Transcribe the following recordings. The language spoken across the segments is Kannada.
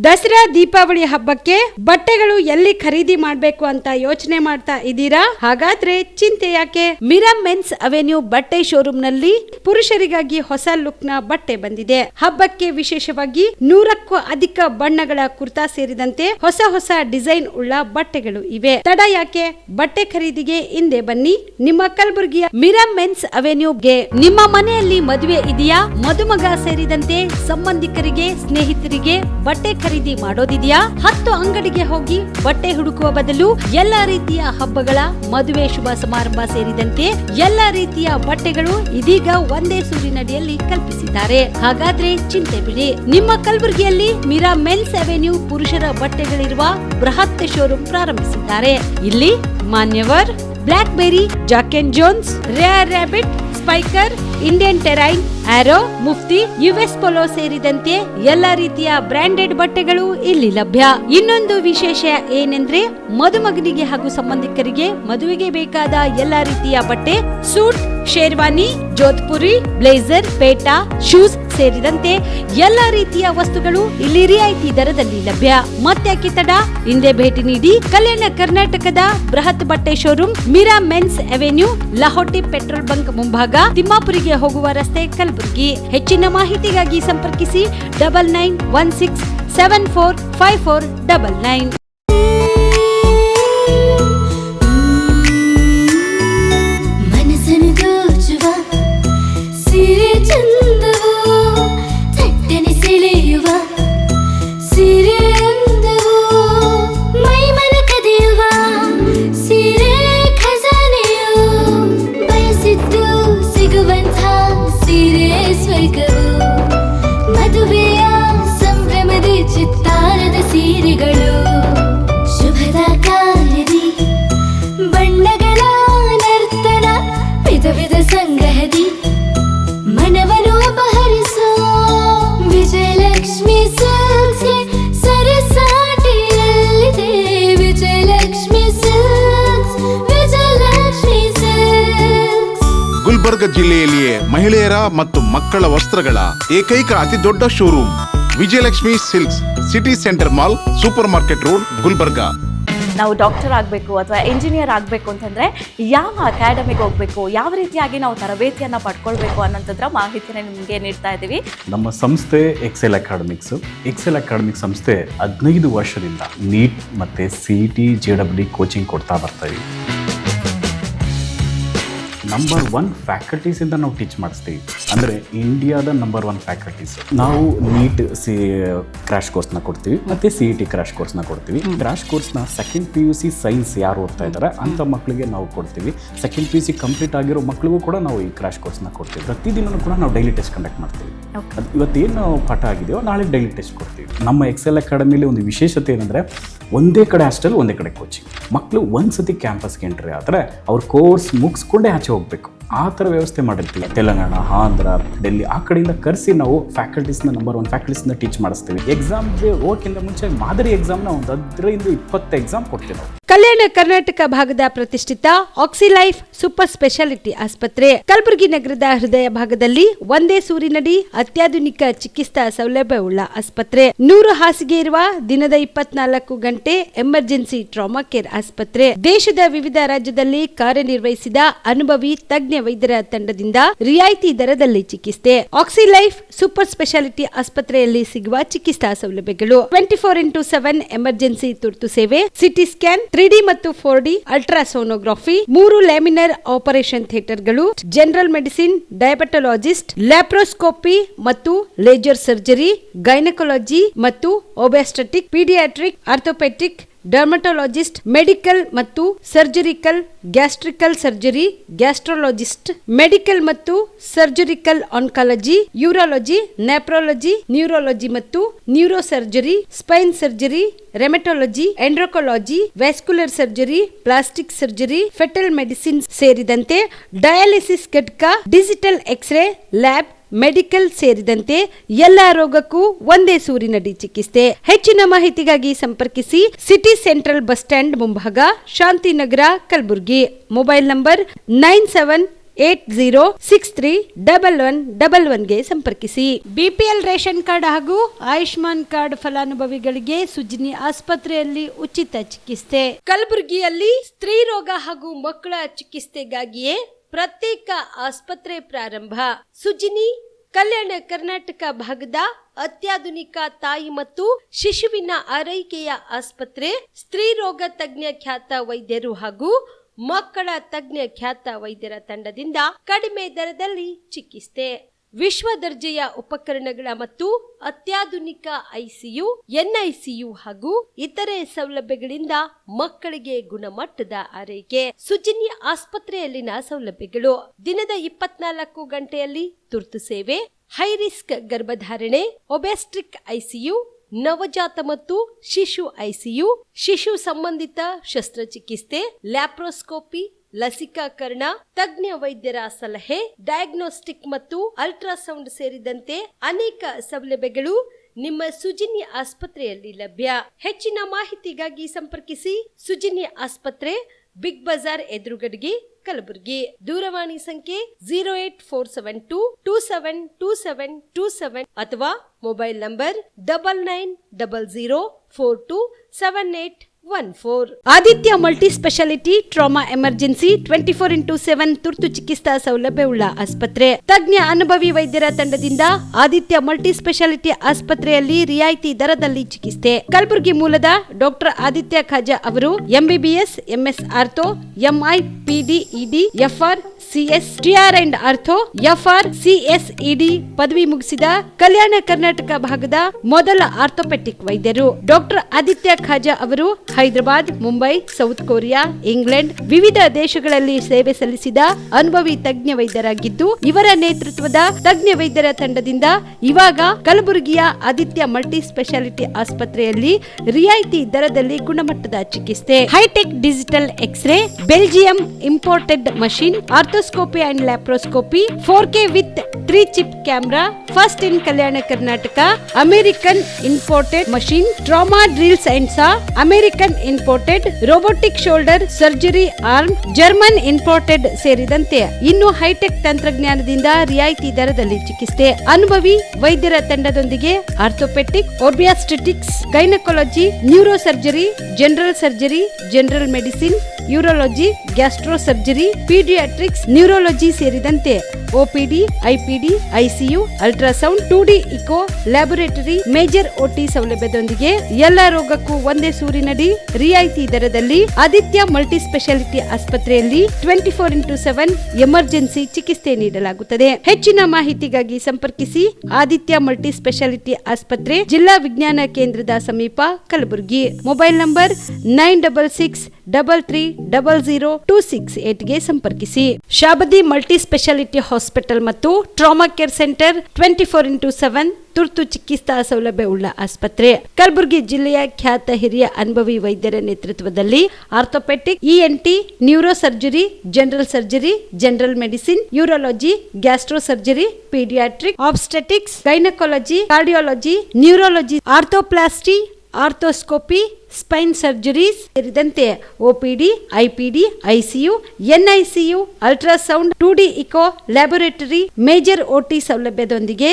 ದಸರಾ ದೀಪಾವಳಿ ಹಬ್ಬಕ್ಕೆ ಬಟ್ಟೆಗಳು ಎಲ್ಲಿ ಖರೀದಿ ಮಾಡಬೇಕು ಅಂತ ಯೋಚನೆ ಮಾಡ್ತಾ ಇದ್ದೀರಾ? ಹಾಗಾದ್ರೆ ಚಿಂತೆ ಯಾಕೆ? ಮಿರಾ ಮೆನ್ಸ್ ಅವೆನ್ಯೂ ಬಟ್ಟೆ ಶೋರೂಮ್ ನಲ್ಲಿ ಪುರುಷರಿಗಾಗಿ ಹೊಸ ಲುಕ್ ನ ಬಟ್ಟೆ ಬಂದಿದೆ. ಹಬ್ಬಕ್ಕೆ ವಿಶೇಷವಾಗಿ 100ಕ್ಕೂ ಅಧಿಕ ಬಣ್ಣಗಳ ಕುರ್ತಾ ಸೇರಿದಂತೆ ಹೊಸ ಹೊಸ ಡಿಸೈನ್ ಉಳ್ಳ ಬಟ್ಟೆಗಳು ಇವೆ. ತಡ ಯಾಕೆ? ಬಟ್ಟೆ ಖರೀದಿಗೆ ಹಿಂದೆ ಬನ್ನಿ. ನಿಮ್ಮ ಕಲಬುರಗಿಯ ಮಿರಾ ಮೆನ್ಸ್ ಅವೆನ್ಯೂಗೆ. ನಿಮ್ಮ ಮನೆಯಲ್ಲಿ ಮದುವೆ ಇದೆಯಾ? ಮದುಮಗ ಸೇರಿದಂತೆ ಸಂಬಂಧಿಕರಿಗೆ, ಸ್ನೇಹಿತರಿಗೆ ಬಟ್ಟೆ ಖರೀದಿ ಮಾಡೋದಿದೆಯಾ? 10 ಅಂಗಡಿಗೆ ಹೋಗಿ ಬಟ್ಟೆ ಹುಡುಕುವ ಬದಲು ಎಲ್ಲಾ ರೀತಿಯ ಹಬ್ಬಗಳ, ಮದುವೆ, ಶುಭ ಸಮಾರಂಭ ಸೇರಿದಂತೆ ಎಲ್ಲಾ ರೀತಿಯ ಬಟ್ಟೆಗಳು ಇದೀಗ ಒಂದೇ ಸೂರಿನಡಿಯಲ್ಲಿ ಕಲ್ಪಿಸಿದ್ದಾರೆ. ಹಾಗಾದ್ರೆ ಚಿಂತೆ ಬಿಡಿ. ನಿಮ್ಮ ಕಲಬುರಗಿಯಲ್ಲಿ ಮಿರಾ ಮೆನ್ಸ್ ಅವೆನ್ಯೂ ಪುರುಷರ ಬಟ್ಟೆಗಳಿರುವ ಬೃಹತ್ ಶೋರೂಮ್ ಪ್ರಾರಂಭಿಸಿದ್ದಾರೆ. ಇಲ್ಲಿ Manyavar, Blackberrys, Jack and Jones, Rare Rabbit, Spykar, Indian Terrain, Arrow, Mufti, US Polo ಸೇರಿದಂತೆ ಎಲ್ಲಾ ರೀತಿಯ ಬ್ರಾಂಡೆಡ್ ಬಟ್ಟೆಗಳು ಇಲ್ಲಿ ಲಭ್ಯ. ಇನ್ನೊಂದು ವಿಶೇಷ ಏನೆಂದ್ರೆ, ಮದುಮಗನಿಗೆ ಹಾಗೂ ಸಂಬಂಧಿಕರಿಗೆ ಮದುವೆಗೆ ಬೇಕಾದ ಎಲ್ಲಾ ರೀತಿಯ ಬಟ್ಟೆ, ಸೂಟ್, ಶೇರ್ವಾನಿ, ಜೋಧ್ಪುರಿ, ಬ್ಲೇಸರ್, ಪೇಟಾ, ಶೂಸ್ ಸೇರಿದಂತೆ ಎಲ್ಲಾ ರೀತಿಯ ವಸ್ತುಗಳು ಇಲ್ಲಿ ರಿಯಾಯಿತಿ ದರದಲ್ಲಿ ಲಭ್ಯ. ಮತ್ತ್ಯಾಕೆ ತಡ? ಹಿಂದೆ ಭೇಟಿ ನೀಡಿ. ಕಲ್ಯಾಣ ಕರ್ನಾಟಕದ ಬೃಹತ್ ಬಟ್ಟೆ showroom Mira men's avenue, Lahoti petrol bunk ಮುಂಭಾಗ, ತಿಮ್ಮಾಪುರಿಗೆ ಹೋಗುವ ರಸ್ತೆ, ಕಲಬುರಗಿ. ಹೆಚ್ಚಿನ ಮಾಹಿತಿಗಾಗಿ ಸಂಪರ್ಕಿಸಿ 9916745499. ಮದುವೆಯ ಸಂಭ್ರಮದ ಚಿತ್ತಾರದ ಸೀರೆಗಳು, ಶುಭದ ಕಾರ್ಯದಿ ಬಣ್ಣಗಳ ನರ್ತನ, ವಿಧ ವಿಧ ಸಂಗ್ರಹದಿ ಮನವನ್ನು ಅಪಹರಿಸೋ ವಿಜಯಲಕ್ಷ್ಮಿ ಸಿಲ್ಕ್ಸ್ ಸರಸಾಟಿಯಲ್ಲಿದೆ. Vijayalakshmi silks, Vijayalakshmi silks. ಗುಲ್ಬರ್ಗ ಜಿಲ್ಲೆಯಲ್ಲಿಯೇ ಮಹಿಳೆಯರ ಮತ್ತು ಮಕ್ಕಳ ವಸ್ತ್ರಗಳ ಏಕೈಕ ಅತಿ ದೊಡ್ಡ showroom Vijayalakshmi silks, city centre mall, super market road, Gulbarga. ನಾವು ಡಾಕ್ಟರ್ ಆಗಬೇಕು ಅಥವಾ ಇಂಜಿನಿಯರ್ ಆಗಬೇಕು ಅಂತಂದರೆ ಯಾವ ಅಕಾಡೆಮಿಗೆ ಹೋಗಬೇಕು, ಯಾವ ರೀತಿಯಾಗಿ ನಾವು ತರಬೇತಿಯನ್ನು ಪಡ್ಕೊಳ್ಬೇಕು ಅನ್ನೋಂಥದ್ರ ಮಾಹಿತಿನ ನಿಮಗೆ ನೀಡ್ತಾ ಇದ್ದೀವಿ. ನಮ್ಮ ಸಂಸ್ಥೆ ಎಕ್ಸೆಲ್ ಅಕಾಡೆಮಿಕ್ಸ್. ಎಕ್ಸೆಲ್ ಅಕಾಡೆಮಿಕ್ ಸಂಸ್ಥೆ 15 ವರ್ಷದಿಂದ ನೀಟ್ ಮತ್ತು CET JEE ಕೋಚಿಂಗ್ ಕೊಡ್ತಾ ಬರ್ತೀವಿ. ನಂಬರ್ 1 ಫ್ಯಾಕಲ್ಟೀಸಿಂದ ನಾವು ಟೀಚ್ ಮಾಡಿಸ್ತೀವಿ. ಅಂದರೆ ಇಂಡಿಯಾದ ನಂಬರ್ 1 ಫ್ಯಾಕಲ್ಟೀಸ್. ನಾವು ನೀಟ್ ಕ್ರ್ಯಾಶ್ ಕೋರ್ಸ್ನ ಕೊಡ್ತೀವಿ ಮತ್ತು CET ಕ್ರ್ಯಾಶ್ ಕೋರ್ಸ್ನ ಕೊಡ್ತೀವಿ. ಕ್ರ್ಯಾಶ್ ಕೋರ್ಸ್ನ ಸೆಕೆಂಡ್ PUC ಸೈನ್ಸ್ ಯಾರು ಓದ್ತಾ ಇದ್ದಾರೆ ಅಂಥ ಮಕ್ಕಳಿಗೆ ನಾವು ಕೊಡ್ತೀವಿ. ಸೆಕೆಂಡ್ PUC ಕಂಪ್ಲೀಟ್ ಆಗಿರೋ ಮಕ್ಕಳಿಗೂ ಕೂಡ ನಾವು ಈ ಕ್ರ್ಯಾಶ್ ಕೋರ್ಸ್ನ ಕೊಡ್ತೀವಿ. ಪ್ರತಿದಿನವೂ ಕೂಡ ನಾವು ಡೈಲಿ ಟೆಸ್ಟ್ ಕಂಡಕ್ಟ್ ಮಾಡ್ತೀವಿ. ಇವತ್ತೇನು ಪಾಠ ಆಗಿದೆಯೋ ನಾಳೆ ಡೈಲಿ ಟೆಸ್ಟ್ ಕೊಡ್ತೀವಿ. ನಮ್ಮ ಎಕ್ಸೆಲ್ ಅಕಾಡೆಮಿಲಿ ಒಂದು ವಿಶೇಷತೆ ಏನಂದರೆ, ಒಂದೇ ಕಡೆ ಹಾಸ್ಟೆಲ್, ಒಂದೇ ಕಡೆ ಕೋಚಿಂಗ್. ಮಕ್ಕಳು ಒಂದ್ಸತಿ ಕ್ಯಾಂಪಸ್ಗೆ ಎಂಟ್ರಿ ಆದರೆ ಅವ್ರ ಕೋರ್ಸ್ ಮುಗಿಸ್ಕೊಂಡೇ ಆಚೆ ಹೋಗಬೇಕು. ಆ ಥರ ವ್ಯವಸ್ಥೆ ಮಾಡಿರ್ತೀವಿ. ತೆಲಂಗಾಣ, ಆಂಧ್ರ, ಡೆಲ್ಲಿ ಆ ಕಡೆಯಿಂದ ಕರೆಸಿ ನಾವು ಫ್ಯಾಕಲ್ಟೀಸ್ನ ನಂಬರ್ 1 ಫ್ಯಾಕಲ್ಟೀಸ್ನ ಟೀಚ್ ಮಾಡಿಸ್ತೀವಿ. ಎಕ್ಸಾಮ್ಗೆ ಹೋಗೋಕ್ಕಿಂತ ಮುಂಚೆ ಮಾದರಿ ಎಕ್ಸಾಮ್ನ ಒಂದು 10-20 ಎಕ್ಸಾಮ್ ಕೊಡ್ತೀವಿ ನಾವು. ಕಲ್ಯಾಣ ಕರ್ನಾಟಕ ಭಾಗದ ಪ್ರತಿಷ್ಠಿತ ಆಕ್ಸಿಲೈಫ್ ಸೂಪರ್ ಸ್ಪೆಷಾಲಿಟಿ ಆಸ್ಪತ್ರೆ ಕಲಬುರಗಿ ನಗರದ ಹೃದಯ ಭಾಗದಲ್ಲಿ ಒಂದೇ ಸೂರಿನಡಿ ಅತ್ಯಾಧುನಿಕ ಚಿಕಿತ್ಸಾ ಸೌಲಭ್ಯವುಳ್ಳ ಆಸ್ಪತ್ರೆ. 100 ಹಾಸಿಗೆ ಇರುವ ದಿನದ 24 ಗಂಟೆ ಎಮರ್ಜೆನ್ಸಿ ಟ್ರಾಮಾ ಕೇರ್ ಆಸ್ಪತ್ರೆ. ದೇಶದ ವಿವಿಧ ರಾಜ್ಯದಲ್ಲಿ ಕಾರ್ಯನಿರ್ವಹಿಸಿದ ಅನುಭವಿ ತಜ್ಞ ವೈದ್ಯರ ತಂಡದಿಂದ ರಿಯಾಯಿತಿ ದರದಲ್ಲಿ ಚಿಕಿತ್ಸೆ. ಆಕ್ಸಿಲೈಫ್ ಸೂಪರ್ ಸ್ಪೆಷಾಲಿಟಿ ಆಸ್ಪತ್ರೆಯಲ್ಲಿ ಸಿಗುವ ಚಿಕಿತ್ಸಾ ಸೌಲಭ್ಯಗಳು: 24x7 ಎಮರ್ಜೆನ್ಸಿ ತುರ್ತು ಸೇವೆ, ಸಿಟಿ ಸ್ಕ್ಯಾನ್, 3D ಮತ್ತು 4D ಅಲ್ಟ್ರಾಸೋನೋಗ್ರಫಿ, 3 ಲ್ಯಾಮಿನರ್ ಆಪರೇಷನ್ ಥಿಯೇಟರ್ಗಳು, ಜನರಲ್ ಮೆಡಿಸಿನ್, ಡಯಾಬೆಟೊಲಾಜಿಸ್ಟ್, ಲ್ಯಾಪ್ರೋಸ್ಕೋಪಿ ಮತ್ತು ಲೇಜರ್ ಸರ್ಜರಿ, ಗೈನಕಾಲಜಿ ಮತ್ತು obstetric, paediatric, orthopaedic, dermatologist, medical ಮತ್ತು surgical, gastric surgery, gastrologist, medical ಮತ್ತು surgical oncology, urology, nephrology, neurology ಮತ್ತು neuro surgery, spine surgery, rheumatology, endocrinology, vascular surgery, plastic surgery, fetal medicine ಸೇರಿದಂತೆ ಡಯಾಲಿಸಿಸ್ ಘಟಕ, ಡಿಜಿಟಲ್ ಎಕ್ಸ್ರೇ ಲ್ಯಾಬ್, ಮೆಡಿಕಲ್ ಸೇರಿದಂತೆ ಎಲ್ಲಾ ರೋಗಕ್ಕೂ ಒಂದೇ ಸೂರಿನಡಿ ಚಿಕಿತ್ಸೆ. ಹೆಚ್ಚಿನ ಮಾಹಿತಿಗಾಗಿ ಸಂಪರ್ಕಿಸಿ. ಸಿಟಿ ಸೆಂಟ್ರಲ್ ಬಸ್ ಸ್ಟ್ಯಾಂಡ್ ಮುಂಭಾಗ, ಶಾಂತಿನಗರ, ಕಲಬುರಗಿ. ಮೊಬೈಲ್ ನಂಬರ್ 97 80631111ಗೆ ಸಂಪರ್ಕಿಸಿ. BPL ರೇಷನ್ ಕಾರ್ಡ್ ಹಾಗೂ ಆಯುಷ್ಮಾನ್ ಕಾರ್ಡ್ ಫಲಾನುಭವಿಗಳಿಗೆ ಸುಜ್ನಿ ಆಸ್ಪತ್ರೆಯಲ್ಲಿ ಉಚಿತ ಚಿಕಿತ್ಸೆ. ಕಲಬುರಗಿಯಲ್ಲಿ ಸ್ತ್ರೀ ರೋಗ ಹಾಗೂ ಮಕ್ಕಳ ಚಿಕಿತ್ಸೆಗಾಗಿಯೇ ಪ್ರತ್ಯೇಕ ಆಸ್ಪತ್ರೆ ಪ್ರಾರಂಭ. ಸುಜ್ನಿ ಕಲ್ಯಾಣ ಕರ್ನಾಟಕ ಭಾಗದ ಅತ್ಯಾಧುನಿಕ ತಾಯಿ ಮತ್ತು ಶಿಶುವಿನ ಆರೈಕೆಯ ಆಸ್ಪತ್ರೆ. ಸ್ತ್ರೀ ರೋಗ ತಜ್ಞ ಖ್ಯಾತ ವೈದ್ಯರು ಹಾಗೂ ಮಕ್ಕಳ ತಜ್ಞ ಖ್ಯಾತ ವೈದ್ಯರ ತಂಡದಿಂದ ಕಡಿಮೆ ದರದಲ್ಲಿ ಚಿಕಿತ್ಸೆ. ವಿಶ್ವ ದರ್ಜೆಯ ಉಪಕರಣಗಳ ಮತ್ತು ಅತ್ಯಾಧುನಿಕ ICU, NICU ಹಾಗೂ ಇತರೆ ಸೌಲಭ್ಯಗಳಿಂದ ಮಕ್ಕಳಿಗೆ ಗುಣಮಟ್ಟದ ಆರೈಕೆ. ಸುಜ್ನಿ ಆಸ್ಪತ್ರೆಯಲ್ಲಿನ ಸೌಲಭ್ಯಗಳು: ದಿನದ 24 ಗಂಟೆಯಲ್ಲಿ ತುರ್ತು ಸೇವೆ, ಹೈ ರಿಸ್ಕ್ ಗರ್ಭಧಾರಣೆ, ಒಬೆಸ್ಟ್ರಿಕ್ ICU, ನವಜಾತ ಮತ್ತು ಶಿಶು ICU, ಶಿಶು ಸಂಬಂಧಿತ ಶಸ್ತ್ರಚಿಕಿತ್ಸೆ, ಲ್ಯಾಪ್ರೋಸ್ಕೋಪಿ, ಲಸಿಕಾಕರಣ, ತಜ್ಞ ವೈದ್ಯರ ಸಲಹೆ, ಡಯಾಗ್ನೋಸ್ಟಿಕ್ ಮತ್ತು ಅಲ್ಟ್ರಾಸೌಂಡ್ ಸೇರಿದಂತೆ ಅನೇಕ ಸೌಲಭ್ಯಗಳು ನಿಮ್ಮ ಸುಜ್ನಿ ಆಸ್ಪತ್ರೆಯಲ್ಲಿ ಲಭ್ಯ. ಹೆಚ್ಚಿನ ಮಾಹಿತಿಗಾಗಿ ಸಂಪರ್ಕಿಸಿ ಸುಜ್ನಿ ಆಸ್ಪತ್ರೆ, ಬಿಗ್ ಬಜಾರ್ ಎದುರುಗಡೆಗೆ, ಕಲಬುರಗಿ. ದೂರವಾಣಿ ಸಂಖ್ಯೆ 08472272727 ಅಥವಾ mobile number 9900427814. Aditya multi speciality trauma emergency 24x7 ತುರ್ತು ಚಿಕಿತ್ಸಾ ಸೌಲಭ್ಯವುಳ್ಳ ಆಸ್ಪತ್ರೆ. ತಜ್ಞ ಅನುಭವಿ ವೈದ್ಯರ ತಂಡದಿಂದ ಆದಿತ್ಯ ಮಲ್ಟಿ ಸ್ಪೆಷಾಲಿಟಿ ಆಸ್ಪತ್ರೆಯಲ್ಲಿ ರಿಯಾಯಿತಿ ದರದಲ್ಲಿ ಚಿಕಿತ್ಸೆ. ಕಲಬುರಗಿ ಮೂಲದ ಡಾಕ್ಟರ್ ಆದಿತ್ಯ ಖಾಜಾ ಅವರು MBBS, MS ortho, MI, PD, ED, FR, CS, TR and ortho, FR, CS, ED ಪದವಿ ಮುಗಿಸಿದ ಕಲ್ಯಾಣ ಕರ್ನಾಟಕ ಭಾಗದ ಮೊದಲ ಆರ್ಥೋಪೆಟಿಕ್ ವೈದ್ಯರು. ಡಾಕ್ಟರ್ ಆದಿತ್ಯ ಖಾಜಾ ಅವರು Hyderabad, Mumbai, south Korea, England ವಿವಿಧ ದೇಶಗಳಲ್ಲಿ ಸೇವೆ ಸಲ್ಲಿಸಿದ ಅನುಭವಿ ತಜ್ಞ ವೈದ್ಯರಾಗಿದ್ದು, ಇವರ ನೇತೃತ್ವದ ತಜ್ಞ ವೈದ್ಯರ ತಂಡದಿಂದ ಇವಾಗ ಕಲಬುರಗಿಯ ಆದಿತ್ಯ ಮಲ್ಟಿ ಸ್ಪೆಷಾಲಿಟಿ ಆಸ್ಪತ್ರೆಯಲ್ಲಿ ರಿಯಾಯಿತಿ ದರದಲ್ಲಿ ಗುಣಮಟ್ಟದ ಚಿಕಿತ್ಸೆ. Hi tech digital X ray, Belgium imported machine, arthroscopy and laparoscopy, 4K with 3 chip camera, first in Kalyana Karnataka. American imported machine, trauma drills and saw, American imported robotic shoulder surgery arm, German imported ಸೇರಿದಂತೆ ಇನ್ನು ಹೈಟೆಕ್ ತಂತ್ರಜ್ಞಾನದಿಂದ ರಿಯಾಯಿತಿ ದರದಲ್ಲಿ ಚಿಕಿತ್ಸೆ. ಅನುಭವಿ ವೈದ್ಯರ ತಂಡದೊಂದಿಗೆ orthopaedic, obstetrics, gynaecology, neuro surgery, general surgery, general medicine, urology, gastro surgery, paediatrics, neurology ಸೇರಿದಂತೆ OPD, IPD, ICU, ultrasound, 2D echo, laboratory, major OT ಸೌಲಭ್ಯದೊಂದಿಗೆ ಎಲ್ಲ ರೋಗಕ್ಕೂ ಒಂದೇ ಸೂರಿನಡಿ ರಿಯಾಯಿತಿ ದರದಲ್ಲಿ ಆದಿತ್ಯ ಮಲ್ಟಿ ಸ್ಪೆಷಾಲಿಟಿ ಆಸ್ಪತ್ರೆಯಲ್ಲಿ 24x7 ಎಮರ್ಜೆನ್ಸಿ ಚಿಕಿತ್ಸೆ ನೀಡಲಾಗುತ್ತದೆ. ಹೆಚ್ಚಿನ ಮಾಹಿತಿಗಾಗಿ ಸಂಪರ್ಕಿಸಿ ಆದಿತ್ಯ ಮಲ್ಟಿ ಸ್ಪೆಷಾಲಿಟಿ ಆಸ್ಪತ್ರೆ, ಜಿಲ್ಲಾ ವಿಜ್ಞಾನ ಕೇಂದ್ರದ ಸಮೀಪ, ಕಲಬುರಗಿ. ಮೊಬೈಲ್ ನಂಬರ್ 9663300268ಗೆ ಸಂಪರ್ಕಿಸಿ. ಶಾಬದಿ ಮಲ್ಟಿ ಸ್ಪೆಷಾಲಿಟಿ ಹಾಸ್ಪಿಟಲ್ ಮತ್ತು ಟ್ರಾಮಾ ಕೇರ್ ಸೆಂಟರ್ 24x7 ತುರ್ತು ಚಿಕಿತ್ಸಾ ಸೌಲಭ್ಯವುಳ್ಳ ಆಸ್ಪತ್ರೆ. ಕಲಬುರಗಿ ಜಿಲ್ಲೆಯ ಖ್ಯಾತ ಹಿರಿಯ ಅನುಭವಿ ವೈದ್ಯರ ನೇತೃತ್ವದಲ್ಲಿ orthopaedic, ENT, neuro surgery, general surgery, general medicine, urology, gastro surgery, paediatric, obstetrics, gynaecology, cardiology, neurology, arthroplasty, arthroscopy, spine surgeries ಸೇರಿದಂತೆ OPD, IPD, ICU, NICU, ultrasound, 2D echo, laboratory, major OT ಸೌಲಭ್ಯದೊಂದಿಗೆ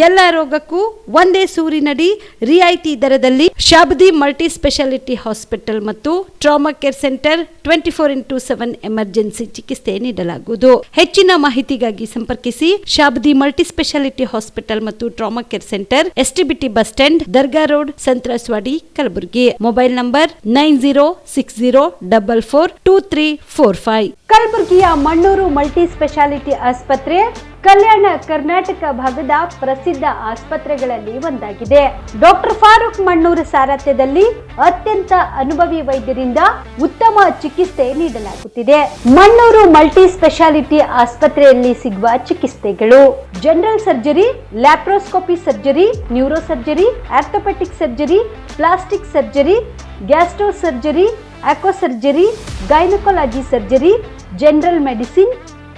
ಎಲ್ಲ ರೋಗಕ್ಕೂ ಒಂದೇ ಸೂರಿನಡಿ ರಿಯಾಯಿತಿ ದರದಲ್ಲಿ ಶಾಬದಿ ಮಲ್ಟಿ ಸ್ಪೆಷಾಲಿಟಿ ಹಾಸ್ಪಿಟಲ್ ಮತ್ತು Trauma Care Centre 24x7 emergency ಚಿಕಿತ್ಸೆ ನೀಡಲಾಗುವುದು. ಹೆಚ್ಚಿನ ಮಾಹಿತಿಗಾಗಿ ಸಂಪರ್ಕಿಸಿ ಶಾಬದಿ ಮಲ್ಟಿ ಸ್ಪೆಷಾಲಿಟಿ ಹಾಸ್ಪಿಟಲ್ ಮತ್ತು Trauma Care Centre, STBT bus stand, Dargah road, ಸಂತ್ರಸ್ವಾಡಿ, Kalaburagi. Mobile number 9060442345. ಕಲಬುರಗಿಯ ಮಣ್ಣೂರು ಮಲ್ಟಿ ಸ್ಪೆಷಾಲಿಟಿ ಆಸ್ಪತ್ರೆ ಕಲ್ಯಾಣ ಕರ್ನಾಟಕ ಭಾಗದ ಪ್ರಸಿದ್ಧ ಆಸ್ಪತ್ರೆಗಳಲ್ಲಿ ಒಂದಾಗಿದೆ. ಡಾಕ್ಟರ್ ಫಾರೂಕ್ ಮಣ್ಣೂರು ಸಾರಥ್ಯದಲ್ಲಿ ಅತ್ಯಂತ ಅನುಭವಿ ವೈದ್ಯರಿಂದ ಉತ್ತಮ ಚಿಕಿತ್ಸೆ ನೀಡಲಾಗುತ್ತಿದೆ. ಮಣ್ಣೂರು ಮಲ್ಟಿ ಸ್ಪೆಷಾಲಿಟಿ ಆಸ್ಪತ್ರೆಯಲ್ಲಿ ಸಿಗುವ ಚಿಕಿತ್ಸೆಗಳು: general surgery, laparoscopy surgery, neuro surgery, orthopaedic surgery, plastic surgery, gastro surgery, onco surgery, gynaecology surgery, general medicine,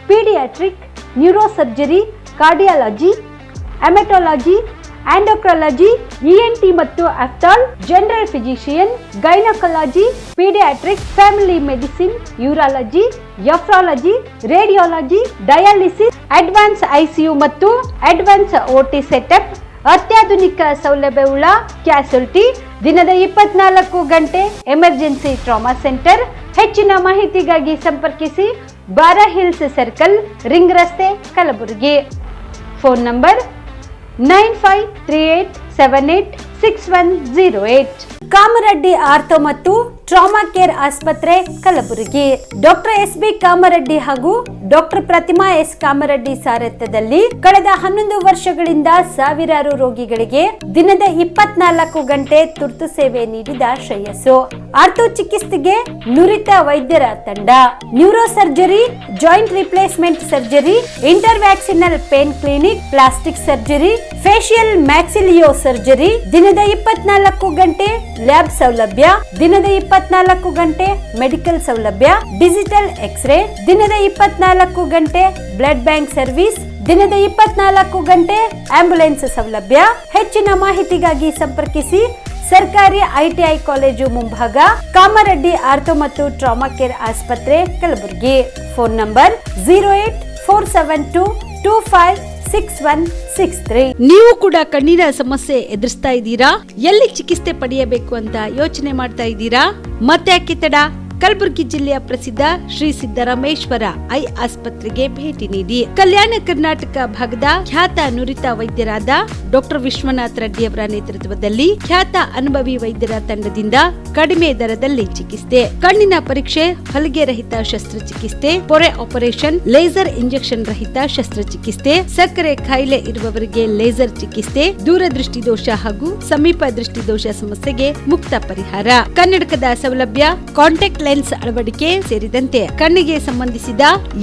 paediatric, neuro surgery, cardiology, haematology, endocrinology, ENT ಮತ್ತು ophthal, general physician, gynaecology, paediatric, family medicine, urology, nephrology, radiology, dialysis, advance ICU ಮತ್ತು ಅಡ್ವಾನ್ಸ್ OT ಸೆಟಪ್, ಅತ್ಯಾಧುನಿಕ ಸೌಲಭ್ಯವುಳ್ಳ ಕ್ಯಾಸುಲಿಟಿ, ದಿನದ 24 ಗಂಟೆ ಎಮರ್ಜೆನ್ಸಿ ಟ್ರಾಮಾ ಸೆಂಟರ್. ಹೆಚ್ಚಿನ ಮಾಹಿತಿಗಾಗಿ ಸಂಪರ್ಕಿಸಿ ಬಾರಾ ಹಿಲ್ಸ್ ಸರ್ಕಲ್, ರಿಂಗ್ ರಸ್ತೆ, Kalaburagi. Phone number 9538786108. Kamareddy ortho ಮತ್ತು ಟ್ರಾಮಾ ಕೇರ್ ಆಸ್ಪತ್ರೆ, ಕಲಬುರಗಿ. ಡಾಕ್ಟರ್ SB ಕಾಮರೆಡ್ಡಿ ಹಾಗೂ ಡಾಕ್ಟರ್ ಪ್ರತಿಮಾ S ಕಾಮರೆಡ್ಡಿ ಸಾರಥ್ಯದಲ್ಲಿ ಕಳೆದ 11 ವರ್ಷಗಳಿಂದ ಸಾವಿರಾರು ರೋಗಿಗಳಿಗೆ ದಿನದ 24 ಗಂಟೆ ತುರ್ತು ಸೇವೆ ನೀಡಿದ ಶ್ರೇಯಸ್ಸು. ಆರ್ಥೋ ಚಿಕಿತ್ಸೆಗೆ ನುರಿತ ವೈದ್ಯರ ತಂಡ, neuro surgery, joint replacement surgery, interventional pain clinic, plastic surgery, facial maxillo surgery, ದಿನದ 24 ಗಂಟೆ ಲ್ಯಾಬ್ ಸೌಲಭ್ಯ, ದಿನದ 24 ಗಂಟೆ ಮೆಡಿಕಲ್ ಸೌಲಭ್ಯ, ಡಿಜಿಟಲ್ ಎಕ್ಸ್ರೇ, ದಿನದ 24 ಗಂಟೆ ಬ್ಲಡ್ ಬ್ಯಾಂಕ್ ಸರ್ವಿಸ್, ದಿನದ 24 ಗಂಟೆ ಆಂಬ್ಯುಲೆನ್ಸ್ ಸೌಲಭ್ಯ. ಹೆಚ್ಚಿನ ಮಾಹಿತಿಗಾಗಿ ಸಂಪರ್ಕಿಸಿ ಸರ್ಕಾರಿ ITI ಕಾಲೇಜು ಮುಂಭಾಗ, ಕಾಮರೆಡ್ಡಿ ಆರ್ಥೋ ಮತ್ತು ಟ್ರಾಮಾ ಕೇರ್ ಆಸ್ಪತ್ರೆ, ಕಲಬುರಗಿ. Phone number 08472256163. ನೀವು ಕೂಡ ಕಣ್ಣಿನ ಸಮಸ್ಯೆ ಎದುರಿಸ್ತಾ ಇದ್ದೀರಾ? ಎಲ್ಲಿ ಚಿಕಿತ್ಸೆ ಪಡೆಯಬೇಕು ಅಂತ ಯೋಚನೆ ಮಾಡ್ತಾ ಇದ್ದೀರಾ? ಮತ್ತೆ ಯಾಕೆ ತಡ? ಕಲಬುರಗಿ ಜಿಲ್ಲೆಯ ಪ್ರಸಿದ್ಧ ಶ್ರೀ ಸಿದ್ದರಾಮೇಶ್ವರ ಐ ಆಸ್ಪತ್ರೆಗೆ ಭೇಟಿ ನೀಡಿ ಕಲ್ಯಾಣ ಕರ್ನಾಟಕ ಭಾಗದ ಖ್ಯಾತ ನುರಿತ ವೈದ್ಯರಾದ ಡಾಕ್ಟರ್ ವಿಶ್ವನಾಥ್ ರೆಡ್ಡಿ ಅವರ ನೇತೃತ್ವದಲ್ಲಿ ಖ್ಯಾತ ಅನುಭವಿ ವೈದ್ಯರ ತಂಡದಿಂದ ಕಡಿಮೆ ದರದಲ್ಲಿ ಚಿಕಿತ್ಸೆ, ಕಣ್ಣಿನ ಪರೀಕ್ಷೆ, ಹೊಲಿಗೆ ರಹಿತ ಶಸ್ತ್ರಚಿಕಿತ್ಸೆ, ಪೊರೆ ಆಪರೇಷನ್, ಲೇಸರ್ ಇಂಜೆಕ್ಷನ್ ರಹಿತ ಶಸ್ತ್ರಚಿಕಿತ್ಸೆ, ಸಕ್ಕರೆ ಕಾಯಿಲೆ ಇರುವವರಿಗೆ ಲೇಸರ್ ಚಿಕಿತ್ಸೆ, ದೂರದೃಷ್ಟಿ ದೋಷ ಹಾಗೂ ಸಮೀಪ ದೃಷ್ಟಿ ದೋಷ ಸಮಸ್ಯೆಗೆ ಮುಕ್ತ ಪರಿಹಾರ, ಕನ್ನಡಕದ ಸೌಲಭ್ಯ, ಕಾಂಟ್ಯಾಕ್ಟ್ ಲೆನ್ಸ್ ಅಳವಡಿಕೆ ಸೇರಿದಂತೆ ಕಣ್ಣಿಗೆ ಸಂಬಂಧಿಸಿದ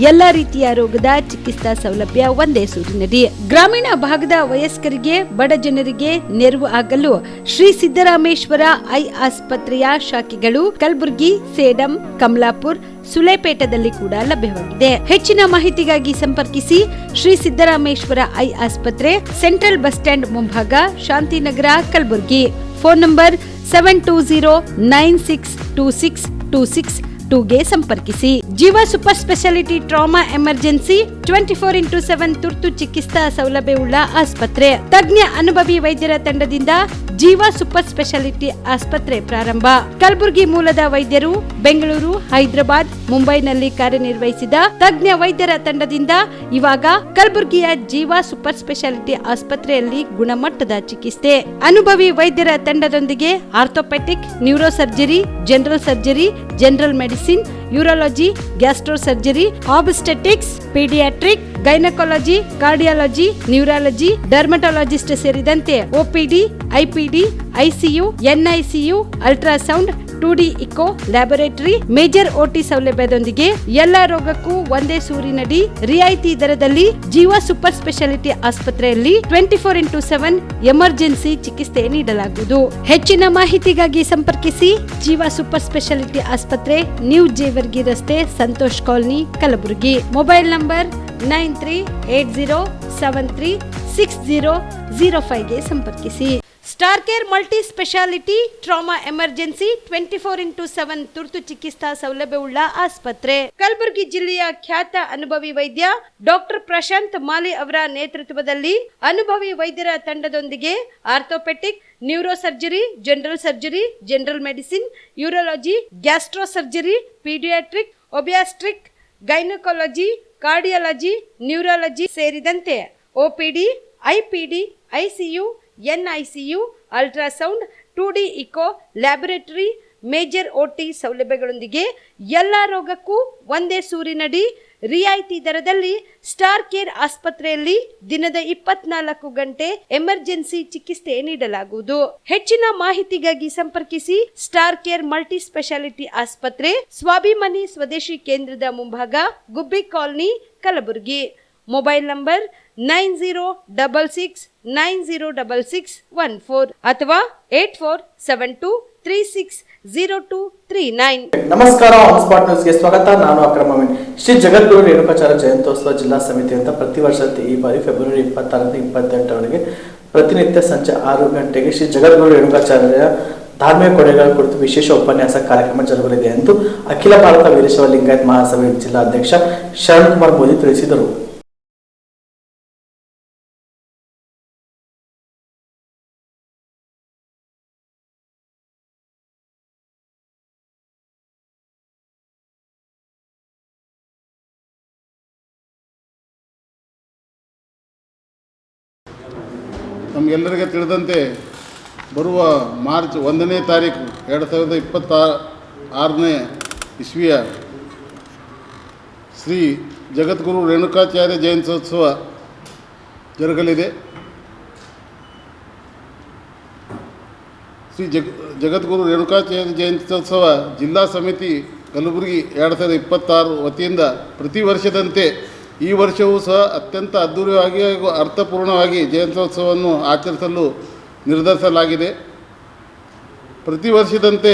ಎಲ್ಲಾ ರೀತಿಯ ರೋಗದ ಚಿಕಿತ್ಸಾ ಸೌಲಭ್ಯ ಒಂದೇ ಸೂರಿನಡಿ. ಗ್ರಾಮೀಣ ಭಾಗದ ವಯಸ್ಕರಿಗೆ, ಬಡ ಜನರಿಗೆ ನೆರವು ಆಗಲು ಶ್ರೀ ಸಿದ್ದರಾಮೇಶ್ವರ ಐ ಆಸ್ಪತ್ರೆಯ ಶಾಖೆಗಳು ಕಲಬುರಗಿ, ಸೇಡಂ, ಕಮಲಾಪುರ್, ಸುಲೇಪೇಟದಲ್ಲಿ ಕೂಡ ಲಭ್ಯವಾಗಿದೆ. ಹೆಚ್ಚಿನ ಮಾಹಿತಿಗಾಗಿ ಸಂಪರ್ಕಿಸಿ ಶ್ರೀ ಸಿದ್ದರಾಮೇಶ್ವರ ಐ ಆಸ್ಪತ್ರೆ, ಸೆಂಟ್ರಲ್ ಬಸ್ ಸ್ಟ್ಯಾಂಡ್ ಮುಂಭಾಗ, ಶಾಂತಿನಗರ, ಕಲಬುರಗಿ. ಫೋನ್ ನಂಬರ್ 7209626262ಗೆ ಸಂಪರ್ಕಿಸಿ. Jeeva super speciality trauma emergency 24x7 ತುರ್ತು ಚಿಕಿತ್ಸಾ ಸೌಲಭ್ಯವುಳ್ಳ ಆಸ್ಪತ್ರೆ. ತಜ್ಞ ಅನುಭವಿ ವೈದ್ಯರ ತಂಡದಿಂದ ಜೀವ ಸೂಪರ್ ಸ್ಪೆಷಾಲಿಟಿ ಆಸ್ಪತ್ರೆ ಪ್ರಾರಂಭ. ಕಲಬುರಗಿ ಮೂಲದ ವೈದ್ಯರು ಬೆಂಗಳೂರು, ಹೈದರಾಬಾದ್, ಮುಂಬೈನಲ್ಲಿ ಕಾರ್ಯನಿರ್ವಹಿಸಿದ ತಜ್ಞ ವೈದ್ಯರ ತಂಡದಿಂದ ಇವಾಗ ಕಲಬುರಗಿಯ ಜೀವ ಸೂಪರ್ ಸ್ಪೆಷಾಲಿಟಿ ಆಸ್ಪತ್ರೆಯಲ್ಲಿ ಗುಣಮಟ್ಟದ ಚಿಕಿತ್ಸೆ. ಅನುಭವಿ ವೈದ್ಯರ ತಂಡದೊಂದಿಗೆ orthopaedic, neuro surgery, general surgery, general medicine, urology, gastro surgery, obstetrics, paediatric, gynaecology, cardiology, neurology, dermatologist ಸೇರಿದಂತೆ OPD, IPD, ICU, NICU, ultrasound, 2D echo, laboratory, major OT ಸೌಲಭ್ಯದೊಂದಿಗೆ ಎಲ್ಲಾ ರೋಗಕ್ಕೂ ಒಂದೇ ಸೂರಿನಡಿ ರಿಯಾಯಿತಿ ದರದಲ್ಲಿ ಜೀವ ಸೂಪರ್ ಸ್ಪೆಷಾಲಿಟಿ ಆಸ್ಪತ್ರೆಯಲ್ಲಿ 24x7 ಎಮರ್ಜೆನ್ಸಿ ಚಿಕಿತ್ಸೆ ನೀಡಲಾಗುವುದು. ಹೆಚ್ಚಿನ ಮಾಹಿತಿಗಾಗಿ ಸಂಪರ್ಕಿಸಿ ಜೀವ ಸೂಪರ್ ಸ್ಪೆಷಾಲಿಟಿ ಆಸ್ಪತ್ರೆ, ನ್ಯೂ ಜೇವರ್ಗಿ ರಸ್ತೆ, Santosh colony, Kalaburagi. Mobile number 9380736005ಗೆ ಸಂಪರ್ಕಿಸಿ. Star care multi speciality trauma emergency 24x7 ತುರ್ತು ಚಿಕಿತ್ಸಾ ಸೌಲಭ್ಯವುಳ್ಳ ಆಸ್ಪತ್ರೆ. ಕಲಬುರಗಿ ಜಿಲ್ಲೆಯ ಖ್ಯಾತ ಅನುಭವಿ ವೈದ್ಯ ಡಾಕ್ಟರ್ ಪ್ರಶಾಂತ್ ಮಾಲಿ ಅವರ ನೇತೃತ್ವದಲ್ಲಿ ಅನುಭವಿ ವೈದ್ಯರ ತಂಡದೊಂದಿಗೆ orthopaedic, neuro surgery, general surgery, general medicine, urology, gastro surgery, paediatric, obstetric, gynaecology, cardiology, neurology ಸೇರಿದಂತೆ OPD, IPD, ICU, NICU, ultrasound, 2D echo, laboratory, major OT ಸೌಲಭ್ಯಗಳೊಂದಿಗೆ ಎಲ್ಲಾ ರೋಗಕ್ಕೂ ಒಂದೇ ಸೂರಿನಡಿ ರಿಯಾಯಿತಿ ದರದಲ್ಲಿ ಸ್ಟಾರ್ ಕೇರ್ ಆಸ್ಪತ್ರೆಯಲ್ಲಿ ದಿನದ 24 ಗಂಟೆ ಎಮರ್ಜೆನ್ಸಿ ಚಿಕಿತ್ಸೆ ನೀಡಲಾಗುವುದು. ಹೆಚ್ಚಿನ ಮಾಹಿತಿಗಾಗಿ ಸಂಪರ್ಕಿಸಿ ಸ್ಟಾರ್ ಕೇರ್ ಮಲ್ಟಿ ಸ್ಪೆಷಾಲಿಟಿ ಆಸ್ಪತ್ರೆ, ಸ್ವಾಭಿಮಾನಿ ಸ್ವದೇಶಿ ಕೇಂದ್ರದ ಮುಂಭಾಗ, ಗುಬ್ಬಿ ಕಾಲನಿ, ಕಲಬುರಗಿ. ಮೊಬೈಲ್ ನಂಬರ್ 9066906614 ಅಥವಾ 8472360239. ನಮಸ್ಕಾರ, ಹಾಟ್ಸ್ಪಾಟ್ ನ್ಯೂಸ್ಗೆ ಸ್ವಾಗತ. ನಾನು ಅಕ್ರಮ್ ಅಮೀನ್. ಶ್ರೀ ಜಗದ್ಗುರು ರೇಣುಕಾಚಾರ್ಯ ಜಯಂತ್ಯೋತ್ಸವ ಜಿಲ್ಲಾ ಸಮಿತಿಯಿಂದ ಪ್ರತಿ ವರ್ಷದಂತೆ ಈ ಬಾರಿ ಫೆಬ್ರವರಿ 26ರಿಂದ 28ರವರೆಗೆ ಪ್ರತಿನಿತ್ಯ ಸಂಜೆ 6 ಗಂಟೆಗೆ ಶ್ರೀ ಜಗದ್ಗುರು ರೇಣುಕಾಚಾರ್ಯ ಧಾರ್ಮಿಕ ಕೊಡುಗೆಗಳ ಕುರಿತು ವಿಶೇಷ ಉಪನ್ಯಾಸ ಕಾರ್ಯಕ್ರಮ ಜರುಗಲಿದೆ ಎಂದು ಅಖಿಲ ಭಾರತ ವೀರಶೈವ ಲಿಂಗಾಯತ್ ಮಹಾಸಭೆ ಜಿಲ್ಲಾಧ್ಯಕ್ಷ ಶರಣ್ ಕುಮಾರ್ ಮೋದಿ ತಿಳಿಸಿದರು. ನಮಗೆಲ್ಲರಿಗೆ ತಿಳಿದಂತೆ ಬರುವ ಮಾರ್ಚ್ 1ನೇ ತಾರೀಕು 2026ನೇ ಇಸ್ವಿಯ ಶ್ರೀ ಜಗದ್ಗುರು ರೇಣುಕಾಚಾರ್ಯ ಜಯಂತ್ಯೋತ್ಸವ ಜರುಗಲಿದೆ. ಶ್ರೀ ಜಗದ್ಗುರು ರೇಣುಕಾಚಾರ್ಯ ಜಯಂತ್ಯೋತ್ಸವ ಜಿಲ್ಲಾ ಸಮಿತಿ ಕಲಬುರಗಿ 2026 ವತಿಯಿಂದ ಪ್ರತಿ ವರ್ಷದಂತೆ ಈ ವರ್ಷವೂ ಸಹ ಅತ್ಯಂತ ಅದ್ಧೂರಿಯಾಗಿ ಹಾಗೂ ಅರ್ಥಪೂರ್ಣವಾಗಿ ಜಯಂತ್ಯೋತ್ಸವವನ್ನು ಆಚರಿಸಲು ನಿರ್ಧರಿಸಲಾಗಿದೆ. ಪ್ರತಿ ವರ್ಷದಂತೆ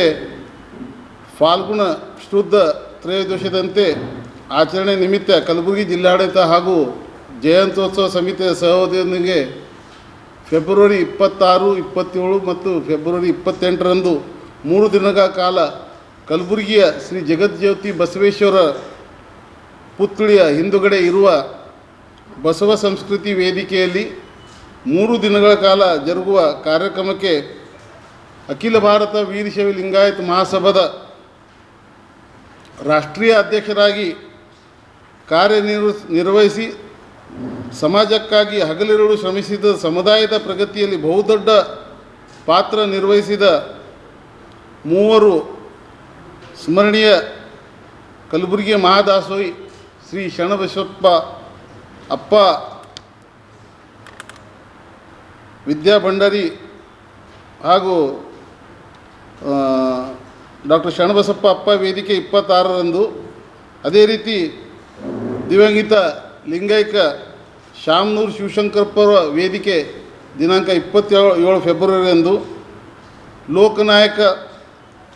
ಫಾಲ್ಗುಣ ಶುದ್ಧ ತ್ರಯೋದಶಿದಂತೆ ಆಚರಣೆ ನಿಮಿತ್ತ ಕಲಬುರಗಿ ಜಿಲ್ಲಾಡಳಿತ ಹಾಗೂ ಜಯಂತ್ಯೋತ್ಸವ ಸಮಿತಿಯ ಸಹಯೋಗದೊಂದಿಗೆ ಫೆಬ್ರವರಿ 26, 27 ಮತ್ತು ಫೆಬ್ರವರಿ 28ರಂದು 3 ದಿನಗಳ ಕಾಲ ಕಲಬುರಗಿಯ ಶ್ರೀ ಜಗಜ್ಯೋತಿ ಬಸವೇಶ್ವರ ಪುತ್ಥಳಿಯ ಹಿಂದುಗಡೆ ಇರುವ ಬಸವ ಸಂಸ್ಕೃತಿ ವೇದಿಕೆಯಲ್ಲಿ 3 ದಿನಗಳ ಕಾಲ ಜರುಗುವ ಕಾರ್ಯಕ್ರಮಕ್ಕೆ ಅಖಿಲ ಭಾರತ ವೀರಶೈವ ಲಿಂಗಾಯತ್ ಮಹಾಸಭಾದ ರಾಷ್ಟ್ರೀಯ ಅಧ್ಯಕ್ಷರಾಗಿ ಕಾರ್ಯನಿರ್ವಹಿಸಿ ಸಮಾಜಕ್ಕಾಗಿ ಹಗಲಿರುಳು ಶ್ರಮಿಸಿದ ಸಮುದಾಯದ ಪ್ರಗತಿಯಲ್ಲಿ ಬಹುದೊಡ್ಡ ಪಾತ್ರ ನಿರ್ವಹಿಸಿದ ಮೂವರು ಸ್ಮರಣೀಯ ಕಲಬುರಗಿಯ ಮಹಾದಾಸೋಹಿ ಶ್ರೀ ಶರಣಬಸಪ್ಪ ಅಪ್ಪ ವಿದ್ಯಾ ಭಂಡಾರಿ ಹಾಗೂ ಡಾಕ್ಟರ್ ಶರಣಬಸಪ್ಪ ಅಪ್ಪ ವೇದಿಕೆ 26ರಂದು, ಅದೇ ರೀತಿ ದಿವಂಗಿತ ಲಿಂಗೈಕ ಶಾಮನೂರು ಶಿವಶಂಕರಪ್ಪರ ವೇದಿಕೆ ದಿನಾಂಕ 27 ಫೆಬ್ರವರಿಯಂದು, ಲೋಕನಾಯಕ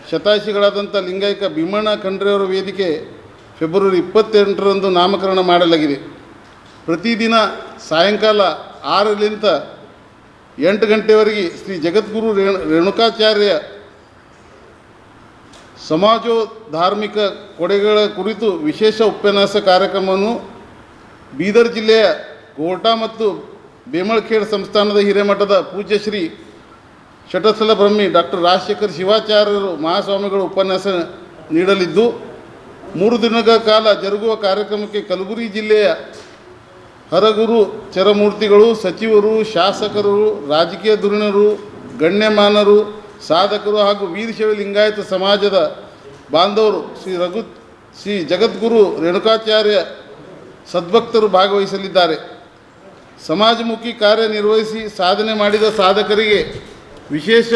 ಶತಾಯುಷಿಗಳಾದಂಥ ಲಿಂಗೈಕ ಭೀಮಣ್ಣ ಖಂಡ್ರೆಯವರ ವೇದಿಕೆ ಫೆಬ್ರವರಿ 28ರಂದು ನಾಮಕರಣ ಮಾಡಲಾಗಿದೆ. ಪ್ರತಿದಿನ ಸಾಯಂಕಾಲ 6ರಿಂದ 8 ಗಂಟೆವರೆಗೆ ಶ್ರೀ ಜಗದ್ಗುರು ರೇಣುಕಾಚಾರ್ಯ ಸಮಾಜೋಧಾರ್ಮಿಕ ಕೊಡುಗೆಗಳ ಕುರಿತು ವಿಶೇಷ ಉಪನ್ಯಾಸ ಕಾರ್ಯಕ್ರಮವನ್ನು ಬೀದರ್ ಜಿಲ್ಲೆಯ ಗೋರ್ಟಾ ಮತ್ತು ಬೇಮಳಖೇಡ್ ಸಂಸ್ಥಾನದ ಹಿರೇಮಠದ ಪೂಜ್ಯ ಶ್ರೀ ಶಟಸ್ಥಲ ಬ್ರಹ್ಮಿ ಡಾಕ್ಟರ್ ರಾಜಶೇಖರ್ ಶಿವಾಚಾರ್ಯರು ಮಹಾಸ್ವಾಮಿಗಳು ಉಪನ್ಯಾಸ ನೀಡಲಿದ್ದು, 3 ದಿನಗಳ ಕಾಲ ಜರುಗುವ ಕಾರ್ಯಕ್ರಮಕ್ಕೆ ಕಲಬುರಗಿ ಜಿಲ್ಲೆಯ ಹರಗುರು ಚರಮೂರ್ತಿಗಳು, ಸಚಿವರು, ಶಾಸಕರು, ರಾಜಕೀಯ ಧುರೀಣರು, ಗಣ್ಯಮಾನರು, ಸಾಧಕರು ಹಾಗೂ ವೀರಶೈವ ಲಿಂಗಾಯತ ಸಮಾಜದ ಬಾಂಧವರು ಶ್ರೀ ಜಗದ್ಗುರು ರೇಣುಕಾಚಾರ್ಯ ಸದ್ಭಕ್ತರು ಭಾಗವಹಿಸಲಿದ್ದಾರೆ. ಸಮಾಜಮುಖಿ ಕಾರ್ಯನಿರ್ವಹಿಸಿ ಸಾಧನೆ ಮಾಡಿದ ಸಾಧಕರಿಗೆ ವಿಶೇಷ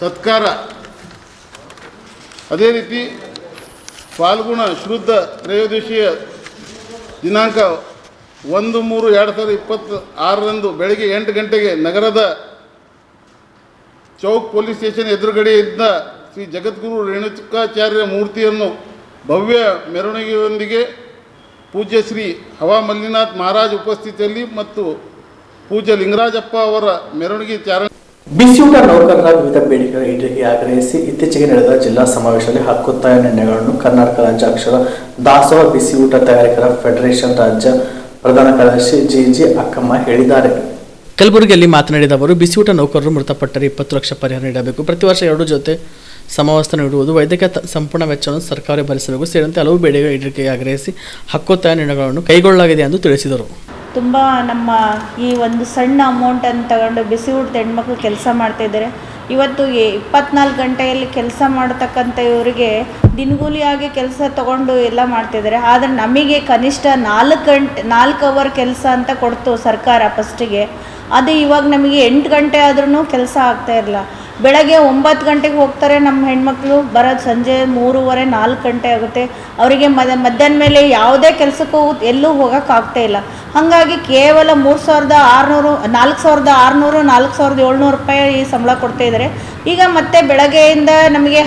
ಸತ್ಕಾರ, ಅದೇ ರೀತಿ ಫಾಲ್ಗುಣ ಶುದ್ಧ ತ್ರಯೋದಶಿಯ ದಿನಾಂಕ 1/3/2026ರಂದು ಬೆಳಗ್ಗೆ 8 ಗಂಟೆಗೆ ನಗರದ ಚೌಕ್ ಪೊಲೀಸ್ ಸ್ಟೇಷನ್ ಎದುರುಗಡೆಯಿಂದ ಶ್ರೀ ಜಗದ್ಗುರು ರೇಣುಕಾಚಾರ್ಯ ಮೂರ್ತಿಯನ್ನು ಭವ್ಯ ಮೆರವಣಿಗೆಯೊಂದಿಗೆ ಪೂಜ್ಯ ಶ್ರೀ ಹವಾ ಮಲ್ಲಿನಾಥ್ ಮಹಾರಾಜ್ ಉಪಸ್ಥಿತಿಯಲ್ಲಿ ಮತ್ತು ಪೂಜ್ಯ ಲಿಂಗರಾಜಪ್ಪ ಅವರ ಮೆರವಣಿಗೆ ಚಾರಣ. ಬಿಸಿಯೂಟ ನೌಕರರ ವಿವಿಧ ಬೇಡಿಕೆಗಳ ಈಡೇರಿಕೆಗೆ ಆಗ್ರಹಿಸಿ ಇತ್ತೀಚೆಗೆ ನಡೆದ ಜಿಲ್ಲಾ ಸಮಾವೇಶದಲ್ಲಿ ಹಕ್ಕೊತ್ತಾಯ ನಿರ್ಣಯಗಳನ್ನು ಕರ್ನಾಟಕ ರಾಜ್ಯ ಅಕ್ಷರ ದಾಸೋಹ ಬಿಸಿಯೂಟ ತಯಾರಕರ ಫೆಡರೇಷನ್ ರಾಜ್ಯ ಪ್ರಧಾನ ಕಾರ್ಯದರ್ಶಿ ಜಿ ಅಕ್ಕಮ್ಮ ಹೇಳಿದ್ದಾರೆ. ಕಲಬುರಗಿಯಲ್ಲಿ ಮಾತನಾಡಿದ ಅವರು, ಬಿಸಿಯೂಟ ನೌಕರರು ಮೃತಪಟ್ಟರೆ 20 ಲಕ್ಷ ಪರಿಹಾರ ನೀಡಬೇಕು, ಪ್ರತಿ ವರ್ಷ 2 ಜೊತೆ ಸಮವಸ್ತ್ರ ನೀಡುವುದು, ವೈದ್ಯಕೀಯ ಸಂಪೂರ್ಣ ವೆಚ್ಚವನ್ನು ಸರ್ಕಾರ ಭರಿಸಬೇಕು ಸೇರಿದಂತೆ ಹಲವು ಬೇಡಿಕೆಗಳ ಈಡೇರಿಕೆಗೆ ಆಗ್ರಹಿಸಿ ಹಕ್ಕೊತ್ತಾಯ ನಿರ್ಣಯಗಳನ್ನು ಕೈಗೊಳ್ಳಲಾಗಿದೆ ಎಂದು ತಿಳಿಸಿದರು. ತುಂಬ ನಮ್ಮ ಈ ಒಂದು ಸಣ್ಣ ಅಮೌಂಟನ್ನು ತಗೊಂಡು ಬಿಸಿ ಊಟದ ಹೆಣ್ಮಕ್ಳು ಕೆಲಸ ಮಾಡ್ತಾಯಿದ್ದಾರೆ. ಇವತ್ತು 24 ಗಂಟೆಯಲ್ಲಿ ಕೆಲಸ ಮಾಡತಕ್ಕಂಥ ಇವರಿಗೆ ದಿನಗೂಲಿಯಾಗಿ ಕೆಲಸ ತೊಗೊಂಡು ಎಲ್ಲ ಮಾಡ್ತಾಯಿದ್ದಾರೆ. ಆದರೆ ನಮಗೆ ಕನಿಷ್ಠ 4 ಅವರ್ ಕೆಲಸ ಅಂತ ಕೊಡ್ತು ಸರ್ಕಾರ ಫಸ್ಟಿಗೆ. ಅದು ಇವಾಗ ನಮಗೆ 8 ಗಂಟೆ ಆದ್ರೂ ಕೆಲಸ ಆಗ್ತಾಯಿರಲ್ಲ. ಬೆಳಗ್ಗೆ 9 ಗಂಟೆಗೆ ಹೋಗ್ತಾರೆ ನಮ್ಮ ಹೆಣ್ಮಕ್ಳು, ಬರೋದು ಸಂಜೆ 3:30-4 ಗಂಟೆ ಆಗುತ್ತೆ. ಅವರಿಗೆ ಮಧ್ಯಾಹ್ನ ಮೇಲೆ ಯಾವುದೇ ಕೆಲಸಕ್ಕೂ ಎಲ್ಲೂ ಹೋಗೋಕ್ಕಾಗ್ತಾಯಿಲ್ಲ. ಹಾಗಾಗಿ ಕೇವಲ 3,600, 4,600, 4,700 ರೂಪಾಯಿ ಈ ಸಂಬಳ ಕೊಡ್ತಾಯಿದ್ದಾರೆ. ಈಗ ಮತ್ತೆ ಬೆಳಗ್ಗೆಯಿಂದ ನಮಗೆ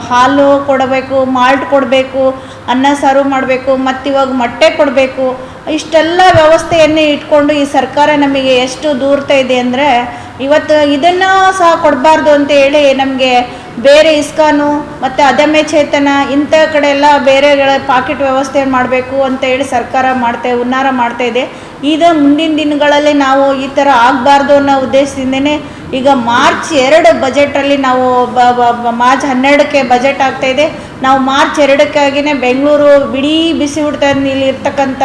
ಹಾಲು ಕೊಡಬೇಕು, ಮಾಲ್ಟ್ ಕೊಡಬೇಕು, ಅನ್ನ ಸಾರು ಮಾಡಬೇಕು, ಮತ್ತು ಇವಾಗ ಮೊಟ್ಟೆ ಕೊಡಬೇಕು. ಇಷ್ಟೆಲ್ಲ ವ್ಯವಸ್ಥೆಯನ್ನೇ ಇಟ್ಕೊಂಡು ಈ ಸರ್ಕಾರ ನಮಗೆ ಎಷ್ಟು ದೂರ್ತಾ ಇದೆ ಅಂದರೆ ಇವತ್ತು ಇದನ್ನು ಸಹ ಕೊಡಬಾರ್ದು ಅಂತ ಹೇಳಿ ನಮಗೆ ಬೇರೆ ಇಸ್ಕಾನು ಮತ್ತು ಅದಮ್ಯ ಚೇತನ ಇಂಥ ಕಡೆ ಎಲ್ಲ ಬೇರೆ ಪಾಕೆಟ್ ವ್ಯವಸ್ಥೆ ಮಾಡಬೇಕು ಅಂತ ಹೇಳಿ ಸರ್ಕಾರ ಹುನ್ನಾರ ಮಾಡ್ತಾ ಇದೆ. ಇದು ಮುಂದಿನ ದಿನಗಳಲ್ಲಿ ನಾವು ಈ ಥರ ಆಗಬಾರ್ದು ಅನ್ನೋ ಉದ್ದೇಶದಿಂದನೇ ಈಗ ಮಾರ್ಚ್ 2 ಬಜೆಟಲ್ಲಿ ನಾವು ಮಾರ್ಚ್ 12ಕ್ಕೆ ಬಜೆಟ್ ಆಗ್ತಾಯಿದೆ. ನಾವು ಮಾರ್ಚ್ 2ಕ್ಕಾಗಿಯೇ ಬೆಂಗಳೂರು ಬಿಡೀ ಬಿಸಿ ಊಟದಲ್ಲಿ ಇರ್ತಕ್ಕಂಥ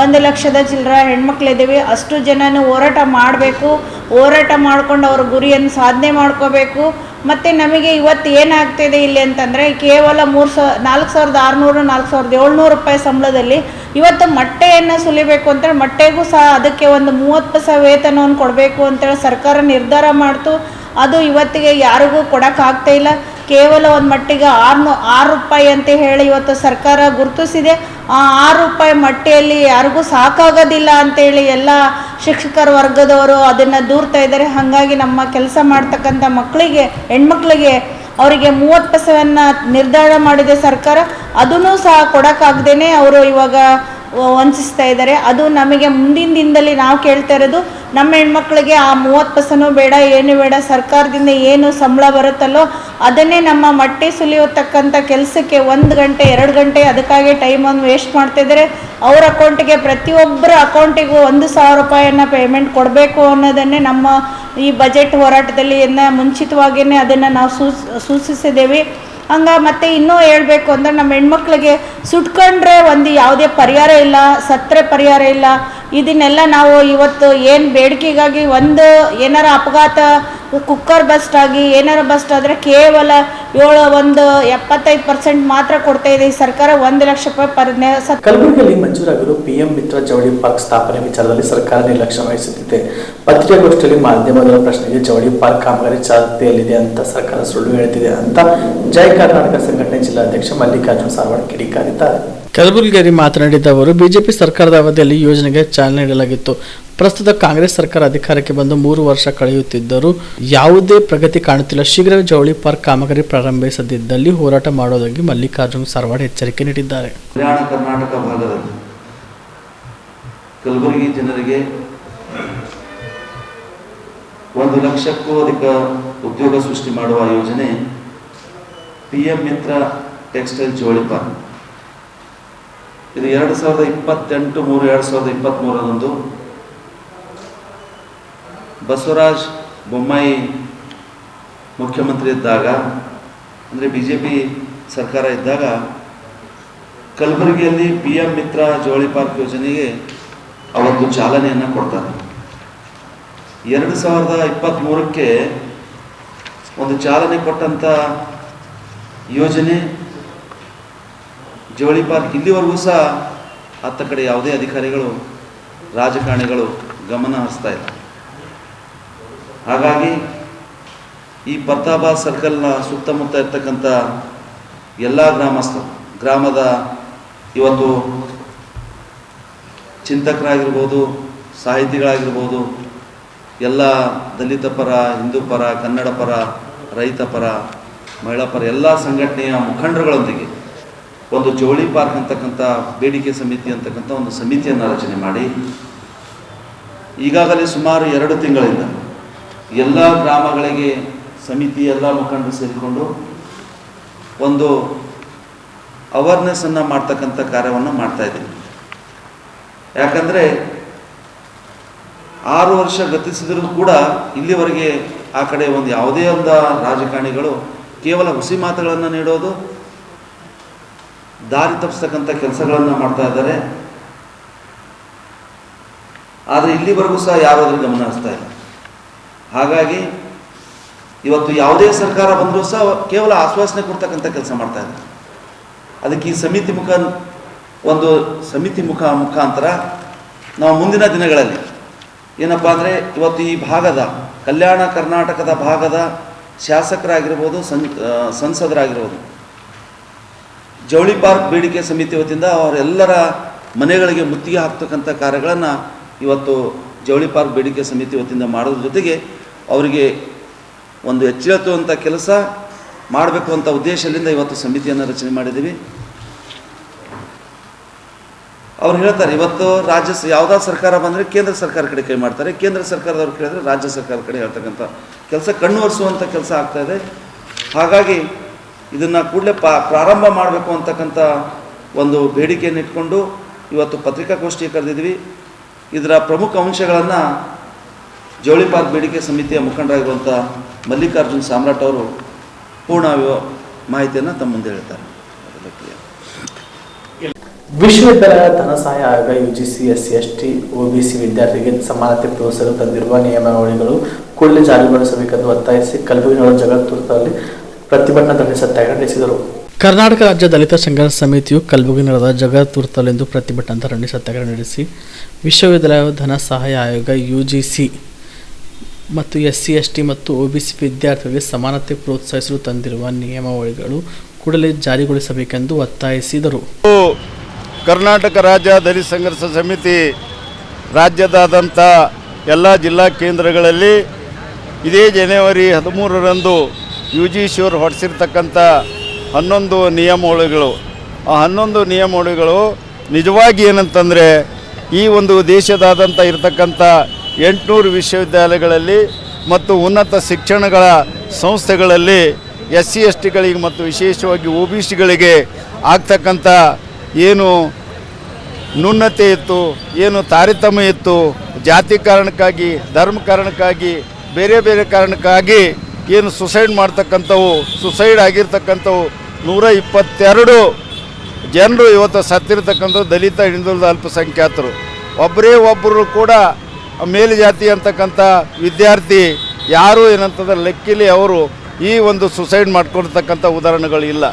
1 ಲಕ್ಷದ ಚಿಲ್ಲರ ಹೆಣ್ಮಕ್ಳಿದ್ದೀವಿ. ಅಷ್ಟು ಜನನೂ ಹೋರಾಟ ಮಾಡಬೇಕು. ಹೋರಾಟ ಮಾಡ್ಕೊಂಡು ಅವ್ರ ಗುರಿಯನ್ನು ಸಾಧನೆ ಮಾಡ್ಕೋಬೇಕು. ಮತ್ತು ನಮಗೆ ಇವತ್ತು ಏನಾಗ್ತಿದೆ ಇಲ್ಲಿ ಅಂತಂದರೆ ಕೇವಲ 4,600 4,700 ರೂಪಾಯಿ ಸಂಬಳದಲ್ಲಿ ಇವತ್ತು ಮೊಟ್ಟೆಯನ್ನು ಸುಲಿಬೇಕು ಅಂತೇಳಿ ಮೊಟ್ಟೆಗೂ ಸಹ ಅದಕ್ಕೆ ಒಂದು 30% ವೇತನವನ್ನು ಕೊಡಬೇಕು ಅಂತೇಳಿ ಸರ್ಕಾರ ನಿರ್ಧಾರ ಮಾಡ್ತು. ಅದು ಇವತ್ತಿಗೆ ಯಾರಿಗೂ ಕೊಡೋಕ್ಕಾಗ್ತಾಯಿಲ್ಲ. ಕೇವಲ ಒಂದು ಮಟ್ಟಿಗೆ 6 ರೂಪಾಯಿ ಅಂತ ಹೇಳಿ ಇವತ್ತು ಸರ್ಕಾರ ಗುರುತಿಸಿದೆ. ಆ 6 ರೂಪಾಯಿ ಮೊಟ್ಟೆಯಲ್ಲಿ ಯಾರಿಗೂ ಸಾಕಾಗೋದಿಲ್ಲ ಅಂತೇಳಿ ಎಲ್ಲ ಶಿಕ್ಷಕರ ವರ್ಗದವರು ಅದನ್ನು ದೂರ್ತಾ ಇದ್ದಾರೆ. ಹಾಗಾಗಿ ನಮ್ಮ ಕೆಲಸ ಮಾಡ್ತಕ್ಕಂಥ ಹೆಣ್ಮಕ್ಳಿಗೆ ಅವರಿಗೆ 30% ನಿರ್ಧಾರ ಮಾಡಿದೆ ಸರ್ಕಾರ. ಅದನ್ನು ಸಹ ಕೊಡೋಕ್ಕಾಗ್ದೇ ಅವರು ಇವಾಗ ವಂಚಿಸ್ತಾ ಇದ್ದಾರೆ. ಅದು ನಮಗೆ ಮುಂದಿನ ದಿನದಲ್ಲಿ ನಾವು ಕೇಳ್ತಾ ಇರೋದು, ನಮ್ಮ ಹೆಣ್ಮಕ್ಳಿಗೆ ಆ 30% ಬೇಡ, ಏನು ಬೇಡ, ಸರ್ಕಾರದಿಂದ ಏನು ಸಂಬಳ ಬರುತ್ತಲ್ಲೋ ಅದನ್ನೇ ನಮ್ಮ ಮೊಟ್ಟೆ ಸುಲಿಯತಕ್ಕಂಥ ಕೆಲಸಕ್ಕೆ 1 ಗಂಟೆ 2 ಗಂಟೆ ಅದಕ್ಕಾಗಿ ಟೈಮನ್ನು ವೇಸ್ಟ್ ಮಾಡ್ತಾಯಿದ್ದಾರೆ. ಅವ್ರ ಅಕೌಂಟಿಗೆ ಪ್ರತಿಯೊಬ್ಬರ ಅಕೌಂಟಿಗೂ 1,000 ರೂಪಾಯಿಯನ್ನು ಪೇಮೆಂಟ್ ಕೊಡಬೇಕು ಅನ್ನೋದನ್ನೇ ನಮ್ಮ ಈ ಬಜೆಟ್ ಹೋರಾಟದಲ್ಲಿ ಮುಂಚಿತವಾಗಿಯೇ ಅದನ್ನು ನಾವು ಸೂಚಿಸಿದ್ದೇವೆ. ಮತ್ತು ಇನ್ನೂ ಹೇಳಬೇಕು ಅಂದರೆ ನಮ್ಮ ಹೆಣ್ಮಕ್ಳಿಗೆ ಸುಟ್ಕೊಂಡ್ರೆ ಯಾವುದೇ ಪರಿಹಾರ ಇಲ್ಲ, ಸತ್ತರೆ ಪರಿಹಾರ ಇಲ್ಲ. ಇದನ್ನೆಲ್ಲ ನಾವು ಇವತ್ತು ಏನು ಬೇಡಿಕೆಗಾಗಿ ಏನಾರ ಅಪಘಾತ ಕುಕ್ಕರ್ ಬಸ್ಟ್ ಆಗಿ ಏನಾರ ಬಸ್ಟ್ ಆದರೆ ಕೇವಲ 75% ಮಾತ್ರ ಕೊಡ್ತಾ ಇದೆ ಈ ಸರ್ಕಾರ. 1 ಲಕ್ಷ ರೂಪಾಯಿ ಕಲಬುರಗಿಯಲ್ಲಿ ಮಂಜೂರಾಗಿರುವ PM ಮಿತ್ರ ಜವಳಿ ಪಾರ್ಕ್ ಸ್ಥಾಪನೆ ವಿಚಾರದಲ್ಲಿ ಸರ್ಕಾರ ನಿರ್ಲಕ್ಷ್ಯ ವಹಿಸುತ್ತಿದೆ. ಪತ್ರಿಕಾಗೋಷ್ಠಿಯಲ್ಲಿ ಮಾಧ್ಯಮದವರ ಪ್ರಶ್ನೆಗೆ ಜವಳಿ ಪಾರ್ಕ್ ಕಾಮಗಾರಿ ಚಾಲ್ತಿಯಲ್ಲಿದೆ ಅಂತ ಸರ್ಕಾರ ಸುಳ್ಳು ಹೇಳ್ತಿದೆ ಅಂತ ಜೈ ಕರ್ನಾಟಕ ಸಂಘಟನೆ ಜಿಲ್ಲಾಧ್ಯಕ್ಷ ಮಲ್ಲಿಕಾರ್ಜುನ ಸಾರವಾಡ್ ಕಿಡಿಕಾರಿದ್ದಾರೆ. ಕಲಬುರಗಿಯಲ್ಲಿ ಮಾತನಾಡಿದ ಅವರು, ಬಿಜೆಪಿ ಸರ್ಕಾರದ ಅವಧಿಯಲ್ಲಿ ಯೋಜನೆಗೆ ಚಾಲನೆ ನೀಡಲಾಗಿತ್ತು. ಪ್ರಸ್ತುತ ಕಾಂಗ್ರೆಸ್ ಸರ್ಕಾರ ಅಧಿಕಾರಕ್ಕೆ ಬಂದು 3 ವರ್ಷ ಕಳೆಯುತ್ತಿದ್ದರೂ ಯಾವುದೇ ಪ್ರಗತಿ ಕಾಣುತ್ತಿಲ್ಲ. ಶೀಘ್ರವೇ ಜವಳಿ ಪಾರ್ಕ್ ಕಾಮಗಾರಿ ಪ್ರಾರಂಭಿಸದಿದ್ದಲ್ಲಿ ಹೋರಾಟ ಮಾಡುವುದಾಗಿ ಮಲ್ಲಿಕಾರ್ಜುನ ಸಾರವಾಡ್ ಎಚ್ಚರಿಕೆ ನೀಡಿದ್ದಾರೆ. ಕಲ್ಯಾಣ ಕರ್ನಾಟಕ ಭಾಗದಲ್ಲಿ ಕಲಬುರಗಿ ಜನರಿಗೆ 1 ಲಕ್ಷಕ್ಕೂ ಅಧಿಕ ಉದ್ಯೋಗ ಸೃಷ್ಟಿ ಮಾಡುವ ಯೋಜನೆ PM ಮಿತ್ರ ಟೆಕ್ಸ್ಟೈಲ್ ಜವಳಿ ಪಾರ್ಕ್. ಇದು 2028-3/2023 ಬಸವರಾಜ ಬೊಮ್ಮಾಯಿ ಮುಖ್ಯಮಂತ್ರಿ ಇದ್ದಾಗ, ಅಂದರೆ BJP ಸರ್ಕಾರ ಇದ್ದಾಗ ಕಲಬುರಗಿಯಲ್ಲಿ PM ಮಿತ್ರ ಜವಳಿ ಪಾರ್ಕ್ ಯೋಜನೆಗೆ ಅವತ್ತು ಚಾಲನೆಯನ್ನು ಕೊಡ್ತಾರೆ. 2023ಕ್ಕೆ ಒಂದು ಚಾಲನೆ ಕೊಟ್ಟಂಥ ಯೋಜನೆ ಜವಳಿ ಪಾರ್ಕ್ ಇಲ್ಲಿವರೆಗೂ ಸಹ ಅತ್ತ ಕಡೆ ಯಾವುದೇ ಅಧಿಕಾರಿಗಳು ರಾಜಕಾರಣಿಗಳು ಗಮನ ಹರಿಸ್ತಾ ಇಲ್ಲ. ಹಾಗಾಗಿ ಈ ಪ್ರತಾಪಾಬಾದ್ ಸರ್ಕಲ್ನ ಸುತ್ತಮುತ್ತ ಇರ್ತಕ್ಕಂಥ ಎಲ್ಲ ಗ್ರಾಮದ ಇವತ್ತು ಚಿಂತಕರಾಗಿರ್ಬೋದು, ಸಾಹಿತಿಗಳಾಗಿರ್ಬೋದು, ಎಲ್ಲ ದಲಿತ ಪರ, ಹಿಂದೂ ಪರ, ಕನ್ನಡ ಪರ, ರೈತ ಪರ, ಮಹಿಳಾ ಪರ ಎಲ್ಲ ಸಂಘಟನೆಯ ಮುಖಂಡರುಗಳೊಂದಿಗೆ ಒಂದು ಜವಳಿ ಪಾರ್ಕ್ ಅಂತಕ್ಕಂಥ ಬೇಡಿಕೆ ಸಮಿತಿ ಅಂತಕ್ಕಂಥ ಒಂದು ಸಮಿತಿಯನ್ನು ರಚನೆ ಮಾಡಿ ಈಗಾಗಲೇ ಸುಮಾರು 2 ತಿಂಗಳಿಂದ ಎಲ್ಲ ಗ್ರಾಮಗಳಿಗೆ ಸಮಿತಿ ಎಲ್ಲ ಮುಖಂಡರು ಸೇರಿಕೊಂಡು ಒಂದು ಅವೇರ್ನೆಸ್ಸನ್ನು ಮಾಡ್ತಕ್ಕಂಥ ಕಾರ್ಯವನ್ನು ಮಾಡ್ತಾ ಇದ್ದೀವಿ. ಯಾಕಂದರೆ 6 ವರ್ಷ ಗತಿಸಿದರೂ ಕೂಡ ಇಲ್ಲಿವರೆಗೆ ಆ ಕಡೆ ಯಾವುದೇ ಒಂದು ರಾಜಕಾರಣಿಗಳು ಕೇವಲ ಹುಸಿ ಮಾತುಗಳನ್ನು ನೀಡೋದು, ದಾರಿ ತಪ್ಪಿಸ್ತಕ್ಕಂಥ ಕೆಲಸಗಳನ್ನು ಮಾಡ್ತಾ ಇದ್ದಾರೆ. ಆದರೆ ಇಲ್ಲಿವರೆಗೂ ಸಹ ಯಾರೂ ಅದನ್ನು ಗಮನ ಹರಿಸ್ತಾ ಇಲ್ಲ. ಹಾಗಾಗಿ ಇವತ್ತು ಯಾವುದೇ ಸರ್ಕಾರ ಬಂದರೂ ಸಹ ಕೇವಲ ಆಶ್ವಾಸನೆ ಕೊಡ್ತಕ್ಕಂಥ ಕೆಲಸ ಮಾಡ್ತಾ ಇದ್ದಾರೆ. ಅದಕ್ಕೆ ಈ ಸಮಿತಿ ಮುಖಾಂತರ ನಾವು ಮುಂದಿನ ದಿನಗಳಲ್ಲಿ ಏನಪ್ಪ ಅಂದರೆ ಇವತ್ತು ಈ ಭಾಗದ ಕಲ್ಯಾಣ ಕರ್ನಾಟಕದ ಭಾಗದ ಶಾಸಕರಾಗಿರ್ಬೋದು, ಸಂಸದರಾಗಿರ್ಬೋದು, ಜವಳಿ ಪಾರ್ಕ್ ಬೇಡಿಕೆ ಸಮಿತಿ ವತಿಯಿಂದ ಅವರೆಲ್ಲರ ಮನೆಗಳಿಗೆ ಮುತ್ತಿಗೆ ಹಾಕ್ತಕ್ಕಂಥ ಕಾರ್ಯಗಳನ್ನು ಇವತ್ತು ಜವಳಿ ಪಾರ್ಕ್ ಬೇಡಿಕೆ ಸಮಿತಿ ವತಿಯಿಂದ ಮಾಡೋದ್ರ ಜೊತೆಗೆ ಅವರಿಗೆ ಒಂದು ಎಚ್ಚೆತ್ತುವಂಥ ಕೆಲಸ ಮಾಡಬೇಕು ಅಂತ ಉದ್ದೇಶದಿಂದ ಇವತ್ತು ಸಮಿತಿಯನ್ನು ರಚನೆ ಮಾಡಿದ್ದೀವಿ. ಅವ್ರು ಹೇಳ್ತಾರೆ ಇವತ್ತು ಯಾವುದಾದ್ರು ಸರ್ಕಾರ ಬಂದರೆ ಕೇಂದ್ರ ಸರ್ಕಾರ ಕಡೆ ಕೈ ಮಾಡ್ತಾರೆ, ಕೇಂದ್ರ ಸರ್ಕಾರದವ್ರು ಕೇಳಿದ್ರೆ ರಾಜ್ಯ ಸರ್ಕಾರ ಕಡೆ ಹೇಳ್ತಕ್ಕಂಥ ಕೆಲಸ ಕಣ್ಣು ಒರೆಸುವಂಥ ಕೆಲಸ ಆಗ್ತಾಯಿದೆ. ಹಾಗಾಗಿ ಇದನ್ನು ಕೂಡಲೇ ಪ್ರಾರಂಭ ಮಾಡಬೇಕು ಅಂತಕ್ಕಂಥ ಒಂದು ಬೇಡಿಕೆಯನ್ನು ಇಟ್ಕೊಂಡು ಇವತ್ತು ಪತ್ರಿಕಾಗೋಷ್ಠಿ ಕರೆದಿದ್ವಿ. ಇದರ ಪ್ರಮುಖ ಅಂಶಗಳನ್ನು ಜವಳಿಪಾತ್ ಬೇಡಿಕೆ ಸಮಿತಿಯ ಮುಖಂಡರಾಗಿರುವಂಥ ಮಲ್ಲಿಕಾರ್ಜುನ್ ಸಾಮ್ರಾಟ್ ಅವರು ಪೂರ್ಣ ಮಾಹಿತಿಯನ್ನು ತಮ್ಮ ಮುಂದೆ ಹೇಳ್ತಾರೆ. ವಿಶ್ವವಿದ್ಯಾಲಯ ಧನ ಸಹಾಯ ಆಯೋಗ UGC SC/ST OBC ವಿದ್ಯಾರ್ಥಿಗಳಿಗೆ ಸಮಾನತೆ ಪ್ರೋತ್ಸಾಹಲು ತಂದಿರುವ ನಿಯಮಾವಳಿಗಳು ಕೂಡಲೇ ಜಾರಿಗೊಳಿಸಬೇಕೆಂದು ಒತ್ತಾಯಿಸಿ ಕಲಬುರಗಿ ನಗರ ಜಗತ್ತೂರಲ್ಲಿ ಪ್ರತಿಭಟನಾ ಧರಣಿ ಸತ್ಯಾಗ್ರಹ ನಡೆಸಿದರು. ಕರ್ನಾಟಕ ರಾಜ್ಯ ದಲಿತ ಸಂಘರ್ಷ ಸಮಿತಿಯು ಕಲಬುರಗಿ ನಗರದ ಜಗತ್ತೂರ್ತಲೆಂದು ಪ್ರತಿಭಟನಾ ಧರಣಿ ಸತ್ಯಾಗ್ರಹ ನಡೆಸಿ ವಿಶ್ವವಿದ್ಯಾಲಯ ಧನ ಸಹಾಯ ಆಯೋಗ UGC ಮತ್ತು SC/ST ಮತ್ತು OBC ವಿದ್ಯಾರ್ಥಿಗಳಿಗೆ ಸಮಾನತೆ ಪ್ರೋತ್ಸಾಹಿಸಲು ತಂದಿರುವ ನಿಯಮಾವಳಿಗಳು ಕೂಡಲೇ ಜಾರಿಗೊಳಿಸಬೇಕೆಂದು ಒತ್ತಾಯಿಸಿದರು. ಕರ್ನಾಟಕ ರಾಜ್ಯ ದಲಿತ ಸಂಘರ್ಷ ಸಮಿತಿ ರಾಜ್ಯದಾದ್ಯಂತ ಎಲ್ಲ ಜಿಲ್ಲಾ ಕೇಂದ್ರಗಳಲ್ಲಿ ಇದೇ ಜನವರಿ 13ರಂದು UGC ಅವರು ಹೊರಡಿಸಿರ್ತಕ್ಕಂಥ 11 ನಿಯಮಾವಳಿಗಳು, ಆ 11 ನಿಯಮಾವಳಿಗಳು ನಿಜವಾಗಿ ಏನಂತಂದರೆ ಈ ಒಂದು ದೇಶದಾದ್ಯಂತ ಇರತಕ್ಕಂಥ 800 ವಿಶ್ವವಿದ್ಯಾಲಯಗಳಲ್ಲಿ ಮತ್ತು ಉನ್ನತ ಶಿಕ್ಷಣಗಳ ಸಂಸ್ಥೆಗಳಲ್ಲಿ SC/STಗಳಿಗೆ ಮತ್ತು ವಿಶೇಷವಾಗಿ OBCಗಳಿಗೆ ಆಗ್ತಕ್ಕಂಥ ಏನು ನ್ಯೂನತೆ ಇತ್ತು, ಏನು ತಾರತಮ್ಯ ಇತ್ತು, ಜಾತಿ ಕಾರಣಕ್ಕಾಗಿ, ಧರ್ಮ ಕಾರಣಕ್ಕಾಗಿ, ಬೇರೆ ಬೇರೆ ಕಾರಣಕ್ಕಾಗಿ ಏನು ಸುಸೈಡ್ ಮಾಡ್ತಕ್ಕಂಥವು, ಸುಸೈಡ್ ಆಗಿರ್ತಕ್ಕಂಥವು 122 ಜನರು ಇವತ್ತು ಸತ್ತಿರ್ತಕ್ಕಂಥದ್ದು ದಲಿತ ಹಿಂದುಳಿದ ಅಲ್ಪಸಂಖ್ಯಾತರು. ಒಬ್ಬರು ಕೂಡ ಮೇಲುಜಾತಿ ಅಂತಕ್ಕಂಥ ವಿದ್ಯಾರ್ಥಿ ಯಾರು ಏನಂತಂದ್ರೆ ಲೆಕ್ಕಿಲಿ ಅವರು ಈ ಒಂದು ಸುಸೈಡ್ ಮಾಡ್ಕೊಳ್ತಕ್ಕಂಥ ಉದಾಹರಣೆಗಳು ಇಲ್ಲ.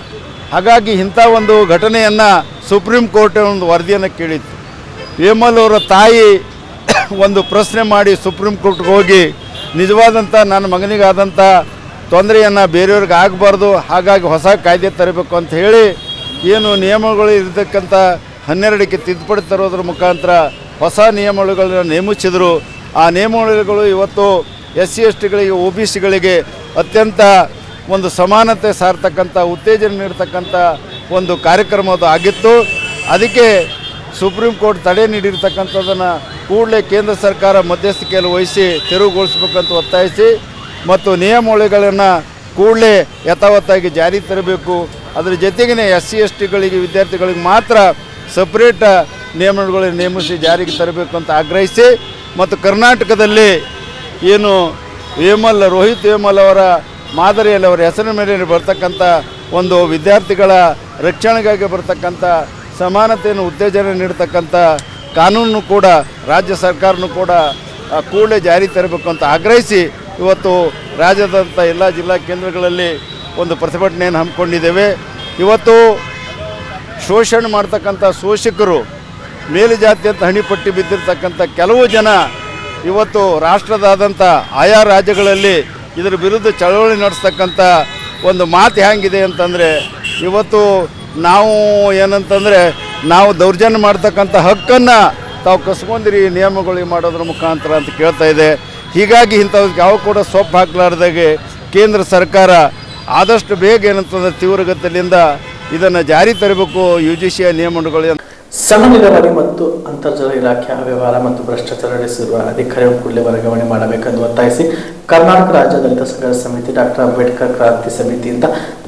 ಹಾಗಾಗಿ ಇಂಥ ಒಂದು ಘಟನೆಯನ್ನು ಸುಪ್ರೀಂ ಕೋರ್ಟ್ ಒಂದು ವರದಿಯನ್ನು ಕೇಳಿತ್ತು. ವಿಮಲ್ ಅವರ ತಾಯಿ ಒಂದು ಪ್ರಶ್ನೆ ಮಾಡಿ ಸುಪ್ರೀಂ ಕೋರ್ಟ್ಗೆ ಹೋಗಿ ನಿಜವಾದಂಥ ನನ್ನ ಮಗನಿಗಾದಂಥ ತೊಂದರೆಯನ್ನು ಬೇರೆಯವ್ರಿಗೆ ಆಗಬಾರ್ದು, ಹಾಗಾಗಿ ಹೊಸ ಕಾಯ್ದೆ ತರಬೇಕು ಅಂತ ಹೇಳಿ ಏನು ನಿಯಮಗಳು ಇರತಕ್ಕಂಥ 12ಕ್ಕೆ ತಿದ್ದುಪಡಿ ತರೋದ್ರ ಮುಖಾಂತರ ಹೊಸ ನಿಯಮಗಳನ್ನು ನೇಮಿಸಿದರು. ಆ ನಿಯಮಗಳು ಇವತ್ತು SC/STಗಳಿಗೆ OBCಗಳಿಗೆ ಅತ್ಯಂತ ಒಂದು ಸಮಾನತೆ ಸಾರ್ತಕ್ಕಂಥ ಉತ್ತೇಜನ ನೀಡ್ತಕ್ಕಂಥ ಒಂದು ಕಾರ್ಯಕ್ರಮ ಅದು ಆಗಿತ್ತು. ಅದಕ್ಕೆ ಸುಪ್ರೀಂ ಕೋರ್ಟ್ ತಡೆ ನೀಡಿರ್ತಕ್ಕಂಥದ್ದನ್ನು ಕೂಡಲೇ ಕೇಂದ್ರ ಸರ್ಕಾರ ಮಧ್ಯಸ್ಥಿಕೆಯಲ್ಲಿ ವಹಿಸಿ ತೆರವುಗೊಳಿಸಬೇಕಂತ ಒತ್ತಾಯಿಸಿ ಮತ್ತು ನಿಯಮಾವಳಿಗಳನ್ನು ಕೂಡಲೇ ಯಥಾವತ್ತಾಗಿ ಜಾರಿ ತರಬೇಕು. ಅದರ ಜೊತೆಗೇ SC/STಗಳಿಗೆ ವಿದ್ಯಾರ್ಥಿಗಳಿಗೆ ಮಾತ್ರ ಸಪ್ರೇಟ್ ನಿಯಮಗಳನ್ನು ನೇಮಿಸಿ ಜಾರಿಗೆ ತರಬೇಕು ಅಂತ ಆಗ್ರಹಿಸಿ ಮತ್ತು ಕರ್ನಾಟಕದಲ್ಲಿ ಏನು ರೋಹಿತ್ ವೇಮಲ್ ಅವರ ಮಾದರಿಯಲ್ಲಿ ಅವರ ಹೆಸರಿನ ಮೇಲೆ ಬರ್ತಕ್ಕಂಥ ಒಂದು ವಿದ್ಯಾರ್ಥಿಗಳ ರಕ್ಷಣೆಗಾಗಿ ಬರ್ತಕ್ಕಂಥ ಸಮಾನತೆಯನ್ನು ಉತ್ತೇಜನ ನೀಡ್ತಕ್ಕಂಥ ಕಾನೂನು ಕೂಡ ರಾಜ್ಯ ಸರ್ಕಾರನೂ ಕೂಡ ಕೂಡಲೇ ಜಾರಿ ತರಬೇಕು ಅಂತ ಆಗ್ರಹಿಸಿ ಇವತ್ತು ರಾಜ್ಯದಂಥ ಎಲ್ಲ ಜಿಲ್ಲಾ ಕೇಂದ್ರಗಳಲ್ಲಿ ಒಂದು ಪ್ರತಿಭಟನೆಯನ್ನು ಹಮ್ಮಿಕೊಂಡಿದ್ದೇವೆ. ಇವತ್ತು ಶೋಷಣೆ ಮಾಡ್ತಕ್ಕಂಥ ಶೋಷಕರು, ಮೇಲುಜಾತಿ ಅಂತ ಹಣಿಪಟ್ಟಿ ಬಿದ್ದಿರ್ತಕ್ಕಂಥ ಕೆಲವು ಜನ ಇವತ್ತು ರಾಷ್ಟ್ರದಾದಂಥ ಆಯಾ ರಾಜ್ಯಗಳಲ್ಲಿ ಇದರ ವಿರುದ್ಧ ಚಳವಳಿ ನಡೆಸ್ತಕ್ಕಂಥ ಒಂದು ಮಾತು ಹೆಂಗಿದೆ ಅಂತಂದರೆ ಇವತ್ತು ನಾವು ಏನಂತಂದರೆ ನಾವು ದೌರ್ಜನ್ಯ ಮಾಡ್ತಕ್ಕಂಥ ಹಕ್ಕನ್ನು ತಾವು ಕಸ್ಕೊಂಡಿರಿ ನಿಯಮಗಳಿಗೆ ಮಾಡೋದ್ರ ಮುಖಾಂತರ ಅಂತ ಕೇಳ್ತಾ ಇದೆ. ಹೀಗಾಗಿ ಇಂಥವ್ರಿಗೆ ಯಾವ ಕೂಡ ಸೊಪ್ಪು ಹಾಕಲಾರ್ದಾಗೆ ಕೇಂದ್ರ ಸರ್ಕಾರ ಆದಷ್ಟು ಬೇಗ ಏನಂತಂದರೆ ತೀವ್ರಗತಿಯಿಂದ ಇದನ್ನು ಜಾರಿ ತರಬೇಕು UGCಯ ನಿಯಮಗಳು. ಸಣ್ಣ ನೀರಾವರಿ ಮತ್ತು ಅಂತರ್ಜಲ ಇಲಾಖೆ ಅವ್ಯವಹಾರ ಮತ್ತು ಭ್ರಷ್ಟಾಚಾರ ನಡೆಸಿರುವ ಅಧಿಕಾರಿಗಳು ಕೂಡಲೇ ವರ್ಗಾವಣೆ ಮಾಡಬೇಕೆಂದು ಒತ್ತಾಯಿಸಿ ಕರ್ನಾಟಕ ರಾಜ್ಯ ದಲಿತ ಸಂಘರ್ಷ ಸಮಿತಿ ಡಾಕ್ಟರ್ ಅಂಬೇಡ್ಕರ್ ಕ್ರಾಂತಿ ಸಮಿತಿಯಿಂದ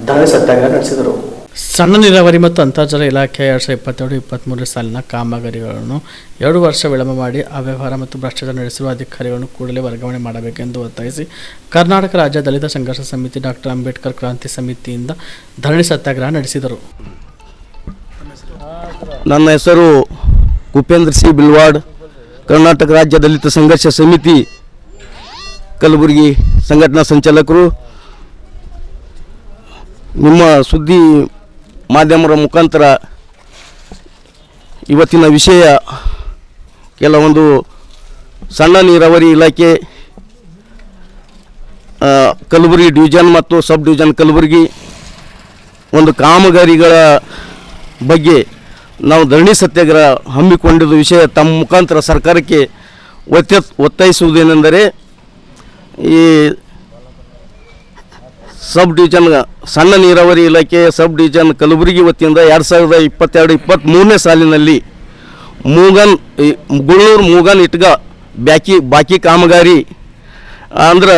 ಧರಣಿ ಸತ್ಯಾಗ್ರಹ ನಡೆಸಿದರು. ಸಣ್ಣ ನೀರಾವರಿ ಮತ್ತು ಅಂತರ್ಜಲ ಇಲಾಖೆ 2022-23 ಸಾಲಿನ ಕಾಮಗಾರಿಗಳನ್ನು 2 ವರ್ಷ ವಿಳಂಬ ಮಾಡಿ ಅವ್ಯವಹಾರ ಮತ್ತು ಭ್ರಷ್ಟಾಚಾರ ನಡೆಸಿರುವ ಅಧಿಕಾರಿಗಳನ್ನು ಕೂಡಲೇ ವರ್ಗಾವಣೆ ಮಾಡಬೇಕೆಂದು ಒತ್ತಾಯಿಸಿ ಕರ್ನಾಟಕ ರಾಜ್ಯ ದಲಿತ ಸಂಘರ್ಷ ಸಮಿತಿ ಡಾಕ್ಟರ್ ಅಂಬೇಡ್ಕರ್ ಕ್ರಾಂತಿ ಸಮಿತಿಯಿಂದ ಧರಣಿ ಸತ್ಯಾಗ್ರಹ ನಡೆಸಿದರು. ನನ್ನ ಹೆಸರು ಕುಪೇಂದ್ರ ಸಿ ಬಿಲ್ವಾಡ್, ಕರ್ನಾಟಕ ರಾಜ್ಯ ದಲಿತ ಸಂಘರ್ಷ ಸಮಿತಿ ಕಲಬುರಗಿ ಸಂಘಟನಾ ಸಂಚಾಲಕರು. ನಿಮ್ಮ ಸುದ್ದಿ ಮಾಧ್ಯಮರ ಮುಖಾಂತರ ಇವತ್ತಿನ ವಿಷಯ ಕೆಲವೊಂದು ಸಣ್ಣ ನೀರಾವರಿ ಇಲಾಖೆ ಕಲಬುರಗಿ ಡಿವಿಷನ್ ಮತ್ತು ಸಬ್ ಡಿವಿಷನ್ ಕಲಬುರಗಿ ಒಂದು ಕಾಮಗಾರಿಗಳ ಬಗ್ಗೆ ನಾವು ಧರಣಿ ಸತ್ಯಾಗ್ರಹ ಹಮ್ಮಿಕೊಂಡಿದ್ದ ವಿಷಯ ತಮ್ಮ ಮುಖಾಂತರ ಸರ್ಕಾರಕ್ಕೆ ಒತ್ತಾಯಿಸುವುದೇನೆಂದರೆ ಈ ಸಬ್ ಡಿವಿಷನ್ ಸಣ್ಣ ನೀರಾವರಿ ಇಲಾಖೆ ಸಬ್ ಡಿವಿಷನ್ ಕಲಬುರಗಿ ವತಿಯಿಂದ 2022-23 ಸಾಲಿನಲ್ಲಿ ಗುಳ್ಳೂರು ಮೂಗನ್ ಇಟ್ಗ ಬಾಕಿ ಕಾಮಗಾರಿ ಅಂದ್ರೆ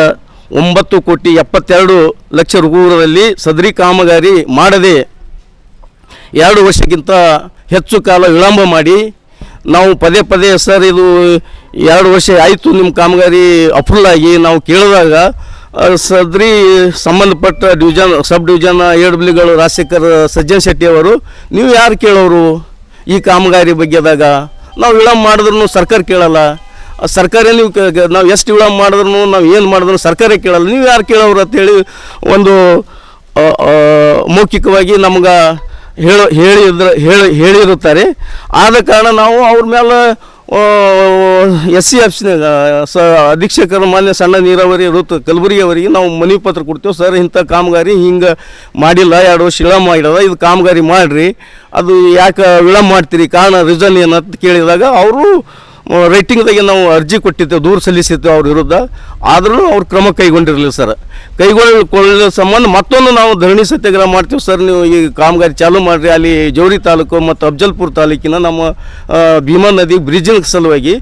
9,72,00,000 ರೂಪಾಯಿಗಳಲ್ಲಿ ಸದರಿ ಕಾಮಗಾರಿ ಮಾಡದೆ 2 ವರ್ಷಕ್ಕಿಂತ ಹೆಚ್ಚು ಕಾಲ ವಿಳಂಬ ಮಾಡಿ ನಾವು ಪದೇ ಸರ್ ಇದು 2 ವರ್ಷ ಆಯಿತು ನಿಮ್ಮ ಕಾಮಗಾರಿ ಅಪ್ರೂವಲ್ ಆಗಿ ನಾವು ಕೇಳಿದಾಗ ಸದರಿ ಸಂಬಂಧಪಟ್ಟ ಸಬ್ ಡಿವಿಷನ್ AWಗಳು ರಾಜಶೇಖರ್ ಸಜ್ಜನ್ ಶೆಟ್ಟಿ ಅವರು ನೀವು ಯಾರು ಕೇಳೋರು ಈ ಕಾಮಗಾರಿ ಬಗ್ಗೆದಾಗ ನಾವು ವಿಳಂಬ ಮಾಡಿದ್ರು ಸರ್ಕಾರ ಕೇಳಲ್ಲ ಸರ್ಕಾರ ನೀವು ನಾವು ಎಷ್ಟು ವಿಳಂಬ ಮಾಡಿದ್ರು ನಾವು ಏನು ಮಾಡಿದ್ರು ಸರ್ಕಾರ ಕೇಳಲ್ಲ ನೀವು ಯಾರು ಕೇಳೋರು ಅಂತೇಳಿ ಒಂದು ಮೌಖಿಕವಾಗಿ ನಮ್ಗೆ ಹೇಳಿರುತ್ತಾರೆ. ಆದ ಕಾರಣ ನಾವು ಅವ್ರ ಮೇಲೆ SC ಆಫೀಸ್ನಾಗ ಅಧೀಕ್ಷಕರು ಮಾನ್ಯ ಸಣ್ಣ ನೀರಾವರಿ ಕಲಬುರಗಿ ಅವರಿಗೆ ನಾವು ಮನವಿ ಪತ್ರ ಕೊಡ್ತೇವೆ. ಸರ್ ಇಂಥ ಕಾಮಗಾರಿ ಹಿಂಗೆ ಮಾಡಿಲ್ಲ 2 ವರ್ಷ ವಿಳಂಬ ಮಾಡಿಲ್ಲ, ಇದು ಕಾಮಗಾರಿ ಮಾಡಿರಿ, ಅದು ಯಾಕೆ ವಿಳಂಬ ಮಾಡ್ತೀರಿ, ಕಾರಣ ರೀಸನ್ ಏನಂತ ಕೇಳಿದಾಗ ಅವರು ರೈಟಿಂಗ್ದಾಗೆ ನಾವು ಅರ್ಜಿ ಕೊಟ್ಟಿದ್ದೇವೆ, ದೂರು ಸಲ್ಲಿಸಿದ್ದೇವೆ ಅವ್ರ ವಿರುದ್ಧ. ಆದರೂ ಅವ್ರು ಕ್ರಮ ಕೈಗೊಂಡಿರಲಿಲ್ಲ ಸರ್. ಕೈಗೊಳ್ಳ ಸಂಬಂಧ ಮತ್ತೊಂದು ನಾವು ಧರಣಿ ಸತ್ಯಾಗ್ರಹ ಮಾಡ್ತೀವಿ ಸರ್, ನೀವು ಈ ಕಾಮಗಾರಿ ಚಾಲೂ ಮಾಡಿರಿ. ಅಲ್ಲಿ ಜೌರಿ ತಾಲೂಕು ಮತ್ತು ಅಫಜಲ್ಪುರ ತಾಲೂಕಿನ ನಮ್ಮ ಭೀಮಾ ನದಿ ಬ್ರಿಡ್ಜಿನ ಸಲುವಾಗಿ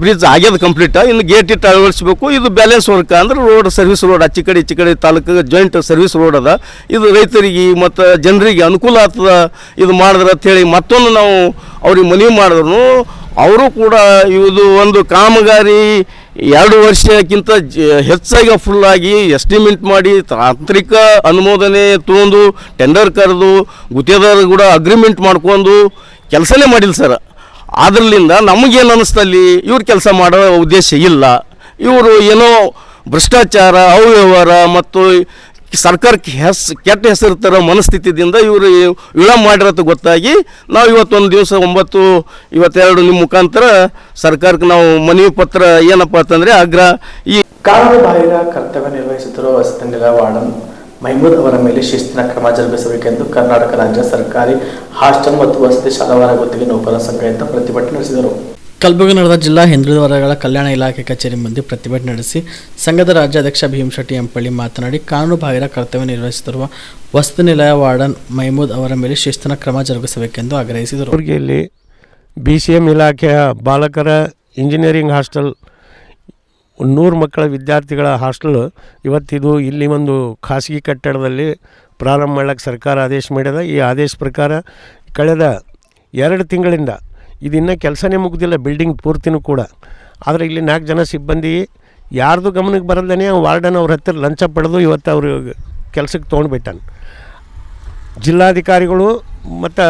ಬ್ರಿಡ್ಜ್ ಆಗ್ಯದ ಕಂಪ್ಲೀಟ್, ಇನ್ನು ಗೇಟ್ ಇಟ್ಟು ಅಳವಡಿಸಬೇಕು. ಇದು ಬ್ಯಾಲೆನ್ಸ್ ವರ್ಕ್ ಅಂದ್ರೆ ರೋಡ್ ಸರ್ವಿಸ್ ರೋಡ್ ಈಚೆ ಕಡೆ ತಾಲೂಕಿಗೆ ಜಾಯಿಂಟ್ ಸರ್ವಿಸ್ ರೋಡ್ ಅದ. ಇದು ರೈತರಿಗೆ ಮತ್ತು ಜನರಿಗೆ ಅನುಕೂಲ ಆಗ್ತದ ಇದು ಮಾಡಿದ್ರೆ ಅಂಥೇಳಿ ಮತ್ತೊಂದು ನಾವು ಅವ್ರಿಗೆ ಮನವಿ ಮಾಡಿದ್ರು. ಅವರು ಕೂಡ ಇದು ಒಂದು ಕಾಮಗಾರಿ 2 ವರ್ಷಕ್ಕಿಂತ ಹೆಚ್ಚಾಗಿ ಫುಲ್ಲಾಗಿ ಎಸ್ಟಿಮೇಟ್ ಮಾಡಿ ತಾಂತ್ರಿಕ ಅನುಮೋದನೆ ತೊಗೊಂಡು ಟೆಂಡರ್ ಕರೆದು ಗುತ್ತಿಗೆದಾರ ಕೂಡ ಅಗ್ರಿಮೆಂಟ್ ಮಾಡ್ಕೊಂಡು ಕೆಲಸನೇ ಮಾಡಿಲ್ಲ ಸರ್. ಅದರಿಂದ ನಮಗೇನು ಅನ್ನಿಸ್ತಲ್ಲಿ ಇವ್ರು ಕೆಲಸ ಮಾಡೋ ಉದ್ದೇಶ ಇಲ್ಲ, ಇವರು ಏನೋ ಭ್ರಷ್ಟಾಚಾರ ಅವ್ಯವಹಾರ ಮತ್ತು ಸರ್ಕಾರಕ್ಕೆ ಕೆಟ್ಟ ಹೆಸರು ತರೋ ಮನಸ್ಥಿತಿಯಿಂದ ಇವರು ವಿಳಂಬ ಮಾಡಿರೋದು ಗೊತ್ತಾಗಿ ನಾವು ಇವತ್ತೊಂದು ದಿವಸ 9/22 ನಿಮ್ಮ ಮುಖಾಂತರ ಸರ್ಕಾರಕ್ಕೆ ನಾವು ಮನವಿ ಪತ್ರ ಏನಪ್ಪ ಅಂತಂದರೆ ಆಗ್ರಹ ಈ ಕಾನೂನು ಬಾಹಿರ ಕರ್ತವ್ಯ ನಿರ್ವಹಿಸುತ್ತಿರುವ ವಸತಿ ನಿಲಯ ವಾರ್ಡನ್ ಮಹಮೂದ್ ಅವರ ಮೇಲೆ ಶಿಸ್ತಿನ ಕ್ರಮ ಜರುಗಿಸಬೇಕೆಂದು ಕರ್ನಾಟಕ ರಾಜ್ಯ ಸರ್ಕಾರಿ ಹಾಸ್ಟೆಲ್ ಮತ್ತು ವಸತಿ ಶಾಲಾವಾರ ಗುತ್ತಿಗೆ ನೌಕರರ ಸಂಘದಿಂದ ಪ್ರತಿಭಟನೆ ನಡೆಸಿದರು. ಕಲಬುರಗಿ ನಡೆದ ಜಿಲ್ಲಾ ಹಿಂದುಳಿದ ವರ್ಗಗಳ ಕಲ್ಯಾಣ ಇಲಾಖೆ ಕಚೇರಿ ಮುಂದೆ ಪ್ರತಿಭಟನೆ ನಡೆಸಿ ಸಂಘದ ರಾಜ್ಯಾಧ್ಯಕ್ಷ ಭೀಮಶೆಟ್ಟಿ ಎಂಪಳ್ಳಿ ಮಾತನಾಡಿ ಕಾನೂನು ಬಾಹಿರ ಕರ್ತವ್ಯ ನಿರ್ವಹಿಸುತ್ತಿರುವ ವಸತಿ ನಿಲಯ ವಾರ್ಡನ್ ಮಹಮೂದ್ ಅವರ ಮೇಲೆ ಶಿಸ್ತಿನ ಕ್ರಮ ಜರುಗಿಸಬೇಕೆಂದು ಆಗ್ರಹಿಸಿದರು. ಕಲಬುರಗಿಯಲ್ಲಿ BCM ಇಲಾಖೆಯ ಬಾಲಕರ ಇಂಜಿನಿಯರಿಂಗ್ ಹಾಸ್ಟೆಲ್ 100 ಮಕ್ಕಳ ವಿದ್ಯಾರ್ಥಿಗಳ ಹಾಸ್ಟೆಲ್ ಇವತ್ತಿದು ಇಲ್ಲಿ ಒಂದು ಖಾಸಗಿ ಕಟ್ಟಡದಲ್ಲಿ ಪ್ರಾರಂಭ ಮಾಡಲಿಕ್ಕೆ ಸರ್ಕಾರ ಆದೇಶ ಮಾಡಿದೆ. ಈ ಆದೇಶ ಪ್ರಕಾರ ಕಳೆದ 2 ತಿಂಗಳಿಂದ ಇದಿನ್ನೂ ಕೆಲಸನೇ ಮುಗ್ದಿಲ್ಲ, ಬಿಲ್ಡಿಂಗ್ ಪೂರ್ತಿನೂ ಕೂಡ. ಆದರೆ ಇಲ್ಲಿ 4 ಜನ ಸಿಬ್ಬಂದಿ ಯಾರ್ದು ಗಮನಕ್ಕೆ ಬರಲ್ದೇ ವಾರ್ಡನ್ ಅವ್ರ ಹತ್ತಿರ ಲಂಚ ಪಡೆದು ಇವತ್ತು ಅವರು ಕೆಲಸಕ್ಕೆ ತೊಗೊಂಡ್ಬಿಟ್ಟಾನೆ. ಜಿಲ್ಲಾಧಿಕಾರಿಗಳು ಮತ್ತು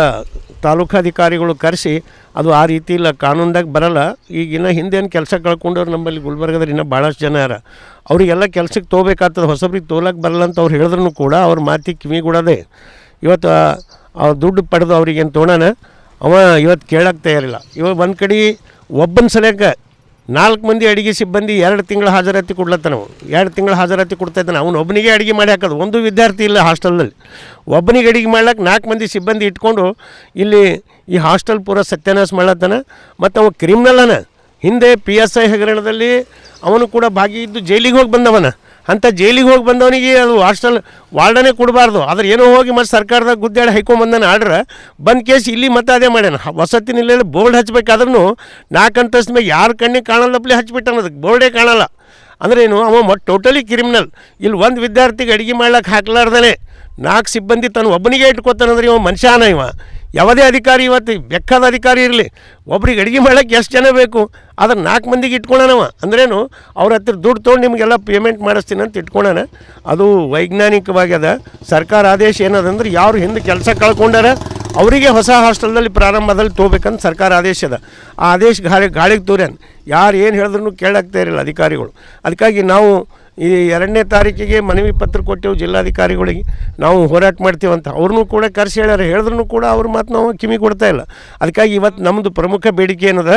ತಾಲೂಕಾಧಿಕಾರಿಗಳು ಕರೆಸಿ ಅದು ಆ ರೀತಿ ಇಲ್ಲ, ಕಾನೂನ್ದಾಗ ಬರಲ್ಲ. ಈಗಿನ ಹಿಂದೇನು ಕೆಲಸ ಕಳ್ಕೊಂಡವ್ರು ನಮ್ಮಲ್ಲಿ ಗುಲ್ಬರ್ಗದಲ್ಲಿ ಇನ್ನೂ ಭಾಳಷ್ಟು ಜನ ಯಾರ ಅವರಿಗೆಲ್ಲ ಕೆಲಸಕ್ಕೆ ತೊಗೋಬೇಕಾಗ್ತದೆ, ಹೊಸಬ್ರಿಗೆ ತೊಗೊಳಕ್ಕೆ ಬರಲ್ಲ ಅಂತ ಅವ್ರು ಹೇಳಿದ್ರು ಕೂಡ ಅವ್ರ ಮಾತಿಗೆ ಕಿವಿಗೂಡದೆ ಇವತ್ತು ಅವ್ರು ದುಡ್ಡು ಪಡೆದು ಅವ್ರಿಗೇನು ತೊಗೊಳೋಣ ಅವ ಇವತ್ತು ಕೇಳಕ್ಕೆ ತಯಾರಿಲ್ಲ. ಇವಾಗ ಒಂದು ಕಡೆ ಒಬ್ಬನ ಸಲಕ್ಕೆ 4 ಮಂದಿ ಅಡುಗೆ ಸಿಬ್ಬಂದಿ 2 ತಿಂಗಳ ಹಾಜರಾತಿ ಕೊಡ್ಲತ್ತಾನ. 2 ತಿಂಗಳ ಹಾಜರಾತಿ ಕೊಡ್ತಾಯಿದ್ದಾನೆ. ಅವನು ಒಬ್ಬನಿಗೆ ಅಡುಗೆ ಮಾಡಿ ಹಾಕೋದು, ಒಂದು ವಿದ್ಯಾರ್ಥಿ ಇಲ್ಲ ಹಾಸ್ಟೆಲ್ನಲ್ಲಿ. ಒಬ್ಬನಿಗೆ ಅಡುಗೆ ಮಾಡ್ಲಿಕ್ಕೆ 4 ಮಂದಿ ಸಿಬ್ಬಂದಿ ಇಟ್ಕೊಂಡು ಇಲ್ಲಿ ಈ ಹಾಸ್ಟೆಲ್ ಪೂರ ಸತ್ಯಾನಾಶ ಮಾಡ್ಲತ್ತಾನ. ಮತ್ತು ಅವ ಕ್ರಿಮಿನಲ್ಲನ, ಹಿಂದೆ PSI ಹಗರಣದಲ್ಲಿ ಅವನು ಕೂಡ ಭಾಗಿಯಿದ್ದು ಜೈಲಿಗೆ ಹೋಗಿ ಬಂದವನ. ಅಂಥ ಜೈಲಿಗೆ ಹೋಗಿ ಬಂದವನಿಗೆ ಅದು ಹಾಸ್ಟೆಲ್ ವಾರ್ಡನೇ ಕೊಡಬಾರ್ದು. ಆದ್ರೆ ಏನೋ ಹೋಗಿ ಮತ್ತು ಸರ್ಕಾರದಾಗ ಗುದ್ದಾಡಿ ಹೈಕೊಂಬಂದನ ಆರ್ಡ್ರ ಬಂದ ಕೇಸ್ ಇಲ್ಲಿ ಮತ್ತೆ ಅದೇ ಮಾಡ್ಯಾನ. ವಸತಿ ನಿಲಯದಲ್ಲಿ ಬೋರ್ಡ್ ಹಚ್ಬೇಕಾದ್ರೂ 4 ಅಂತಸ್ತ ಮೇಲೆ ಯಾರ ಕಣ್ಣಿಗೆ ಕಾಣಲ್ಲಪ್ಲೆ ಹಚ್ಬಿಟ್ಟಾನ, ಅದಕ್ಕೆ ಬೋರ್ಡೇ ಕಾಣಲ್ಲ. ಅಂದ್ರೇನು ಅವ ಟೋಟಲಿ ಕ್ರಿಮಿನಲ್. ಇಲ್ಲಿ ಒಂದು ವಿದ್ಯಾರ್ಥಿಗೆ ಅಡುಗೆ ಮಾಡ್ಲಿಕ್ಕೆ ಹಾಕ್ಲಾರ್ದೇ 4 ಸಿಬ್ಬಂದಿ ತನ್ನ ಒಬ್ಬನಿಗೆ ಇಟ್ಕೋತಾನಂದ್ರೆ ಇವ ಮನುಷ್ಯನ. ಇವ ಯಾವುದೇ ಅಧಿಕಾರಿ ಇವತ್ತು ಬೇಕಾದ ಅಧಿಕಾರಿ ಇರಲಿ, ಒಬ್ರಿಗೆ ಅಡುಗೆ ಮಾಡ್ಲಿಕ್ಕೆ ಎಷ್ಟು ಜನ ಬೇಕು, ಆದ್ರೆ 4 ಮಂದಿಗೆ ಇಟ್ಕೊಳ್ಳೋಣವ. ಅಂದ್ರೇನು ಅವ್ರ ಹತ್ರ ದುಡ್ಡು ತೊಗೊಂಡು ನಿಮಗೆಲ್ಲ ಪೇಮೆಂಟ್ ಮಾಡಿಸ್ತೀನಿ ಅಂತ ಇಟ್ಕೊಳ್ಳೋಣ. ಅದು ವೈಜ್ಞಾನಿಕವಾಗ್ಯದ. ಸರ್ಕಾರ ಆದೇಶ ಏನದಂದ್ರೆ ಯಾರು ಹಿಂದೆ ಕೆಲಸ ಕಳ್ಕೊಂಡಾರ ಅವರಿಗೆ ಹೊಸ ಹಾಸ್ಟೆಲ್ದಲ್ಲಿ ಪ್ರಾರಂಭದಲ್ಲಿ ತೊಗೋಬೇಕಂತ ಸರ್ಕಾರ ಆದೇಶ ಅದ. ಆ ಆದೇಶ ಗಾಳಿಗೆ ತೋರ್ಯಾನ. ಯಾರು ಏನು ಹೇಳಿದ್ರು ಕೇಳಾಗ್ತಾ ಇರಲಿಲ್ಲ ಅಧಿಕಾರಿಗಳು. ಅದಕ್ಕಾಗಿ ನಾವು ಈ 2ನೇ ತಾರೀಕಿಗೆ ಮನವಿ ಪತ್ರ ಕೊಟ್ಟೆವು ಜಿಲ್ಲಾಧಿಕಾರಿಗಳಿಗೆ, ನಾವು ಹೋರಾಟ ಮಾಡ್ತೀವಂತ. ಅವ್ರನ್ನೂ ಕೂಡ ಕರೆಸಿ ಹೇಳಿದ್ರು ಕೂಡ ಅವ್ರ ಮಾತು ನಾವು ಕಿವಿ ಕೊಡ್ತಾ ಇಲ್ಲ. ಅದಕ್ಕಾಗಿ ಇವತ್ತು ನಮ್ಮದು ಪ್ರಮುಖ ಬೇಡಿಕೆ ಏನದ,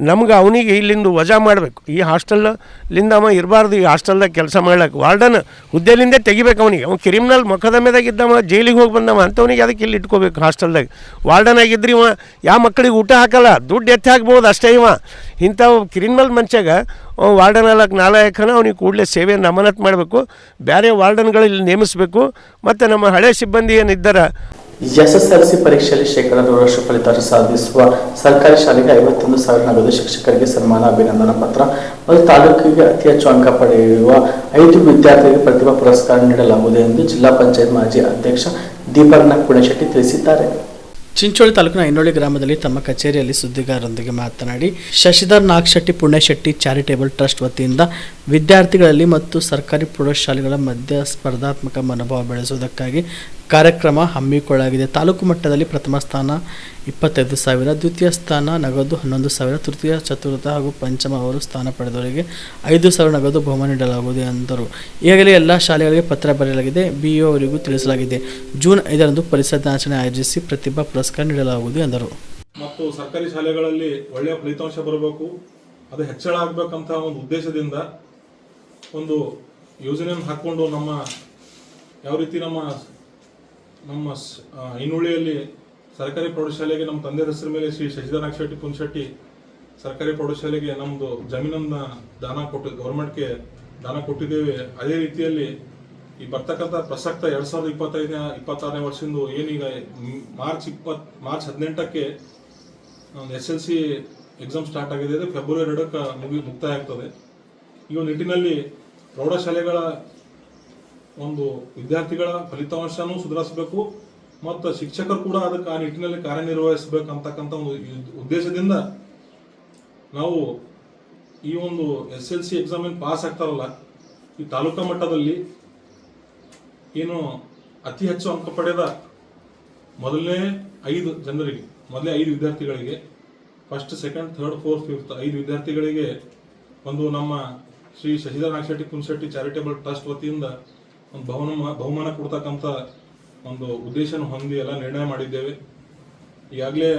ನಮ್ಗೆ ಅವನಿಗೆ ಇಲ್ಲಿಂದ ವಜಾ ಮಾಡಬೇಕು. ಈ ಹಾಸ್ಟೆಲ್ಲಿಂದ ಅವ ಇರಬಾರ್ದು, ಈ ಹಾಸ್ಟೆಲ್ದಾಗ ಕೆಲಸ ಮಾಡ್ಲಿಕ್ಕೆ. ವಾರ್ಡನ್ ಹುದ್ದೆಲಿಂದೇ ತೆಗಿಬೇಕು ಅವನಿಗೆ. ಅವ್ನು ಕ್ರಿಮಿನಲ್ ಮೊಕದ್ದಮೆದಾಗಿದ್ದವ, ಜೈಲಿಗೆ ಹೋಗಿ ಬಂದವ, ಅಂಥವನಿಗೆ ಅದಕ್ಕೆ ಇಲ್ಲಿ ಇಟ್ಕೋಬೇಕು ಹಾಸ್ಟೆಲ್ದಾಗ. ವಾರ್ಡನ್ ಆಗಿದ್ರಿ ಇವ ಯಾವ ಮಕ್ಕಳಿಗೆ ಊಟ ಹಾಕಲ್ಲ, ದುಡ್ಡು ಎತ್ತಿ ಹಾಕ್ಬೋದು ಅಷ್ಟೇ. ಇವ ಇಂಥ ಕ್ರಿಮಿನಲ್ ಮನುಷ್ಯಾಗ ವಾರ್ಡನ್ ಅಲ್ಲಕ್ಕೆ ನಾಲಾಯಕನ, ಅವನಿಗೆ ಕೂಡಲೇ ಸೇವೆಯನ್ನು ಅಮಾನತ್ ಮಾಡಬೇಕು. ಬೇರೆ ವಾರ್ಡನ್ಗಳು ಇಲ್ಲಿ ನೇಮಿಸಬೇಕು. ಮತ್ತು ನಮ್ಮ ಹಳೆ ಸಿಬ್ಬಂದಿ ಏನಿದ್ದಾರೆ ಎಸ್ಎಸ್ಎಲ್ಸಿ ಪರೀಕ್ಷೆಯಲ್ಲಿ 100% ಫಲಿತಾಂಶ ಸಾಧಿಸುವ ಸರ್ಕಾರಿ ಶಾಲೆಗೆ 51,000 ನಗದು, ಶಿಕ್ಷಕರಿಗೆ ಸನ್ಮಾನ, ಅಭಿನಂದನಾ ಪತ್ರ ಮತ್ತು ತಾಲೂಕಿಗೆ ಅತಿ ಹೆಚ್ಚು ಅಂಕ ಪಡೆಯುವ 5 ವಿದ್ಯಾರ್ಥಿಗಳಿಗೆ ಪ್ರತಿಭಾ ಪುರಸ್ಕಾರ ನೀಡಲಾಗುವುದು ಎಂದು ಜಿಲ್ಲಾ ಪಂಚಾಯತ್ ಮಾಜಿ ಅಧ್ಯಕ್ಷ ದೀಪಕ್ ಪುಣೆಶೆಟ್ಟಿ ತಿಳಿಸಿದ್ದಾರೆ. ಚಿಂಚೋಳಿ ತಾಲೂಕಿನ ಐನೋಳಿ ಗ್ರಾಮದಲ್ಲಿ ತಮ್ಮ ಕಚೇರಿಯಲ್ಲಿ ಸುದ್ದಿಗಾರರೊಂದಿಗೆ ಮಾತನಾಡಿ ಶಶಿಧರ್ ನಾಗಶೆಟ್ಟಿ ಪುಣ್ಯಶೆಟ್ಟಿ ಚಾರಿಟೇಬಲ್ ಟ್ರಸ್ಟ್ ವತಿಯಿಂದ ವಿದ್ಯಾರ್ಥಿಗಳಲ್ಲಿ ಮತ್ತು ಸರ್ಕಾರಿ ಪ್ರೌಢಶಾಲೆಗಳ ಮಧ್ಯೆ ಸ್ಪರ್ಧಾತ್ಮಕ ಮನೋಭಾವ ಬೆಳೆಸುವುದಕ್ಕಾಗಿ ಕಾರ್ಯಕ್ರಮ ಹಮ್ಮಿಕೊಳ್ಳಲಾಗಿದೆ. ತಾಲೂಕು ಮಟ್ಟದಲ್ಲಿ ಪ್ರಥಮ ಸ್ಥಾನ 25,000, ದ್ವಿತೀಯ ಸ್ಥಾನ ನಗದು 11,000, ತೃತೀಯ, ಚತುರ್ಥ ಹಾಗೂ ಪಂಚಮ ಅವರು ಸ್ಥಾನ ಪಡೆದವರಿಗೆ 5,000 ನಗದು ಬಹುಮಾನ ನೀಡಲಾಗುವುದು ಎಂದರು. ಈಗಾಗಲೇ ಎಲ್ಲ ಶಾಲೆಗಳಿಗೆ ಪತ್ರ ಬರೆಯಲಾಗಿದೆ. ಬಿಇಒ ಅವರಿಗೂ ತಿಳಿಸಲಾಗಿದೆ. ಜೂನ್ 5ರಂದು ಪರಿಸರ ದಿನಾಚರಣೆ ಆಯೋಜಿಸಿ ಪ್ರತಿಭಾ ಪುರಸ್ಕಾರ ನೀಡಲಾಗುವುದು ಎಂದರು. ಮತ್ತು ಸರ್ಕಾರಿ ಶಾಲೆಗಳಲ್ಲಿ ಒಳ್ಳೆಯ ಫಲಿತಾಂಶ ಬರಬೇಕು, ಅದು ಹೆಚ್ಚಳ ಆಗಬೇಕಂತ ಒಂದು ಉದ್ದೇಶದಿಂದ ಒಂದು ಯೋಜನೆಯನ್ನು ಹಾಕ್ಕೊಂಡು ಯಾವ ರೀತಿ ನಮ್ಮ ಐನೋಳಿಯಲ್ಲಿ ಸರ್ಕಾರಿ ಪ್ರೌಢಶಾಲೆಗೆ ನಮ್ಮ ತಂದೆ ಹೆಸರ ಮೇಲೆ ಶ್ರೀ ಶಶಿಧರ್ ನಾಗಶೆಟ್ಟಿ ಪುಣ್ಯಶೆಟ್ಟಿ ಸರ್ಕಾರಿ ಪ್ರೌಢಶಾಲೆಗೆ ನಮ್ಮದು ಜಮೀನನ್ನು ಗೌರ್ಮೆಂಟ್ಗೆ ದಾನ ಕೊಟ್ಟಿದ್ದೇವೆ. ಅದೇ ರೀತಿಯಲ್ಲಿ ಈ ಬರ್ತಕ್ಕಂಥ ಪ್ರಸಕ್ತ 2025-26ನೇ ವರ್ಷದಿಂದ ಏನೀಗ ಮಾರ್ಚ್ 18ಕ್ಕೆ SLC ಎಕ್ಸಾಮ್ ಸ್ಟಾರ್ಟ್ ಆಗಿದೆ. ಫೆಬ್ರವರಿ 2ಕ್ಕೆ ಮುಕ್ತಾಯ ಆಗ್ತದೆ. ಈ ಒಂದು ನಿಟ್ಟಿನಲ್ಲಿ ಪ್ರೌಢಶಾಲೆಗಳ ಒಂದು ವಿದ್ಯಾರ್ಥಿಗಳ ಫಲಿತಾಂಶನೂ ಸುಧಾರಿಸಬೇಕು ಮತ್ತು ಶಿಕ್ಷಕರು ಕೂಡ ಅದಕ್ಕೆ ಆ ನಿಟ್ಟಿನಲ್ಲಿ ಕಾರ್ಯನಿರ್ವಹಿಸಬೇಕಂತಕ್ಕಂಥ ಒಂದು ಉದ್ದೇಶದಿಂದ ನಾವು ಈ ಒಂದು SLC ಎಕ್ಸಾಮ್ ಏನು ಪಾಸ್ ಆಗ್ತಾರಲ್ಲ, ಈ ತಾಲೂಕಾ ಮಟ್ಟದಲ್ಲಿ ಏನು ಅತಿ ಹೆಚ್ಚು ಅಂಕ ಪಡೆದ ಮೊದಲನೇ 5 ವಿದ್ಯಾರ್ಥಿಗಳಿಗೆ first, second, third, fourth, fifth 5 ವಿದ್ಯಾರ್ಥಿಗಳಿಗೆ ಒಂದು ನಮ್ಮ ಶ್ರೀ ಶಶಿಧರ್ ನಾಗಶೆಟ್ಟಿ ಪುಣ್ಯಶೆಟ್ಟಿ ಚಾರಿಟೇಬಲ್ ಟ್ರಸ್ಟ್ ವತಿಯಿಂದ ಒಂದು ಬಹುಮಾನ ಕೊಡ್ತಕ್ಕಂಥ ಒಂದು ಉದ್ದೇಶನ ಹೊಂದಿ ಎಲ್ಲ ನಿರ್ಣಯ ಮಾಡಿದ್ದೇವೆ. ಈಗಾಗಲೇ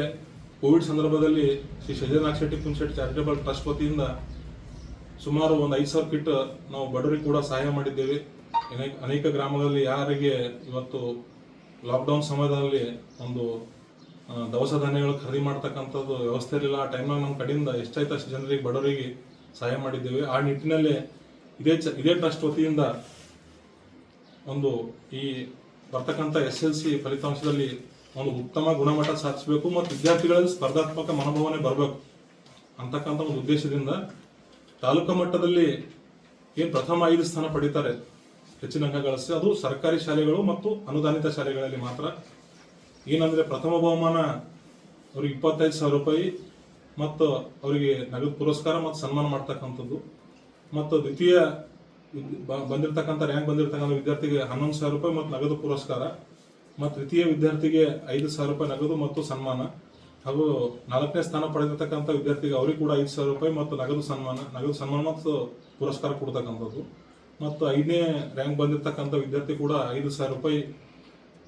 ಕೋವಿಡ್ ಸಂದರ್ಭದಲ್ಲಿ ಶ್ರೀ ಶಶಿಧರ್ ನಾಗಶೆಟ್ಟಿ ಪುಣ್ಯಶೆಟ್ಟಿ ಚಾರಿಟೇಬಲ್ ಟ್ರಸ್ಟ್ ವತಿಯಿಂದ ಸುಮಾರು ಒಂದು 5,000 ಕಿಟ್ ನಾವು ಬಡವರಿಗೆ ಕೂಡ ಸಹಾಯ ಮಾಡಿದ್ದೇವೆ. ಅನೇಕ ಗ್ರಾಮಗಳಲ್ಲಿ ಯಾರಿಗೆ ಇವತ್ತು ಲಾಕ್ಡೌನ್ ಸಮಯದಲ್ಲಿ ಒಂದು ದವಸ ಧಾನ್ಯಗಳು ಖರೀದಿ ಮಾಡ್ತಕ್ಕಂಥದ್ದು ವ್ಯವಸ್ಥೆ ಇರಲಿಲ್ಲ, ಆ ಟೈಮ್ನಾಗ ನಮ್ಮ ಕಡೆಯಿಂದ ಎಷ್ಟಾಯ್ತು ಅಷ್ಟು ಜನರಿಗೆ ಬಡವರಿಗೆ ಸಹಾಯ ಮಾಡಿದ್ದೇವೆ. ಆ ನಿಟ್ಟಿನಲ್ಲಿ ಇದೇ ಟ್ರಸ್ಟ್ ವತಿಯಿಂದ ಒಂದು ಈ ಬರ್ತಕ್ಕಂಥ SLC ಫಲಿತಾಂಶದಲ್ಲಿ ಒಂದು ಉತ್ತಮ ಗುಣಮಟ್ಟ ಸಾಧಿಸಬೇಕು ಮತ್ತು ವಿದ್ಯಾರ್ಥಿಗಳಲ್ಲಿ ಸ್ಪರ್ಧಾತ್ಮಕ ಮನೋಭಾವನೆ ಬರಬೇಕು ಅಂತಕ್ಕಂಥ ಒಂದು ಉದ್ದೇಶದಿಂದ ತಾಲೂಕು ಮಟ್ಟದಲ್ಲಿ ಏನು ಪ್ರಥಮ 5 ಸ್ಥಾನ ಪಡೀತಾರೆ ಹೆಚ್ಚಿನ ಅಂಕ ಗಳಿಸಿ, ಅದು ಸರ್ಕಾರಿ ಶಾಲೆಗಳು ಮತ್ತು ಅನುದಾನಿತ ಶಾಲೆಗಳಲ್ಲಿ ಮಾತ್ರ. ಏನಂದರೆ ಪ್ರಥಮ ಬಹುಮಾನ ಅವ್ರಿಗೆ 25,000 ರೂಪಾಯಿ ಮತ್ತು ಅವರಿಗೆ ನಗದು ಪುರಸ್ಕಾರ ಮತ್ತು ಸನ್ಮಾನ ಮಾಡ್ತಕ್ಕಂಥದ್ದು, ಮತ್ತು ದ್ವಿತೀಯ ಬಂದಿರತಕ್ಕಂಥ ರ್ಯಾಂಕ್ ಬಂದಿರತಕ್ಕಂಥ ವಿದ್ಯಾರ್ಥಿಗೆ 11,000 ರೂಪಾಯಿ ಮತ್ತು ನಗದು ಪುರಸ್ಕಾರ, ಮತ್ತು ತೃತೀಯ ವಿದ್ಯಾರ್ಥಿಗೆ 5,000 ರೂಪಾಯಿ ನಗದು ಮತ್ತು ಸನ್ಮಾನ, ಹಾಗೂ 4ನೇ ಸ್ಥಾನ ಪಡೆದಿರ್ತಕ್ಕಂಥ ವಿದ್ಯಾರ್ಥಿಗೆ ಅವ್ರಿಗೆ ಕೂಡ 5,000 ರೂಪಾಯಿ ಮತ್ತು ನಗದು ಸನ್ಮಾನ ಮತ್ತು ಪುರಸ್ಕಾರ ಕೊಡ್ತಕ್ಕಂಥದ್ದು, ಮತ್ತು 5ನೇ ರ್ಯಾಂಕ್ ಬಂದಿರತಕ್ಕಂಥ ವಿದ್ಯಾರ್ಥಿ ಕೂಡ 5,000 ರೂಪಾಯಿ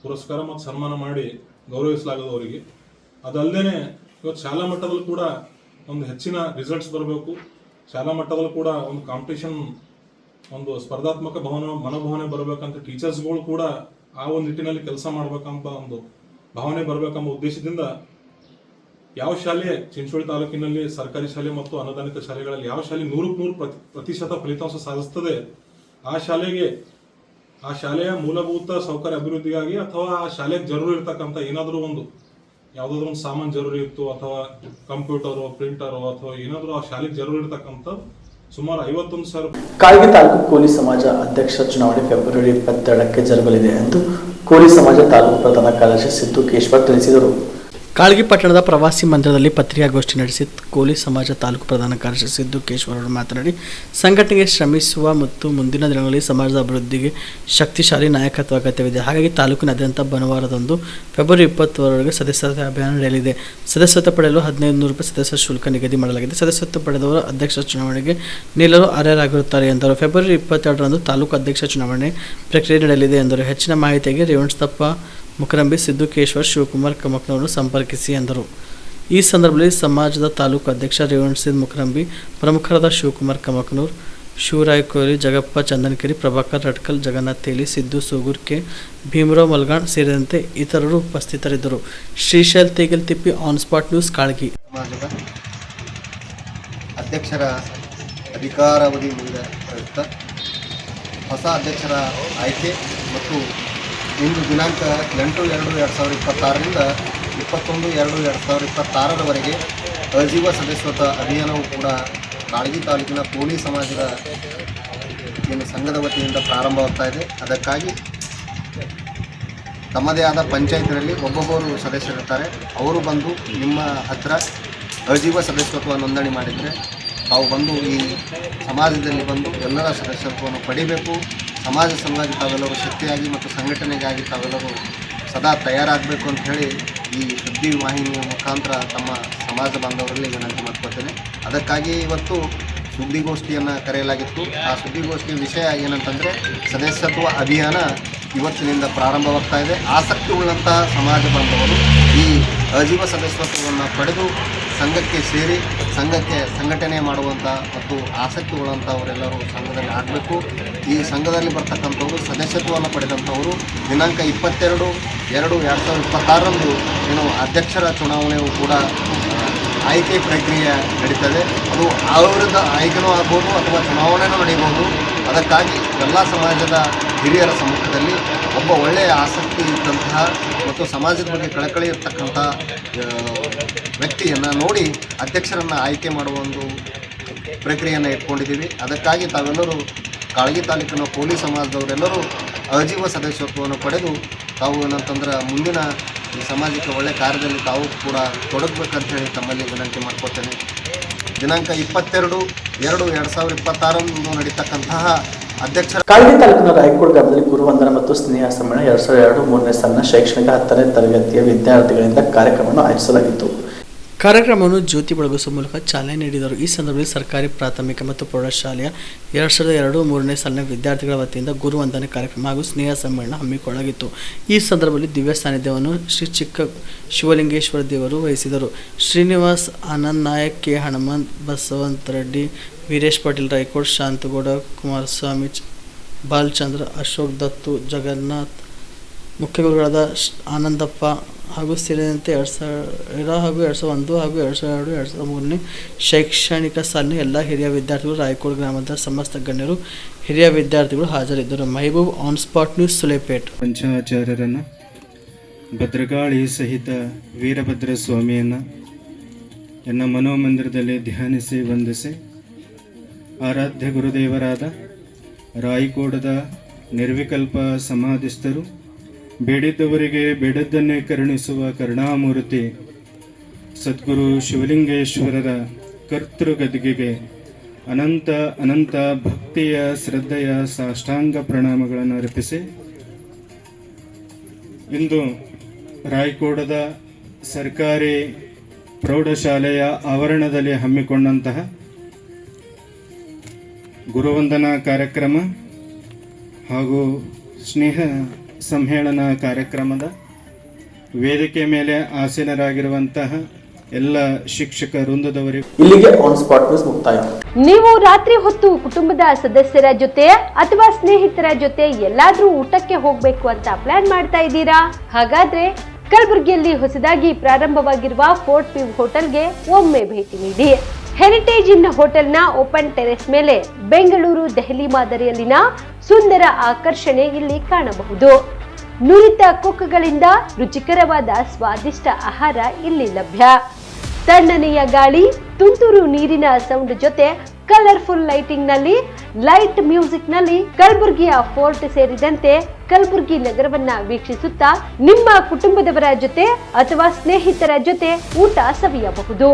ಪುರಸ್ಕಾರ ಮತ್ತು ಸನ್ಮಾನ ಮಾಡಿ ಗೌರವಿಸಲಾಗೋದು ಅವರಿಗೆ. ಅದಲ್ಲದೆ ಇವತ್ತು ಶಾಲಾ ಮಟ್ಟದಲ್ಲಿ ಕೂಡ ಒಂದು ಹೆಚ್ಚಿನ ರಿಸಲ್ಟ್ಸ್ ಬರಬೇಕು, ಶಾಲಾ ಮಟ್ಟದಲ್ಲಿ ಕೂಡ ಒಂದು ಕಾಂಪಿಟೇಷನ್, ಒಂದು ಸ್ಪರ್ಧಾತ್ಮಕ ಮನೋಭಾವನೆ ಬರಬೇಕಂತ ಟೀಚರ್ಸ್ಗಳು ಕೂಡ ಆ ಒಂದು ನಿಟ್ಟಿನಲ್ಲಿ ಕೆಲಸ ಮಾಡ್ಬೇಕಂತ ಒಂದು ಭಾವನೆ ಬರಬೇಕೆಂಬ ಉದ್ದೇಶದಿಂದ ಯಾವ ಶಾಲೆ ಚಿಂಚೋಳಿ ತಾಲೂಕಿನಲ್ಲಿ ಸರ್ಕಾರಿ ಶಾಲೆ ಮತ್ತು ಅನುದಾನಿತ ಶಾಲೆಗಳಲ್ಲಿ ಯಾವ ಶಾಲೆ 100% ಫಲಿತಾಂಶ ಸಾಧಿಸ್ತದೆ, ಆ ಶಾಲೆಯ ಮೂಲಭೂತ ಸೌಕರ್ಯ ಅಭಿವೃದ್ಧಿಗಾಗಿ ಅಥವಾ ಆ ಶಾಲೆಗೆ ಜರೂರು ಇರ್ತಕ್ಕಂಥ ಏನಾದರೂ ಯಾವುದಾದ್ರೂ ಒಂದು ಸಾಮಾನು ಜರೂರಿ ಇತ್ತು, ಅಥವಾ ಕಂಪ್ಯೂಟರು, ಪ್ರಿಂಟರು, ಅಥವಾ ಏನಾದರೂ ಆ ಶಾಲೆಗೆ ಜರೂರು ಇರ್ತಕ್ಕಂಥ ಸುಮಾರು 51,000. ಕಾಳಗಿ ತಾಲೂಕು ಕೋಲಿ ಸಮಾಜ ಅಧ್ಯಕ್ಷ ಚುನಾವಣೆ ಫೆಬ್ರವರಿ 22ಕ್ಕೆ ಜರುಗಲಿದೆ ಎಂದು ಕೋಲಿ ಸಮಾಜ ತಾಲೂಕು ಪ್ರಧಾನ ಕಾರ್ಯದರ್ಶಿ ಸಿದ್ದು ಕೇಶ್ವರ್ ತಿಳಿಸಿದರು. ಕಾಳಗಿ ಪಟ್ಟಣದ ಪ್ರವಾಸಿ ಮಂದಿರದಲ್ಲಿ ಪತ್ರಿಕಾಗೋಷ್ಠಿ ನಡೆಸಿ ಕೋಲಿ ಸಮಾಜ ತಾಲೂಕು ಪ್ರಧಾನ ಕಾರ್ಯದರ್ಶಿ ಸಿದ್ದು ಕೇಶ್ವರ್ ಅವರು ಮಾತನಾಡಿ, ಸಂಘಟನೆಗೆ ಶ್ರಮಿಸುವ ಮತ್ತು ಮುಂದಿನ ದಿನಗಳಲ್ಲಿ ಸಮಾಜದ ಅಭಿವೃದ್ಧಿಗೆ ಶಕ್ತಿಶಾಲಿ ನಾಯಕತ್ವ ಅಗತ್ಯವಿದೆ. ಹಾಗಾಗಿ ತಾಲೂಕಿನಾದ್ಯಂತ ಭಾನುವಾರದಂದು ಫೆಬ್ರವರಿ 20ರವರೆಗೆ ಸದಸ್ಯತೆ ಅಭಿಯಾನ ನಡೆಯಲಿದೆ. ಸದಸ್ಯತ್ವ ಪಡೆಯಲು 1,500 ರೂಪಾಯಿ ಸದಸ್ಯ ಶುಲ್ಕ ನಿಗದಿ ಮಾಡಲಾಗಿದೆ. ಸದಸ್ಯತ್ವ ಪಡೆದವರು ಅಧ್ಯಕ್ಷ ಚುನಾವಣೆಗೆ ನಿಲ್ಲಲು ಅರ್ಹರಾಗಿರುತ್ತಾರೆ ಎಂದರು. ಫೆಬ್ರವರಿ 22ರಂದು ತಾಲೂಕು ಅಧ್ಯಕ್ಷ ಚುನಾವಣೆ ಪ್ರಕ್ರಿಯೆ ನಡೆಯಲಿದೆ ಎಂದರು. ಹೆಚ್ಚಿನ ಮಾಹಿತಿಗೆ ರೇವಣಸ್ಥಪ್ಪ ಮುಕರಂಬಿ, ಸಿದ್ದು ಕೇಶ್ವರ್, ಶಿವಕುಮಾರ್ ಕಮಕ್ನವರು ಸಂಪರ್ಕಿಸಿ ಎಂದರು. ಈ ಸಂದರ್ಭದಲ್ಲಿ ಸಮಾಜದ ತಾಲೂಕು ಅಧ್ಯಕ್ಷ ರೇವಣಸಿದ್ ಮುಕರಂಬಿ, ಪ್ರಮುಖರಾದ ಶಿವಕುಮಾರ್ ಕಮಕ್ನೂರ್, ಶಿವರಾಯ್ ಕೊಹ್ಲಿ, ಜಗಪ್ಪ ಚಂದನಕೆರೆ, ಪ್ರಭಾಕರ್ ರಟ್ಕಲ್, ಜಗನ್ನಾಥ್ ತೇಲಿ, ಸಿದ್ದು ಸೂಗೂರ್ಕೆ, ಭೀಮರಾವ್ ಮಲ್ಗಾಣ್ ಸೇರಿದಂತೆ ಇತರರು ಉಪಸ್ಥಿತರಿದ್ದರು. ಶ್ರೀಶೈಲ್ ತೇಗಲ್ ತಿಪ್ಪಿ, ಆನ್ ಸ್ಪಾಟ್ ನ್ಯೂಸ್, ಕಾಳಗಿ. ಸಮಾಜದ ಅಧ್ಯಕ್ಷರ ಅಧಿಕಾರಾವಧಿ ಮುಗಿದ ಪ್ರಯುಕ್ತ ಹೊಸ ಅಧ್ಯಕ್ಷರ ಆಯ್ಕೆ ಮತ್ತು ಇಂದು ದಿನಾಂಕ 8/2/2026ರಿಂದ 21/2/2026ರವರೆಗೆ ಅಜೀವ ಸದಸ್ಯತ್ವ ಅಭಿಯಾನವು ಕೂಡ ಕಾಳಗಿ ತಾಲೂಕಿನ ಕೋಲಿ ಸಮಾಜದ ಏನು ಸಂಘದ ವತಿಯಿಂದ ಪ್ರಾರಂಭವಾಗ್ತಾ ಇದೆ. ಅದಕ್ಕಾಗಿ ತಮ್ಮದೇ ಆದ ಪಂಚಾಯತ್ನಲ್ಲಿ ಒಬ್ಬೊಬ್ಬರು ಸದಸ್ಯರಿರ್ತಾರೆ. ಅವರು ಬಂದು ನಿಮ್ಮ ಹತ್ರ ಅಜೀವ ಸದಸ್ಯತ್ವ ನೋಂದಣಿ ಮಾಡಿದರೆ ತಾವು ಬಂದು ಈ ಸಮಾಜದಲ್ಲಿ ಬಂದು ಎಲ್ಲರ ಸದಸ್ಯತ್ವವನ್ನು ಪಡಿಬೇಕು. ಸಮಾಜ ಸಲುವಾಗಿ ತಾವೆಲ್ಲರೂ ಶಕ್ತಿಯಾಗಿ ಮತ್ತು ಸಂಘಟನೆಗಾಗಿ ತಾವೆಲ್ಲರೂ ಸದಾ ತಯಾರಾಗಬೇಕು ಅಂತ ಹೇಳಿ ಈ ಸುದ್ದಿ ವಾಹಿನಿಯ ಮುಖಾಂತರ ತಮ್ಮ ಸಮಾಜ ಬಾಂಧವರಲ್ಲಿ ವಿನಂತಿ ಮಾಡ್ಕೊಳ್ತೇನೆ. ಅದಕ್ಕಾಗಿ ಇವತ್ತು ಸುದ್ದಿಗೋಷ್ಠಿಯನ್ನು ಕರೆಯಲಾಗಿತ್ತು. ಆ ಸುದ್ದಿಗೋಷ್ಠಿಯ ವಿಷಯ ಏನಂತಂದರೆ ಸದಸ್ಯತ್ವ ಅಭಿಯಾನ ಇವತ್ತಿನಿಂದ ಪ್ರಾರಂಭವಾಗ್ತಾ ಇದೆ. ಆಸಕ್ತಿ ಉಳ್ಳಂತಹ ಸಮಾಜ ಬಾಂಧವರು ಈ ಅಜೀವ ಸದಸ್ಯತ್ವವನ್ನು ಪಡೆದು ಸಂಘಕ್ಕೆ ಸೇರಿ ಸಂಘಕ್ಕೆ ಸಂಘಟನೆ ಮಾಡುವಂಥ ಮತ್ತು ಆಸಕ್ತಿ ಉಳ್ಳಂಥವರೆಲ್ಲರೂ ಸಂಘದಲ್ಲಿ ಆಗಬೇಕು. ಈ ಸಂಘದಲ್ಲಿ ಬರ್ತಕ್ಕಂಥವರು ಸದಸ್ಯತ್ವವನ್ನು ಪಡೆದಂಥವರು ದಿನಾಂಕ 22/2/2026ರಂದು ಏನು ಅಧ್ಯಕ್ಷರ ಚುನಾವಣೆಯು ಕೂಡ ಆಯ್ಕೆ ಪ್ರಕ್ರಿಯೆ ನಡೀತದೆ. ಅದು ಅವರದ ಆಯ್ಕೆನೂ ಆಗ್ಬೋದು ಅಥವಾ ಚುನಾವಣೆನೂ ನಡೆಯಬಹುದು. ಅದಕ್ಕಾಗಿ ಎಲ್ಲ ಸಮಾಜದ ಹಿರಿಯರ ಸಮ್ಮುಖದಲ್ಲಿ ಒಬ್ಬ ಒಳ್ಳೆಯ ಆಸಕ್ತಿ ಇದ್ದಂತಹ ಮತ್ತು ಸಮಾಜದ ಬಗ್ಗೆ ಕಳಕಳಿ ಇರ್ತಕ್ಕಂಥ ವ್ಯಕ್ತಿಯನ್ನು ನೋಡಿ ಅಧ್ಯಕ್ಷರನ್ನು ಆಯ್ಕೆ ಮಾಡುವ ಒಂದು ಪ್ರಕ್ರಿಯೆಯನ್ನು ಇಟ್ಕೊಂಡಿದ್ದೀವಿ. ಅದಕ್ಕಾಗಿ ತಾವೆಲ್ಲರೂ ಕಾಳಗಿ ತಾಲೂಕಿನ ಕೋಲಿ ಸಮಾಜದವರೆಲ್ಲರೂ ಅಜೀವ ಸದಸ್ಯತ್ವವನ್ನು ಪಡೆದು ತಾವು ಏನಂತಂದ್ರೆ ಮುಂದಿನ ಈ ಸಮಾಜಕ್ಕೆ ಒಳ್ಳೆಯ ಕಾರ್ಯದಲ್ಲಿ ತಾವು ಕೂಡ ತೊಡಗಬೇಕಂತ ಹೇಳಿ ತಮ್ಮಲ್ಲಿ ವಿನಂತಿ ಮಾಡ್ಕೊಳ್ತೇನೆ. ದಿನಾಂಕ 22/2/2026ರಂದು ನಡೀತಕ್ಕಂತಹ ಅಧ್ಯಕ್ಷರ ಕಾಳಗಿ ತಾಲೂಕಿನ ರಾಯಕೋಡ್ ಗ್ರಾಮದಲ್ಲಿ ಗುರುವಂದನ ಮತ್ತು ಸ್ನೇಹ ಸಮ್ಮೇಳನ 2002-3ನೇ ಸಾಲಿನ ಶೈಕ್ಷಣಿಕ 10ನೇ ತರಗತಿಯ ವಿದ್ಯಾರ್ಥಿಗಳಿಂದ ಕಾರ್ಯಕ್ರಮವನ್ನು ಆಯೋಜಿಸಲಾಗಿತ್ತು. ಕಾರ್ಯಕ್ರಮವನ್ನು ಜ್ಯೋತಿ ಬೆಳಗಿಸುವ ಮೂಲಕ ಚಾಲನೆ ನೀಡಿದರು. ಈ ಸಂದರ್ಭದಲ್ಲಿ ಸರ್ಕಾರಿ ಪ್ರಾಥಮಿಕ ಮತ್ತು ಪ್ರೌಢಶಾಲೆಯ 2002-3ನೇ ಸಾಲಿನ ವಿದ್ಯಾರ್ಥಿಗಳ ವತಿಯಿಂದ ಗುರುವಂದನೆ ಕಾರ್ಯಕ್ರಮ ಹಾಗೂ ಸ್ನೇಹ ಸಮ್ಮೇಳನ ಹಮ್ಮಿಕೊಳ್ಳಲಾಗಿತ್ತು. ಈ ಸಂದರ್ಭದಲ್ಲಿ ದಿವ್ಯ ಸಾನ್ನಿಧ್ಯವನ್ನು ಶ್ರೀ ಚಿಕ್ಕ ಶಿವಲಿಂಗೇಶ್ವರ ದೇವರು ವಹಿಸಿದರು. ಶ್ರೀನಿವಾಸ್, ಆನಂದ್ ನಾಯಕ್, ಕೆ ಹನುಮಂತ್, ಬಸವಂತ ರೆಡ್ಡಿ, ವೀರೇಶ್ ಪಾಟೀಲ್, ರಾಯಕೋಡ್, ಶಾಂತಗೌಡ, ಕುಮಾರಸ್ವಾಮಿ, ಬಾಲಚಂದ್ರ, ಅಶೋಕ್ ದತ್ತು, ಜಗನ್ನಾಥ್, ಮುಖ್ಯ ಗುರುಗಳಾದ ಆನಂದಪ್ಪ ಹಾಗೂ ಸೇರಿದಂತೆ 2000 ಹಾಗೂ 2001 ಹಾಗೂ 2002-2003ನೇ ಶೈಕ್ಷಣಿಕ ಸಾಲಿನ ಎಲ್ಲ ಹಿರಿಯ ವಿದ್ಯಾರ್ಥಿಗಳು, ರಾಯಕೋಡ್ ಗ್ರಾಮದ ಸಮಸ್ತ ಗಣ್ಯರು, ಹಿರಿಯ ವಿದ್ಯಾರ್ಥಿಗಳು ಹಾಜರಿದ್ದರು. Mahboob, on spot news, Sulepet. ಪಂಚಾಚಾರ್ಯರನ್ನು, ಭದ್ರಕಾಳಿ ಸಹಿತ ವೀರಭದ್ರ ಸ್ವಾಮಿಯನ್ನು ಎನ್ನ ಮನೋಮಂದಿರದಲ್ಲಿ ಧ್ಯಾನಿಸಿ ವಂದಿಸಿ ಆರಾಧ್ಯ ಗುರುದೇವರಾದ ರಾಯಕೋಡದ ನಿರ್ವಿಕಲ್ಪ ಸಮಾಧಿಸ್ಥರು, ಬೇಡಿದ್ದವರಿಗೆ ಬೇಡದ್ದನ್ನೇ ಕರುಣಿಸುವ ಕರುಣಾಮೂರ್ತಿ ಸದ್ಗುರು ಶಿವಲಿಂಗೇಶ್ವರರ ಕರ್ತೃಗದ್ದಿಗೆಗೆ ಅನಂತ ಅನಂತ ಭಕ್ತಿಯ ಶ್ರದ್ಧೆಯ ಸಾಷ್ಟಾಂಗ ಪ್ರಣಾಮಗಳನ್ನು ಅರ್ಪಿಸಿ ಇಂದು ರಾಯಕೋಡದ ಸರ್ಕಾರಿ ಪ್ರೌಢಶಾಲೆಯ ಆವರಣದಲ್ಲಿ ಹಮ್ಮಿಕೊಂಡಂತಹ ಗುರುವಂದನಾ ಕಾರ್ಯಕ್ರಮ ಹಾಗೂ ಸ್ನೇಹ ಸಮ್ಮೇಳನ ಕಾರ್ಯಕ್ರಮದ ವೇದಿಕೆ ಮೇಲೆ ಆಸೀನರಾಗಿರುವಂತಹ ಎಲ್ಲ ಶಿಕ್ಷಕ ವೃಂದದವರಿಗೂ ಇಲ್ಲಿಗೆ ಆನ್ ಸ್ಪಾಟ್ ನ್ಯೂಸ್ ಮುಕ್ತಾಯ. ನೀವು ರಾತ್ರಿ ಹೊತ್ತು ಕುಟುಂಬದ ಸದಸ್ಯರ ಜೊತೆ ಅಥವಾ ಸ್ನೇಹಿತರ ಜೊತೆ ಎಲ್ಲಾದ್ರೂ ಊಟಕ್ಕೆ ಹೋಗ್ಬೇಕು ಅಂತ ಪ್ಲಾನ್ ಮಾಡ್ತಾ ಇದ್ದೀರಾ? ಹಾಗಾದ್ರೆ ಕಲಬುರಗಿಯಲ್ಲಿ ಹೊಸದಾಗಿ ಪ್ರಾರಂಭವಾಗಿರುವ ಫೋರ್ಟ್ ವ್ಯೂ ಹೋಟೆಲ್ಗೆ ಒಮ್ಮೆ ಭೇಟಿ ನೀಡಿ. ಹೆರಿಟೇಜ್ ಇನ್ ಹೋಟೆಲ್ನ ಓಪನ್ ಟೆರೆಸ್ ಮೇಲೆ ಬೆಂಗಳೂರು, ದೆಹಲಿ ಮಾದರಿಯಲ್ಲಿನ ಸುಂದರ ಆಕರ್ಷಣೆ ಇಲ್ಲಿ ಕಾಣಬಹುದು. ನುರಿತ ಕುಕ್ಗಳಿಂದ ರುಚಿಕರವಾದ ಸ್ವಾದಿಷ್ಟ ಆಹಾರ ಇಲ್ಲಿ ಲಭ್ಯ. ತಣ್ಣನೆಯ ಗಾಳಿ, ತುಂತುರು ನೀರಿನ ಸೌಂಡ್ ಜೊತೆ ಕಲರ್ಫುಲ್ ಲೈಟಿಂಗ್ ನಲ್ಲಿ, ಲೈಟ್ ಮ್ಯೂಸಿಕ್ ನಲ್ಲಿ ಕಲಬುರಗಿಯ ಫೋರ್ಟ್ ಸೇರಿದಂತೆ ಕಲಬುರಗಿ ನಗರವನ್ನ ವೀಕ್ಷಿಸುತ್ತಾ ನಿಮ್ಮ ಕುಟುಂಬದವರ ಜೊತೆ ಅಥವಾ ಸ್ನೇಹಿತರ ಜೊತೆ ಊಟ ಸವಿಯಬಹುದು.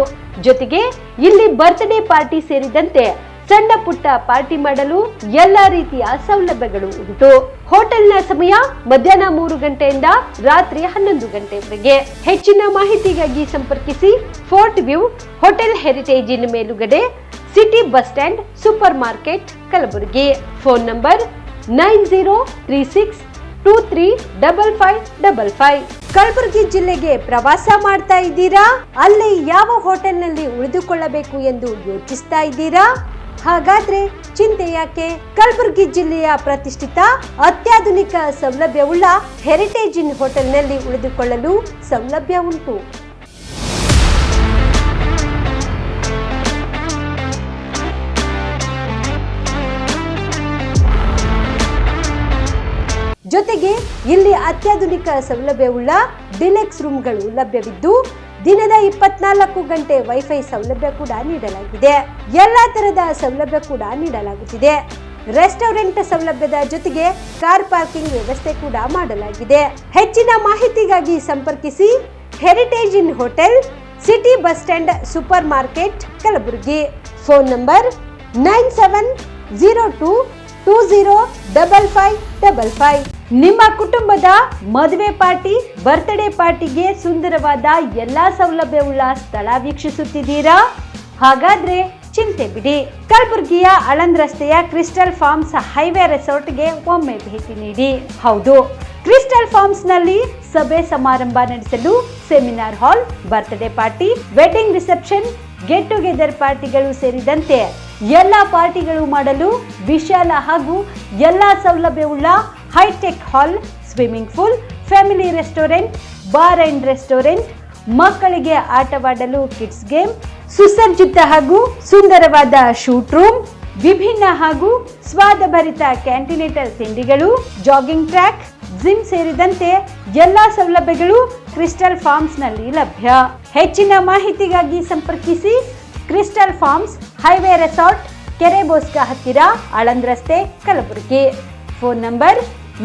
ಜೊತೆಗೆ ಇಲ್ಲಿ ಬರ್ತ್ಡೇ ಪಾರ್ಟಿ ಸೇರಿದಂತೆ ಸಣ್ಣ ಪುಟ್ಟ ಪಾರ್ಟಿ ಮಾಡಲು ಎಲ್ಲಾ ರೀತಿಯ ಸೌಲಭ್ಯಗಳು ಉಂಟು. ಹೋಟೆಲ್ನ ಸಮಯ ಮಧ್ಯಾಹ್ನ 3 ಗಂಟೆಯಿಂದ ರಾತ್ರಿ 11 ಗಂಟೆವರೆಗೆ. ಹೆಚ್ಚಿನ ಮಾಹಿತಿಗಾಗಿ ಸಂಪರ್ಕಿಸಿ ಫೋರ್ಟ್ ವ್ಯೂ ಹೋಟೆಲ್, ಹೆರಿಟೇಜ್ ಇನ್ ಮೇಲುಗಡೆ, city bus stand, super market, Kalaburagi. Phone number 9036235555. Kalaburagi ಜಿಲ್ಲೆಗೆ ಪ್ರವಾಸ ಮಾಡ್ತಾ ಇದ್ದೀರಾ? ಅಲ್ಲಿ ಯಾವ ಹೋಟೆಲ್ನಲ್ಲಿ ಉಳಿದುಕೊಳ್ಳಬೇಕು ಎಂದು ಯೋಚಿಸ್ತಾ ಇದ್ದೀರಾ? ಹಾಗಾದ್ರೆ ಚಿಂತೆ ಯಾಕೆ? ಕಲಬುರಗಿ ಜಿಲ್ಲೆಯ ಪ್ರತಿಷ್ಠಿತ ಅತ್ಯಾಧುನಿಕ ಸೌಲಭ್ಯವುಳ್ಳ ಹೆರಿಟೇಜ್ ಇನ್ ಹೋಟೆಲ್ನಲ್ಲಿ ಉಳಿದುಕೊಳ್ಳಲು ಸೌಲಭ್ಯ ಉಂಟು. ಜೊತೆಗೆ ಇಲ್ಲಿ ಅತ್ಯಾಧುನಿಕ ಸೌಲಭ್ಯವುಳ್ಳ ಡಿಲೆಕ್ಸ್ ರೂಮ್ಗಳು ಲಭ್ಯವಿದ್ದು ದಿನದ 24 ಗಂಟೆ ವೈಫೈ ಸೌಲಭ್ಯ ಕೂಡ ನೀಡಲಾಗಿದೆ. ಎಲ್ಲಾ ತರಹದ ಸೌಲಭ್ಯ ಕೂಡ ನೀಡಲಾಗುತ್ತಿದೆ. ರೆಸ್ಟೋರೆಂಟ್ ಸೌಲಭ್ಯದ ಜೊತೆಗೆ ಕಾರ್ ಪಾರ್ಕಿಂಗ್ ವ್ಯವಸ್ಥೆ ಕೂಡ ಮಾಡಲಾಗಿದೆ. ಹೆಚ್ಚಿನ ಮಾಹಿತಿಗಾಗಿ ಸಂಪರ್ಕಿಸಿ Heritage Inn Hotel, city bus stand, super market, Kalaburagi. Phone number 9702205555. ನಿಮ್ಮ ಕುಟುಂಬದ ಮದುವೆ ಪಾರ್ಟಿ, ಬರ್ತ್ಡೇ ಪಾರ್ಟಿಗೆ ಸುಂದರವಾದ ಎಲ್ಲಾ ಸೌಲಭ್ಯವುಳ್ಳ ಸ್ಥಳ ವೀಕ್ಷಿಸುತ್ತಿದ್ದೀರಾ? ಹಾಗಾದ್ರೆ ಚಿಂತೆ ಬಿಡಿ. ಕಲಬುರಗಿಯ ಆಳಂದ್ ರಸ್ತೆಯ ಕ್ರಿಸ್ಟಲ್ ಫಾರ್ಮ್ಸ್ ಹೈವೇ ರೆಸಾರ್ಟ್ಗೆ ಒಮ್ಮೆ ಭೇಟಿ ನೀಡಿ. ಹೌದು, ಕ್ರಿಸ್ಟಲ್ ಫಾರ್ಮ್ಸ್ ನಲ್ಲಿ ಸಭೆ ಸಮಾರಂಭ ನಡೆಸಲು seminar hall, birthday party, wedding reception, get together ಪಾರ್ಟಿಗಳು ಸೇರಿದಂತೆ ಎಲ್ಲಾ ಪಾರ್ಟಿಗಳು ಮಾಡಲು ವಿಶಾಲ ಹಾಗೂ ಎಲ್ಲಾ ಸೌಲಭ್ಯವುಳ್ಳ hi tech hall, swimming pool, family restaurant, bar and restaurant, ಮಕ್ಕಳಿಗೆ ಆಟವಾಡಲು ಕಿಡ್ಸ್ ಗೇಮ್, ಸುಸಜ್ಜಿತ ಹಾಗೂ ಸುಂದರವಾದ ಶೂಟ್ ರೂಮ್, ವಿಭಿನ್ನ ಹಾಗೂ ಸ್ವಾದಭರಿತ ಕ್ಯಾಂಟಿನೇಟರ್ ತಿಂಡಿಗಳು, ಜಾಗಿಂಗ್ ಟ್ರ್ಯಾಕ್, ಜಿಮ್ ಸೇರಿದಂತೆ ಎಲ್ಲಾ ಸೌಲಭ್ಯಗಳು ಕ್ರಿಸ್ಟಲ್ ಫಾರ್ಮ್ಸ್ ನಲ್ಲಿ ಲಭ್ಯ. ಹೆಚ್ಚಿನ ಮಾಹಿತಿಗಾಗಿ ಸಂಪರ್ಕಿಸಿ ಕ್ರಿಸ್ಟಲ್ ಫಾರ್ಮ್ಸ್ ಹೈವೇ ರೆಸಾರ್ಟ್, ಕೆರೆ ಬೋಸ್ಕಾ ಹತ್ತಿರ, ಆಳಂದ್ ರಸ್ತೆ, ಕಲಬುರಗಿ. Phone number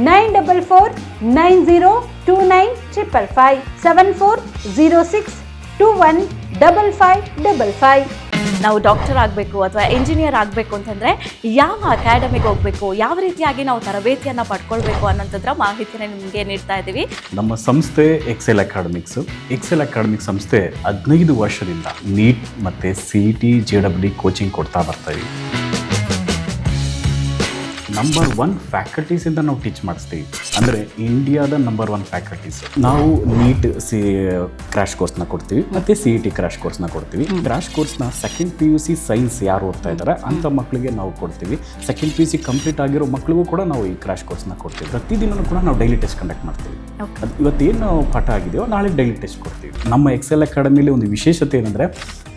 9490295555 7406215555. ನಾವು ಡಾಕ್ಟರ್ ಆಗಬೇಕು ಅಥವಾ ಇಂಜಿನಿಯರ್ ಆಗಬೇಕು ಅಂತಂದರೆ ಯಾವ ಅಕಾಡೆಮಿಗೆ ಹೋಗಬೇಕು, ಯಾವ ರೀತಿಯಾಗಿ ನಾವು ತರಬೇತಿಯನ್ನು ಪಡ್ಕೊಳ್ಬೇಕು ಅನ್ನೋಂಥದ್ರ ಮಾಹಿತಿನ ನಿಮಗೆ ನೀಡ್ತಾ ಇದ್ದೀವಿ. ನಮ್ಮ ಸಂಸ್ಥೆ ಎಕ್ಸೆಲ್ ಅಕಾಡೆಮಿಕ್ಸ್. ಎಕ್ಸೆಲ್ ಅಕಾಡೆಮಿಕ್ ಸಂಸ್ಥೆ 15 ವರ್ಷದಿಂದ ನೀಟ್ ಮತ್ತು CET JEE ಕೋಚಿಂಗ್ ಕೊಡ್ತಾ ಬರ್ತಾ ಇದ್ದೀವಿ. ನಂಬರ್ 1 ಫ್ಯಾಕಲ್ಟೀಸಿಂದ ನಾವು ಟೀಚ್ ಮಾಡಿಸ್ತೀವಿ. ಅಂದರೆ ಇಂಡಿಯಾದ ನಂಬರ್ 1 ಫ್ಯಾಕಲ್ಟೀಸ್. ನಾವು ನೀಟ್ ಕ್ರ್ಯಾಶ್ ಕೋರ್ಸ್ನ ಕೊಡ್ತೀವಿ ಮತ್ತು CET ಕ್ರ್ಯಾಶ್ ಕೋರ್ಸ್ನ ಕೊಡ್ತೀವಿ. ಕ್ರ್ಯಾಶ್ ಕೋರ್ಸ್ನ ಸೆಕೆಂಡ್ PUC ಸೈನ್ಸ್ ಯಾರು ಓದ್ತಾ ಇದ್ದಾರೆ ಅಂಥ ಮಕ್ಕಳಿಗೆ ನಾವು ಕೊಡ್ತೀವಿ. ಸೆಕೆಂಡ್ PUC ಕಂಪ್ಲೀಟ್ ಆಗಿರೋ ಮಕ್ಕಳಿಗೂ ಕೂಡ ನಾವು ಈ ಕ್ರ್ಯಾಶ್ ಕೋರ್ಸ್ನ ಕೊಡ್ತೀವಿ. ಪ್ರತಿದಿನವೂ ಕೂಡ ನಾವು ಡೈಲಿ ಟೆಸ್ಟ್ ಕಂಡಕ್ಟ್ ಮಾಡ್ತೀವಿ. ಅದು ಇವತ್ತೇನು ಪಾಠ ಆಗಿದೆಯೋ ನಾಳೆ ಡೈಲಿ ಟೆಸ್ಟ್ ಕೊಡ್ತೀವಿ. ನಮ್ಮ ಎಕ್ಸೆಲ್ ಅಕಾಡೆಮಿಲಿ ಒಂದು ವಿಶೇಷತೆ ಏನಂದರೆ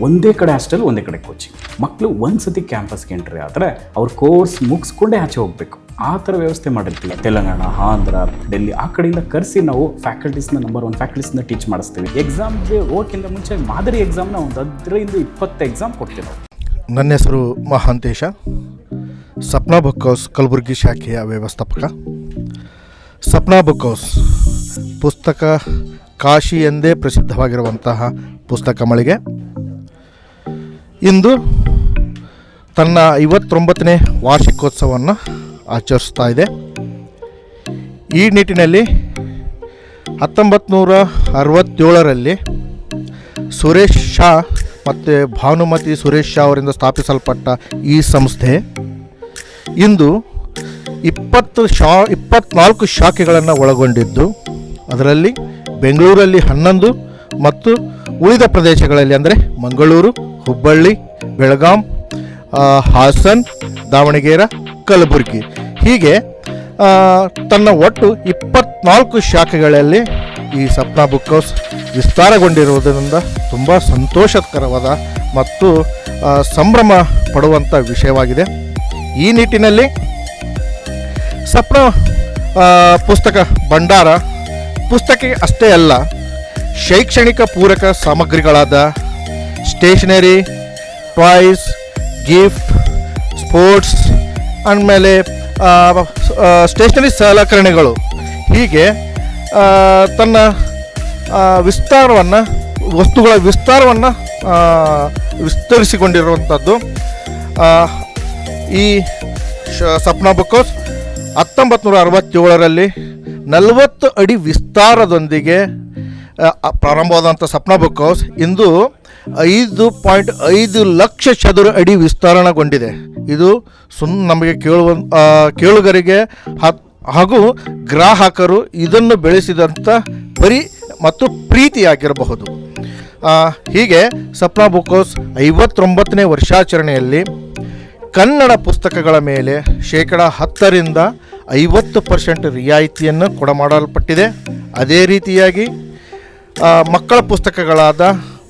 ಒಂದೇ ಕಡೆ ಹಾಸ್ಟೆಲ್, ಒಂದೇ ಕಡೆ ಕೋಚಿಂಗ್. ಮಕ್ಕಳು ಒಂದು ಸತಿ ಕ್ಯಾಂಪಸ್ಗೆ ಎಂಟ್ರಿ ಆದರೆ ಅವ್ರ ಕೋರ್ಸ್ ಮುಗಿಸ್ಕೊಂಡೇ ಆಚೆ ಹೋಗಬೇಕು. ಆ ಥರ ವ್ಯವಸ್ಥೆ ಮಾಡಿರ್ತೀವಿ. ತೆಲಂಗಾಣ, ಆಂಧ್ರ, ಡೆಲ್ಲಿ ಆ ಕಡೆಯಿಂದ ಕರೆಸಿ ನಾವು ಫ್ಯಾಕಲ್ಟೀಸ್ನ ನಂಬರ್ 1 ಫ್ಯಾಕಲ್ಟೀಸ್ನ ಟೀಚ್ ಮಾಡಿಸ್ತೀವಿ. ಎಕ್ಸಾಮ್ಗೆ ಹೋಗೋಕ್ಕಿಂತ ಮುಂಚೆ ಮಾದರಿ ಎಕ್ಸಾಮ್ನ ಒಂದು 10-20 ಎಕ್ಸಾಮ್ ಕೊಡ್ತೀವಿ ನಾವು. ನನ್ನ ಹೆಸರು ಮಹಾಂತೇಶ, ಸಪ್ನಾ ಬುಕ್ ಹೌಸ್ ಕಲಬುರಗಿ ಶಾಖೆಯ ವ್ಯವಸ್ಥಾಪಕ. ಸಪ್ನಾ ಬುಕ್ ಹೌಸ್ ಪುಸ್ತಕ ಕಾಶಿ ಎಂದೇ ಪ್ರಸಿದ್ಧವಾಗಿರುವಂತಹ ಪುಸ್ತಕ ಮಳಿಗೆ ಇಂದು ತನ್ನ 59ನೇ ವಾರ್ಷಿಕೋತ್ಸವವನ್ನು ಆಚರಿಸ್ತಾ ಇದೆ. ಈ ನಿಟ್ಟಿನಲ್ಲಿ 1967ರಲ್ಲಿ ಸುರೇಶ್ ಶಾ ಮತ್ತು ಭಾನುಮತಿ ಸುರೇಶ್ ಶಾ ಅವರಿಂದ ಸ್ಥಾಪಿಸಲ್ಪಟ್ಟ ಈ ಸಂಸ್ಥೆ ಇಂದು 24 ಶಾಖೆಗಳನ್ನು ಒಳಗೊಂಡಿದ್ದು, ಅದರಲ್ಲಿ ಬೆಂಗಳೂರಲ್ಲಿ 11 ಮತ್ತು ಉಳಿದ ಪ್ರದೇಶಗಳಲ್ಲಿ ಅಂದರೆ ಮಂಗಳೂರು, ಹುಬ್ಬಳ್ಳಿ, ಬೆಳಗಾಂ, ಹಾಸನ್, ದಾವಣಗೆರೆ, ಕಲಬುರಗಿ ಹೀಗೆ ತನ್ನ ಒಟ್ಟು 24 ಶಾಖೆಗಳಲ್ಲಿ ಈ ಸಪ್ನಾ ಬುಕ್ ಹೌಸ್ ವಿಸ್ತಾರಗೊಂಡಿರುವುದರಿಂದ ತುಂಬ ಸಂತೋಷಕರವಾದ ಮತ್ತು ಸಂಭ್ರಮ ಪಡುವಂಥ ವಿಷಯವಾಗಿದೆ. ಈ ನಿಟ್ಟಿನಲ್ಲಿ ಸಪ್ನಾ ಪುಸ್ತಕ ಭಂಡಾರ ಪುಸ್ತಕ ಅಷ್ಟೇ ಅಲ್ಲ, ಶೈಕ್ಷಣಿಕ ಪೂರಕ ಸಾಮಗ್ರಿಗಳಾದ ಸ್ಟೇಷನರಿ, ಟಾಯ್ಸ್, ಗಿಫ್ಟ್, ಸ್ಪೋರ್ಟ್ಸ್, ಆಮೇಲೆ ಸ್ಟೇಷನರಿ ಸಲಕರಣೆಗಳು ಹೀಗೆ ತನ್ನ ವಸ್ತುಗಳ ವಿಸ್ತಾರವನ್ನು ವಿಸ್ತರಿಸಿಕೊಂಡಿರುವಂಥದ್ದು. ಈ ಸಪ್ನಾ ಬುಕ್ ಹೌಸ್ 1967ರಲ್ಲಿ 40 ಅಡಿ ವಿಸ್ತಾರದೊಂದಿಗೆ ಪ್ರಾರಂಭವಾದಂಥ ಸಪ್ನಾ ಬುಕ್ ಹೌಸ್ ಇಂದು 5.5 ಲಕ್ಷ ಚದುರ ಅಡಿ ವಿಸ್ತರಣೆಗೊಂಡಿದೆ. ಇದು ನಮಗೆ ಕೇಳುಗರಿಗೆ ಹಾಗೂ ಗ್ರಾಹಕರು ಇದನ್ನು ಬೆಳೆಸಿದಂಥ ಮತ್ತು ಪ್ರೀತಿಯಾಗಿರಬಹುದು. ಹೀಗೆ ಸಪ್ನಾ ಬುಕ್ ಹೌಸ್ 59ನೇ ವರ್ಷಾಚರಣೆಯಲ್ಲಿ ಕನ್ನಡ ಪುಸ್ತಕಗಳ ಮೇಲೆ 10% 50% ರಿಯಾಯಿತಿಯನ್ನು ಕೊಡಮಾಡಲ್ಪಟ್ಟಿದೆ. ಅದೇ ರೀತಿಯಾಗಿ ಮಕ್ಕಳ ಪುಸ್ತಕಗಳಾದ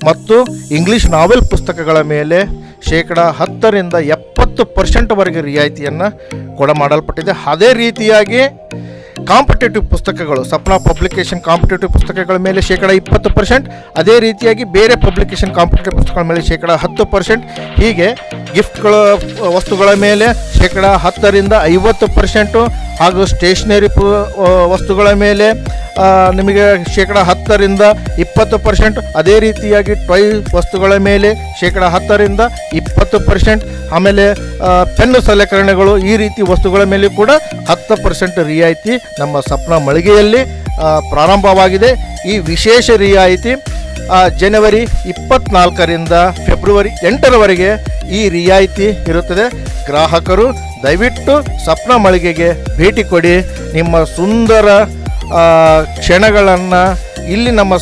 ಮತ್ತು ಇಂಗ್ಲೀಷ್ ನಾವೆಲ್ ಪುಸ್ತಕಗಳ ಮೇಲೆ 10% 70% ವರೆಗೆ ರಿಯಾಯಿತಿಯನ್ನು ಕೊಡಮಾಡಲ್ಪಟ್ಟಿದೆ. ಅದೇ ರೀತಿಯಾಗಿ ಕಾಂಪಿಟೇಟಿವ್ ಪುಸ್ತಕಗಳು, ಸಪ್ನಾ ಪಬ್ಲಿಕೇಶನ್ ಕಾಂಪಿಟೇಟಿವ್ ಪುಸ್ತಕಗಳ ಮೇಲೆ ಶೇಕಡ 20%, ಅದೇ ರೀತಿಯಾಗಿ ಬೇರೆ ಪಬ್ಲಿಕೇಶನ್ ಕಾಂಪಿಟೇಟಿವ್ ಪುಸ್ತಕಗಳ ಮೇಲೆ ಶೇಕಡ 10%, ಹೀಗೆ ಗಿಫ್ಟ್ಗಳ ವಸ್ತುಗಳ ಮೇಲೆ ಶೇಕಡ 10ರಿಂದ 50%, ಹಾಗೂ ಸ್ಟೇಷನರಿ ವಸ್ತುಗಳ ಮೇಲೆ ನಿಮಗೆ ಶೇಕಡ 10ರಿಂದ 20%, ಅದೇ ರೀತಿಯಾಗಿ ಟಾಯ್ ವಸ್ತುಗಳ ಮೇಲೆ ಶೇಕಡ 10ರಿಂದ 20%, ಆಮೇಲೆ ಪೆನ್ನು ಸಲಕರಣೆಗಳು ಈ ರೀತಿ ವಸ್ತುಗಳ ಮೇಲೆ ಕೂಡ 10% ರಿಯಾಯಿತಿ ನಮ್ಮ ಸಪ್ನಾ ಮಳಿಗೆಯಲ್ಲಿ ಪ್ರಾರಂಭವಾಗಿದೆ. ಈ ವಿಶೇಷ ರಿಯಾಯಿತಿ ಜನವರಿ 24ರಿಂದ ಫೆಬ್ರವರಿ 8ರವರೆಗೆ ಈ ರಿಯಾಯಿತಿ ಇರುತ್ತದೆ. ಗ್ರಾಹಕರು ದಯವಿಟ್ಟು ಸಪ್ನಾ ಮಳಿಗೆಗೆ ಭೇಟಿ ಕೊಡಿ. ನಿಮ್ಮ ಸುಂದರ ಕ್ಷಣಗಳನ್ನು ಇಲ್ಲಿ ನಮ್ಮ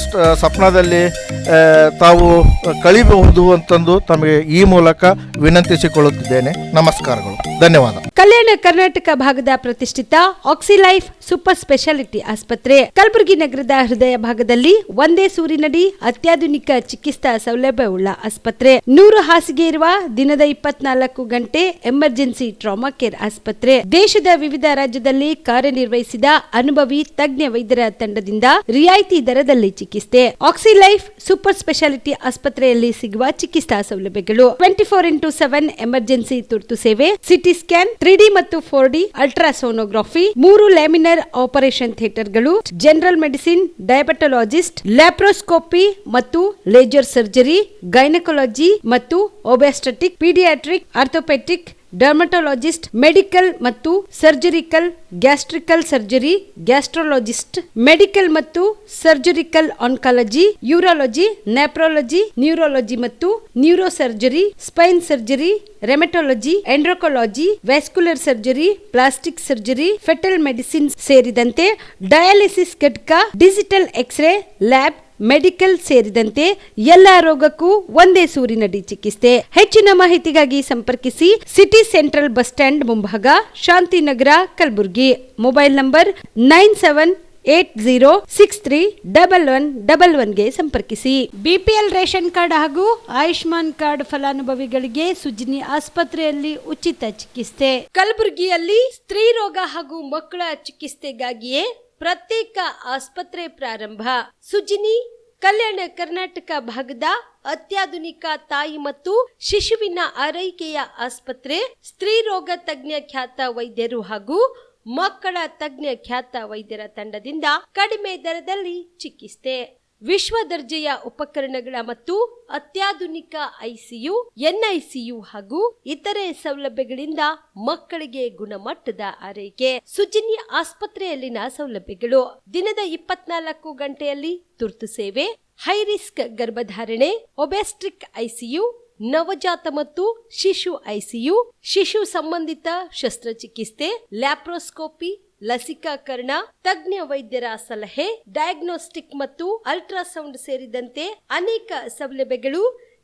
ಸಪ್ನಾದಲ್ಲಿ ತಾವು ಕಳಿಬಹುದು ಅಂತಂದು ತಮಗೆ ಈ ಮೂಲಕ ವಿನಂತಿಸಿಕೊಳ್ಳುತ್ತಿದ್ದೇನೆ. ನಮಸ್ಕಾರಗಳು, ಧನ್ಯವಾದ. ಕಲ್ಯಾಣ ಕರ್ನಾಟಕ ಭಾಗದ ಪ್ರತಿಷ್ಠಿತ ಆಕ್ಸಿಲೈಫ್ ಸೂಪರ್ ಸ್ಪೆಷಾಲಿಟಿ ಆಸ್ಪತ್ರೆ ಕಲಬುರಗಿ ನಗರದ ಹೃದಯ ಭಾಗದಲ್ಲಿ ಒಂದೇ ಸೂರಿನಡಿ ಅತ್ಯಾಧುನಿಕ ಚಿಕಿತ್ಸಾ ಸೌಲಭ್ಯವುಳ್ಳ ಆಸ್ಪತ್ರೆ. 100 ಹಾಸಿಗೆ ಇರುವ ದಿನದ 24 ಗಂಟೆ ಎಮರ್ಜೆನ್ಸಿ ಟ್ರಾಮಾ ಕೇರ್ ಆಸ್ಪತ್ರೆ. ದೇಶದ ವಿವಿಧ ರಾಜ್ಯದಲ್ಲಿ ಕಾರ್ಯನಿರ್ವಹಿಸಿದ ಅನುಭವಿ ತಜ್ಞ ವೈದ್ಯರ ತಂಡದಿಂದ ರಿಯಾಯಿತಿ ದರದಲ್ಲಿ ಚಿಕಿತ್ಸೆ. ಆಕ್ಸಿಲೈಫ್ ಸೂಪರ್ ಸ್ಪೆಷಾಲಿಟಿ ಆಸ್ಪತ್ರೆಯಲ್ಲಿ ಸಿಗುವ ಚಿಕಿತ್ಸಾ ಸೌಲಭ್ಯಗಳು: 24x7 ಎಮರ್ಜೆನ್ಸಿ ತುರ್ತು ಸೇವೆ, ಸಿಟಿ ಸ್ಕ್ಯಾನ್, 3D ಮತ್ತು 4D ಅಲ್ಟ್ರಾಸೋನೋಗ್ರಫಿ, 3 ಲ್ಯಾಮಿನರ್ ಆಪರೇಷನ್ ಥಿಯೇಟರ್ಗಳು, ಜನರಲ್ ಮೆಡಿಸಿನ್, ಡಯಾಬೆಟೊಲಾಜಿಸ್ಟ್, ಲ್ಯಾಪ್ರೋಸ್ಕೋಪಿ ಮತ್ತು ಲೇಜರ್ ಸರ್ಜರಿ, ಗೈನಕಾಲಜಿ ಮತ್ತು obstetric, paediatric, orthopaedic, dermatologist, medical ಮತ್ತು surgical, gastric surgery, gastrologist, medical ಮತ್ತು surgical oncology, urology, nephrology, neurology ಮತ್ತು neuro surgery, spine surgery, rheumatology, endocrinology, vascular surgery, plastic surgery, fetal medicine ಸೇರಿದಂತೆ ಡಯಾಲಿಸಿಸ್ ಘಟಕ, ಡಿಜಿಟಲ್ ಎಕ್ಸ್ರೇ ಲ್ಯಾಬ್, ಮೆಡಿಕಲ್ ಸೇರಿದಂತೆ ಎಲ್ಲ ರೋಗಕ್ಕೂ ಒಂದೇ ಸೂರಿನಡಿ ಚಿಕಿತ್ಸೆ. ಹೆಚ್ಚಿನ ಮಾಹಿತಿಗಾಗಿ ಸಂಪರ್ಕಿಸಿ ಸಿಟಿ ಸೆಂಟ್ರಲ್ ಬಸ್ ಸ್ಟ್ಯಾಂಡ್ ಮುಂಭಾಗ, ಶಾಂತಿನಗರ, ಕಲಬುರಗಿ. ಮೊಬೈಲ್ ನಂಬರ್ 9780631111ಗೆ ಸಂಪರ್ಕಿಸಿ. ಬಿಪಿಎಲ್ ರೇಷನ್ ಕಾರ್ಡ್ ಹಾಗೂ ಆಯುಷ್ಮಾನ್ ಕಾರ್ಡ್ ಫಲಾನುಭವಿಗಳಿಗೆ ಸುಜಿನಿ ಆಸ್ಪತ್ರೆಯಲ್ಲಿ ಉಚಿತ ಚಿಕಿತ್ಸೆ. ಕಲಬುರಗಿಯಲ್ಲಿ ಸ್ತ್ರೀ ರೋಗ ಹಾಗೂ ಮಕ್ಕಳ ಚಿಕಿತ್ಸೆಗಾಗಿಯೇ ಪ್ರತ್ಯೇಕ ಆಸ್ಪತ್ರೆ ಪ್ರಾರಂಭ. ಸುಜಿನಿ ಕಲ್ಯಾಣ ಕರ್ನಾಟಕ ಭಾಗದ ಅತ್ಯಾಧುನಿಕ ತಾಯಿ ಮತ್ತು ಶಿಶುವಿನ ಆರೈಕೆಯ ಆಸ್ಪತ್ರೆ. ಸ್ತ್ರೀ ರೋಗ ತಜ್ಞ ಖ್ಯಾತ ವೈದ್ಯರು ಹಾಗೂ ಮಕ್ಕಳ ತಜ್ಞ ಖ್ಯಾತ ವೈದ್ಯರ ತಂಡದಿಂದ ಕಡಿಮೆ ದರದಲ್ಲಿ ಚಿಕಿತ್ಸೆ. ವಿಶ್ವ ದರ್ಜೆಯ ಉಪಕರಣಗಳ ಮತ್ತು ಅತ್ಯಾಧುನಿಕ ಐಸಿಯು, ಎನ್ಐಸಿಯು ಹಾಗೂ ಇತರೆ ಸೌಲಭ್ಯಗಳಿಂದ ಮಕ್ಕಳಿಗೆ ಗುಣಮಟ್ಟದ ಆರೈಕೆ. ಸುಜಿನಿ ಆಸ್ಪತ್ರೆಯಲ್ಲಿನ ಸೌಲಭ್ಯಗಳು: ದಿನದ 24 ಗಂಟೆಯಲ್ಲಿ ತುರ್ತು ಸೇವೆ, ಹೈ ರಿಸ್ಕ್ ಗರ್ಭಧಾರಣೆ, ಒಬೆಸ್ಟ್ರಿಕ್ ಐಸಿಯು, ನವಜಾತ ಮತ್ತು ಶಿಶು ಐಸಿಯು, ಶಿಶು ಸಂಬಂಧಿತ ಶಸ್ತ್ರಚಿಕಿತ್ಸೆ, ಲ್ಯಾಪ್ರೋಸ್ಕೋಪಿ, ಲಸಿಕಾಕರಣ, ತಜ್ಞ ವೈದ್ಯರ ಸಲಹೆ, ಡಯಾಗ್ನೋಸ್ಟಿಕ್ ಮತ್ತು ಅಲ್ಟ್ರಾಸೌಂಡ್ ಸೇರಿದಂತೆ ಅನೇಕ ಸೌಲಭ್ಯಗಳು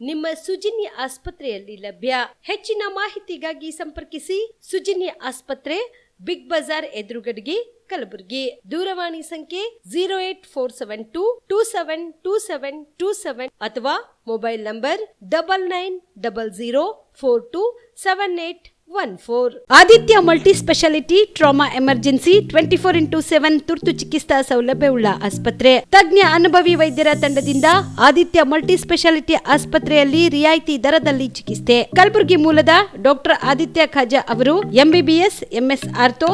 ನಿಮ್ಮ ಸುಜಿನಿ ಆಸ್ಪತ್ರೆಯಲ್ಲಿ ಲಭ್ಯ. ಹೆಚ್ಚಿನ ಮಾಹಿತಿಗಾಗಿ ಸಂಪರ್ಕಿಸಿ ಸುಜಿನಿ ಆಸ್ಪತ್ರೆ, ಬಿಗ್ ಬಜಾರ್ ಎದುರುಗಡೆಗೆ, ಕಲಬುರಗಿ. ದೂರವಾಣಿ ಸಂಖ್ಯೆ 08472272727 ಅಥವಾ mobile number 9900427814. Aditya multi speciality trauma emergency 24x7 ತುರ್ತು ಚಿಕಿತ್ಸಾ ಸೌಲಭ್ಯವುಳ್ಳ ಆಸ್ಪತ್ರೆ. ತಜ್ಞ ಅನುಭವಿ ವೈದ್ಯರ ತಂಡದಿಂದ ಆದಿತ್ಯ ಮಲ್ಟಿ ಸ್ಪೆಷಾಲಿಟಿ ಆಸ್ಪತ್ರೆಯಲ್ಲಿ ರಿಯಾಯಿತಿ ದರದಲ್ಲಿ ಚಿಕಿತ್ಸೆ. ಕಲಬುರಗಿ ಮೂಲದ ಡಾಕ್ಟರ್ ಆದಿತ್ಯ ಖಾಜಾ ಅವರು MBBS, MS ortho,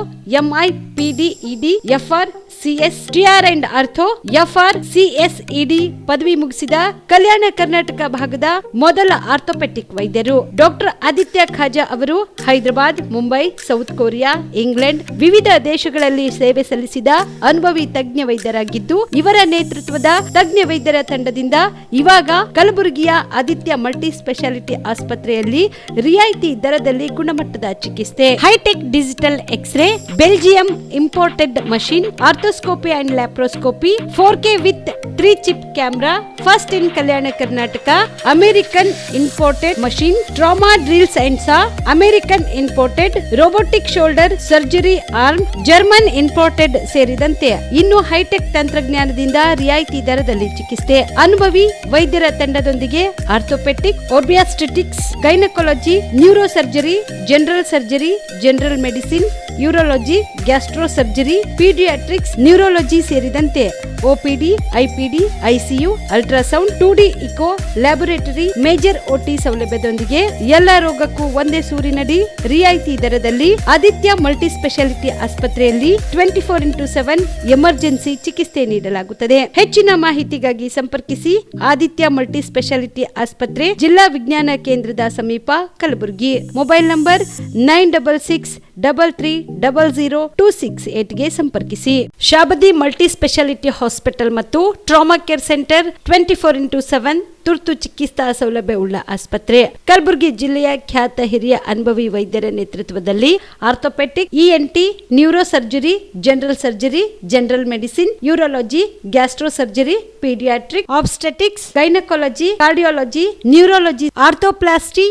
MI, PD, ED, FR, CS, TR and ortho, FR, CS, ED ಪದವಿ ಮುಗಿಸಿದ ಕಲ್ಯಾಣ ಕರ್ನಾಟಕ ಭಾಗದ ಮೊದಲ ಆರ್ಥೋಪೆಟಿಕ್ ವೈದ್ಯರು. ಡಾಕ್ಟರ್ ಆದಿತ್ಯ ಖಾಜಾ ಅವರು Hyderabad, Mumbai, south Korea, England ವಿವಿಧ ದೇಶಗಳಲ್ಲಿ ಸೇವೆ ಸಲ್ಲಿಸಿದ ಅನುಭವಿ ತಜ್ಞ ವೈದ್ಯರಾಗಿದ್ದು, ಇವರ ನೇತೃತ್ವದ ತಜ್ಞ ವೈದ್ಯರ ತಂಡದಿಂದ ಇವಾಗ ಕಲಬುರಗಿಯ ಆದಿತ್ಯ ಮಲ್ಟಿ ಸ್ಪೆಷಾಲಿಟಿ ಆಸ್ಪತ್ರೆಯಲ್ಲಿ ರಿಯಾಯಿತಿ ದರದಲ್ಲಿ ಗುಣಮಟ್ಟದ ಚಿಕಿತ್ಸೆ. Hi tech digital X ray, Belgium imported machine, arthroscopy and laparoscopy, 4K with 3 chip camera, first in Kalyana Karnataka, American imported machine, trauma drills and saw, American American imported, robotic shoulder surgery arm, German imported ಸೇರಿದಂತೆ ಇನ್ನು ಹೈಟೆಕ್ ತಂತ್ರಜ್ಞಾನದಿಂದ ರಿಯಾಯಿತಿ ದರದಲ್ಲಿ ಚಿಕಿತ್ಸೆ. ಅನುಭವಿ ವೈದ್ಯರ ತಂಡದೊಂದಿಗೆ orthopaedic, obstetrics, gynaecology, neuro surgery, general surgery, general medicine, urology, gastro surgery, paediatrics, neurology ಸೇರಿದಂತೆ OPD, IPD, ICU, ultrasound, 2D echo, laboratory, major OT ಸೌಲಭ್ಯದೊಂದಿಗೆ ಎಲ್ಲ ರೋಗಕ್ಕೂ ಒಂದೇ ಸೂರಿನಡಿ ರಿಯಾಯಿತಿ ದರದಲ್ಲಿ ಆದಿತ್ಯ ಮಲ್ಟಿ ಸ್ಪೆಷಾಲಿಟಿ ಆಸ್ಪತ್ರೆಯಲ್ಲಿ 24x7 ಎಮರ್ಜೆನ್ಸಿ ಚಿಕಿತ್ಸೆ ನೀಡಲಾಗುತ್ತದೆ. ಹೆಚ್ಚಿನ ಮಾಹಿತಿಗಾಗಿ ಸಂಪರ್ಕಿಸಿ ಆದಿತ್ಯ ಮಲ್ಟಿ ಸ್ಪೆಷಾಲಿಟಿ ಆಸ್ಪತ್ರೆ, ಜಿಲ್ಲಾ ವಿಜ್ಞಾನ ಕೇಂದ್ರದ ಸಮೀಪ, ಕಲಬುರಗಿ. ಮೊಬೈಲ್ ನಂಬರ್ 9633300268ಗೆ ಸಂಪರ್ಕಿಸಿ. ಶಾಬದಿ ಮಲ್ಟಿ ಸ್ಪೆಷಾಲಿಟಿ ಹಾಸ್ಪಿಟಲ್ ಮತ್ತು ಟ್ರಾಮಾ ಕೇರ್ ಸೆಂಟರ್ 24x7 ತುರ್ತು ಚಿಕಿತ್ಸಾ ಸೌಲಭ್ಯವುಳ್ಳ ಆಸ್ಪತ್ರೆ. ಕಲಬುರಗಿ ಜಿಲ್ಲೆಯ ಖ್ಯಾತ ಹಿರಿಯ ಅನುಭವಿ ವೈದ್ಯರ ನೇತೃತ್ವದಲ್ಲಿ orthopaedic, ENT, neuro surgery, general surgery, general medicine, urology, gastro surgery, paediatric, obstetrics, gynaecology, cardiology, neurology, arthroplasty,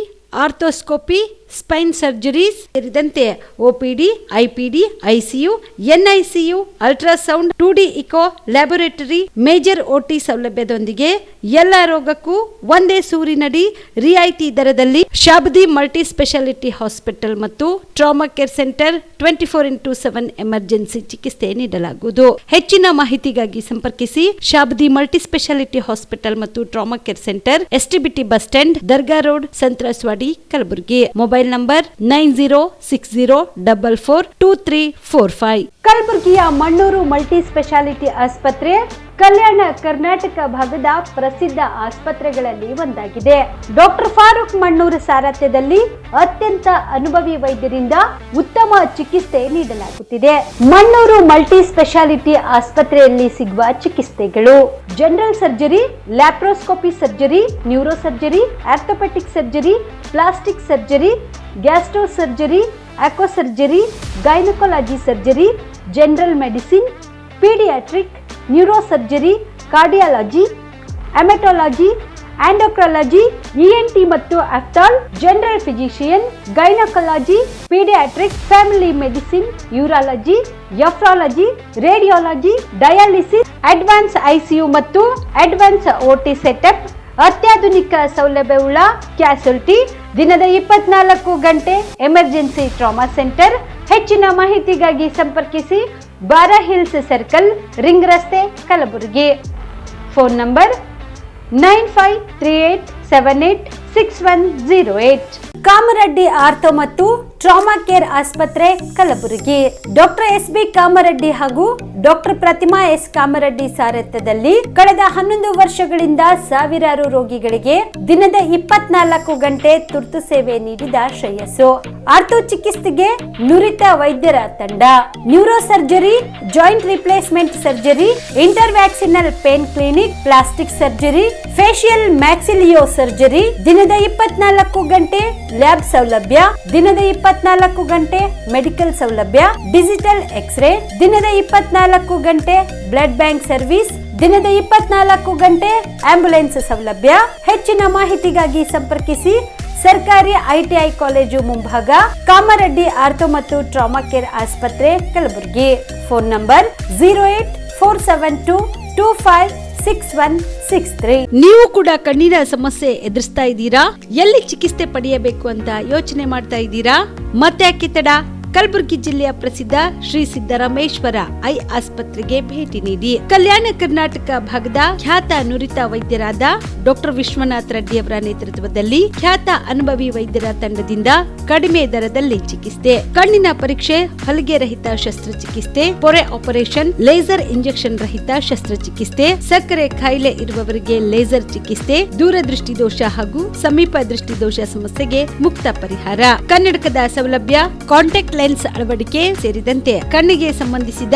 arthroscopy, spine surgeries ಸೇರಿದಂತೆ OPD, IPD, ICU, NICU, ultrasound, 2D echo, laboratory, major OT ಸೌಲಭ್ಯದೊಂದಿಗೆ ಎಲ್ಲ ರೋಗಕ್ಕೂ ಒಂದೇ ಸೂರಿನಡಿ ರಿಯಾಯಿತಿ ದರದಲ್ಲಿ ಶಾಬದಿ ಮಲ್ಟಿ ಸ್ಪೆಷಾಲಿಟಿ ಹಾಸ್ಪಿಟಲ್ ಮತ್ತು Trauma Care Centre 24x7 emergency ಚಿಕಿತ್ಸೆ ನೀಡಲಾಗುವುದು. ಹೆಚ್ಚಿನ ಮಾಹಿತಿಗಾಗಿ ಸಂಪರ್ಕಿಸಿ ಶಾಬದಿ ಮಲ್ಟಿ ಸ್ಪೆಷಾಲಿಟಿ ಹಾಸ್ಪಿಟಲ್ ಮತ್ತು Trauma Care Centre, STBT bus stand, Dargah road, ಸಂತ್ರಸ್ವಾಡಿ, Kalaburagi. Mobile number 9060442345. ಕಲಬುರಗಿಯ ಮಣ್ಣೂರು ಮಲ್ಟಿ ಸ್ಪೆಷಾಲಿಟಿ ಆಸ್ಪತ್ರೆ ಕಲ್ಯಾಣ ಕರ್ನಾಟಕ ಭಾಗದ ಪ್ರಸಿದ್ಧ ಆಸ್ಪತ್ರೆಗಳಲ್ಲಿ ಒಂದಾಗಿದೆ. ಡಾಕ್ಟರ್ ಫಾರೂಕ್ ಮಣ್ಣೂರು ಸಾರಥ್ಯದಲ್ಲಿ ಅತ್ಯಂತ ಅನುಭವಿ ವೈದ್ಯರಿಂದ ಉತ್ತಮ ಚಿಕಿತ್ಸೆ ನೀಡಲಾಗುತ್ತಿದೆ. ಮಣ್ಣೂರು ಮಲ್ಟಿ ಸ್ಪೆಷಾಲಿಟಿ ಆಸ್ಪತ್ರೆಯಲ್ಲಿ ಸಿಗುವ ಚಿಕಿತ್ಸೆಗಳು: general surgery, laparoscopy surgery, neuro surgery, orthopaedic surgery, plastic surgery, gastro surgery, onco surgery, gynaecology surgery, general medicine, paediatric, neuro surgery, cardiology, haematology, endocrinology, ENT ಮತ್ತು ophthal, general physician, gynaecology, paediatric, family medicine, urology, nephrology, radiology, dialysis, advance ICU ಮತ್ತು ಅಡ್ವಾನ್ಸ್ OT ಸೆಟಪ್, ಅತ್ಯಾಧುನಿಕ ಸೌಲಭ್ಯವುಳ್ಳ ಕ್ಯಾಸುಲಿಟಿ, ದಿನದ 24 ಗಂಟೆ ಎಮರ್ಜೆನ್ಸಿ ಟ್ರಾಮಾ ಸೆಂಟರ್. ಹೆಚ್ಚಿನ ಮಾಹಿತಿಗಾಗಿ ಸಂಪರ್ಕಿಸಿ ಬಾರಾ ಹಿಲ್ಸ್ ಸರ್ಕಲ್, ರಿಂಗ್ ರಸ್ತೆ, Kalaburagi. Phone number 9538786108. Kamareddy ortho ಮತ್ತು ಟ್ರಾಮಾ ಕೇರ್ ಆಸ್ಪತ್ರೆ, ಕಲಬುರಗಿ. ಡಾಕ್ಟರ್ SB ಕಾಮರೆಡ್ಡಿ ಹಾಗೂ ಡಾಕ್ಟರ್ ಪ್ರತಿಮಾ S ಕಾಮರೆಡ್ಡಿ ಸಾರಥ್ಯದಲ್ಲಿ ಕಳೆದ 11 ವರ್ಷಗಳಿಂದ ಸಾವಿರಾರು ರೋಗಿಗಳಿಗೆ ದಿನದ 24 ಗಂಟೆ ತುರ್ತು ಸೇವೆ ನೀಡಿದ ಶ್ರೇಯಸ್ಸು. ಆರ್ಥೋ ಚಿಕಿತ್ಸೆಗೆ ನುರಿತ ವೈದ್ಯರ ತಂಡ, neuro surgery, joint replacement surgery, interventional pain clinic, plastic surgery, facial maxillo surgery, ದಿನದ 24 ಗಂಟೆ ಲ್ಯಾಬ್ ಸೌಲಭ್ಯ, ದಿನದ 24 ಗಂಟೆ ಮೆಡಿಕಲ್ ಸೌಲಭ್ಯ, ಡಿಜಿಟಲ್ ಎಕ್ಸ್ರೇ, ದಿನದ 24 ಗಂಟೆ ಬ್ಲಡ್ ಬ್ಯಾಂಕ್ ಸರ್ವಿಸ್, ದಿನದ 24 ಗಂಟೆ ಆಂಬ್ಯುಲೆನ್ಸ್ ಸೌಲಭ್ಯ. ಹೆಚ್ಚಿನ ಮಾಹಿತಿಗಾಗಿ ಸಂಪರ್ಕಿಸಿ ಸರ್ಕಾರಿ ITI ಕಾಲೇಜು ಮುಂಭಾಗ, ಕಾಮರೆಡ್ಡಿ ಆರ್ಥೋ ಮತ್ತು ಟ್ರಾಮಾ ಕೇರ್ ಆಸ್ಪತ್ರೆ, ಕಲಬುರಗಿ. Phone number 08472256163. ನೀವು ಕೂಡ ಕಣ್ಣಿನ ಸಮಸ್ಯೆ ಎದುರಿಸ್ತಾ ಇದ್ದೀರಾ? ಎಲ್ಲಿ ಚಿಕಿತ್ಸೆ ಪಡೆಯಬೇಕು ಅಂತ ಯೋಚನೆ ಮಾಡ್ತಾ ಇದ್ದೀರಾ? ಮತ್ತೆ ಯಾಕೆ ತಡ? ಕಲಬುರಗಿ ಜಿಲ್ಲೆಯ ಪ್ರಸಿದ್ಧ ಶ್ರೀ ಸಿದ್ದರಾಮೇಶ್ವರ ಐ ಆಸ್ಪತ್ರೆಗೆ ಭೇಟಿ ನೀಡಿ ಕಲ್ಯಾಣ ಕರ್ನಾಟಕ ಭಾಗದ ಖ್ಯಾತ ನುರಿತ ವೈದ್ಯರಾದ ಡಾಕ್ಟರ್ ವಿಶ್ವನಾಥ್ ರೆಡ್ಡಿ ಅವರ ನೇತೃತ್ವದಲ್ಲಿ ಖ್ಯಾತ ಅನುಭವಿ ವೈದ್ಯರ ತಂಡದಿಂದ ಕಡಿಮೆ ದರದಲ್ಲಿ ಚಿಕಿತ್ಸೆ, ಕಣ್ಣಿನ ಪರೀಕ್ಷೆ, ಹೊಲಿಗೆ ರಹಿತ ಶಸ್ತ್ರಚಿಕಿತ್ಸೆ, ಪೊರೆ ಆಪರೇಷನ್, ಲೇಸರ್ ಇಂಜೆಕ್ಷನ್ ರಹಿತ ಶಸ್ತ್ರಚಿಕಿತ್ಸೆ, ಸಕ್ಕರೆ ಕಾಯಿಲೆ ಇರುವವರಿಗೆ ಲೇಸರ್ ಚಿಕಿತ್ಸೆ, ದೂರದೃಷ್ಟಿ ದೋಷ ಹಾಗೂ ಸಮೀಪ ದೃಷ್ಟಿ ದೋಷ ಸಮಸ್ಯೆಗೆ ಮುಕ್ತ ಪರಿಹಾರ, ಕನ್ನಡಕದ ಸೌಲಭ್ಯ, ಕಾಂಟ್ಯಾಕ್ಟ್ ಲೆನ್ಸ್ ಅಳವಡಿಕೆ ಸೇರಿದಂತೆ ಕಣ್ಣಿಗೆ ಸಂಬಂಧಿಸಿದ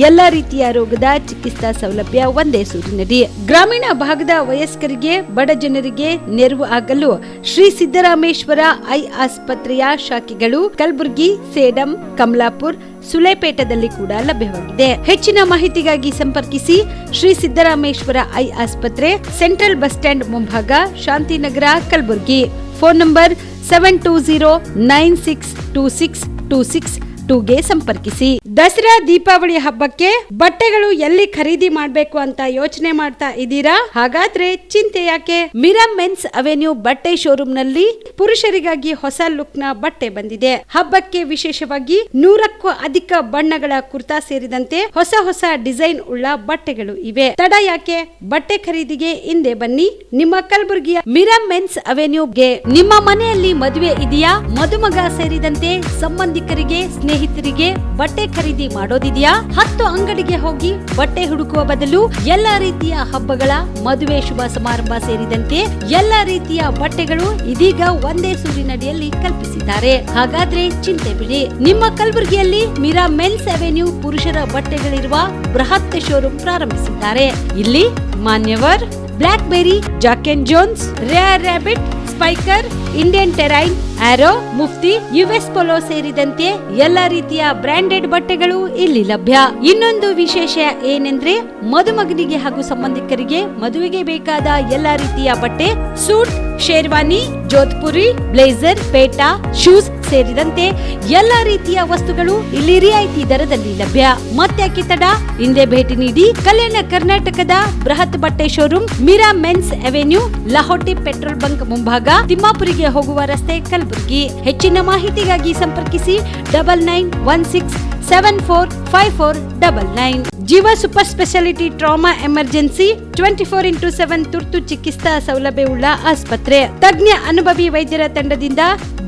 ಎಲ್ಲಾ ರೀತಿಯ ರೋಗದ ಚಿಕಿತ್ಸಾ ಸೌಲಭ್ಯ ಒಂದೇ ಸೂರಿನಡಿ. ಗ್ರಾಮೀಣ ಭಾಗದ ವಯಸ್ಕರಿಗೆ, ಬಡ ಜನರಿಗೆ ನೆರವು ಆಗಲು ಶ್ರೀ ಸಿದ್ದರಾಮೇಶ್ವರ ಐ ಆಸ್ಪತ್ರೆಯ ಶಾಖೆಗಳು ಕಲಬುರಗಿ, ಸೇಡಂ, ಕಮಲಾಪುರ್, ಸುಲೇಪೇಟದಲ್ಲಿ ಕೂಡ ಲಭ್ಯವಾಗಿದೆ. ಹೆಚ್ಚಿನ ಮಾಹಿತಿಗಾಗಿ ಸಂಪರ್ಕಿಸಿ ಶ್ರೀ ಸಿದ್ದರಾಮೇಶ್ವರ ಐ ಆಸ್ಪತ್ರೆ, ಸೆಂಟ್ರಲ್ ಬಸ್ ಸ್ಟ್ಯಾಂಡ್ ಮುಂಭಾಗ, ಶಾಂತಿನಗರ, ಕಲಬುರಗಿ. ಫೋನ್ ನಂಬರ್ 7209626262ಗೆ ಸಂಪರ್ಕಿಸಿ. ದಸರಾ ದೀಪಾವಳಿ ಹಬ್ಬಕ್ಕೆ ಬಟ್ಟೆಗಳು ಎಲ್ಲಿ ಖರೀದಿ ಮಾಡಬೇಕು ಅಂತ ಯೋಚನೆ ಮಾಡ್ತಾ ಇದ್ದೀರಾ? ಹಾಗಾದ್ರೆ ಚಿಂತೆ ಯಾಕೆ? ಮಿರಮ್ ಮೆನ್ಸ್ ಅವೆನ್ಯೂ ಬಟ್ಟೆ ಶೋರೂಮ್ ನಲ್ಲಿ ಪುರುಷರಿಗಾಗಿ ಹೊಸ ಲುಕ್ ನ ಬಟ್ಟೆ ಬಂದಿದೆ. ಹಬ್ಬಕ್ಕೆ ವಿಶೇಷವಾಗಿ 100ಕ್ಕೂ ಅಧಿಕ ಬಣ್ಣಗಳ ಕುರ್ತಾ ಸೇರಿದಂತೆ ಹೊಸ ಹೊಸ ಡಿಸೈನ್ ಉಳ್ಳ ಬಟ್ಟೆಗಳು ಇವೆ. ತಡ ಯಾಕೆ? ಬಟ್ಟೆ ಖರೀದಿಗೆ ಹಿಂದೆ ಬನ್ನಿ. ನಿಮ್ಮ ಕಲಬುರಗಿಯ ಮಿರಮ್ ಮೆನ್ಸ್ ಅವೆನ್ಯೂಗೆ. ನಿಮ್ಮ ಮನೆಯಲ್ಲಿ ಮದುವೆ ಇದೆಯಾ? ಮದುಮಗ ಸೇರಿದಂತೆ ಸಂಬಂಧಿಕರಿಗೆ, ಸ್ನೇಹಿತರಿಗೆ ಬಟ್ಟೆ ಖರೀದಿ ಮಾಡೋದಿದೆಯಾ? 10 ಅಂಗಡಿಗೆ ಹೋಗಿ ಬಟ್ಟೆ ಹುಡುಕುವ ಬದಲು ಎಲ್ಲಾ ರೀತಿಯ ಹಬ್ಬಗಳ, ಮದುವೆ, ಶುಭ ಸಮಾರಂಭ ಸೇರಿದಂತೆ ಎಲ್ಲಾ ರೀತಿಯ ಬಟ್ಟೆಗಳು ಇದೀಗ ಒಂದೇ ಸೂರಿನಡಿಯಲ್ಲಿ ಕಲ್ಪಿಸಿದ್ದಾರೆ. ಹಾಗಾದ್ರೆ ಚಿಂತೆ ಬಿಡಿ. ನಿಮ್ಮ ಕಲಬುರಗಿಯಲ್ಲಿ ಮಿರಾ ಮೆನ್ಸ್ ಅವೆನ್ಯೂ ಪುರುಷರ ಬಟ್ಟೆಗಳಿರುವ ಬೃಹತ್ ಶೋರೂಮ್ ಪ್ರಾರಂಭಿಸಿದ್ದಾರೆ. ಇಲ್ಲಿ Manyavar, Blackberrys, Jack and Jones, Rare Rabbit, Spykar, Indian Terrain, Arrow, Mufti, US Polo ಸೇರಿದಂತೆ ಎಲ್ಲಾ ರೀತಿಯ ಬ್ರಾಂಡೆಡ್ ಬಟ್ಟೆಗಳು ಇಲ್ಲಿ ಲಭ್ಯ. ಇನ್ನೊಂದು ವಿಶೇಷ ಏನೆಂದ್ರೆ ಮದುಮಗನಿಗೆ ಹಾಗೂ ಸಂಬಂಧಿಕರಿಗೆ ಮದುವೆಗೆ ಬೇಕಾದ ಎಲ್ಲಾ ರೀತಿಯ ಬಟ್ಟೆ, ಸೂಟ್, ಶೇರ್ವಾನಿ, ಜೋಧ್ಪುರಿ, ಬ್ಲೇಸರ್, ಪೇಟಾ, ಶೂಸ್ ಸೇರಿದಂತೆ ಎಲ್ಲಾ ರೀತಿಯ ವಸ್ತುಗಳು ಇಲ್ಲಿ ರಿಯಾಯಿತಿ ದರದಲ್ಲಿ ಲಭ್ಯ. ಮತ್ತ್ಯಾಕೆ ತಡ? ಹಿಂದೆ ಭೇಟಿ ನೀಡಿ. ಕಲ್ಯಾಣ ಕರ್ನಾಟಕದ ಬೃಹತ್ ಬಟ್ಟೆ showroom Mira men's avenue, Lahoti petrol bunk ಮುಂಭಾಗ, ತಿಮ್ಮಾಪುರಿಗೆ ಹೋಗುವ ರಸ್ತೆ, ಕಲಬುರಗಿ. ಹೆಚ್ಚಿನ ಮಾಹಿತಿಗಾಗಿ ಸಂಪರ್ಕಿಸಿ 9916745499. ಜೀವ super speciality trauma emergency 24x7 ತುರ್ತು ಚಿಕಿತ್ಸಾ ಸೌಲಭ್ಯವುಳ್ಳ ಆಸ್ಪತ್ರೆ. ತಜ್ಞ ಅನುಭವಿ ವೈದ್ಯರ ತಂಡದಿಂದ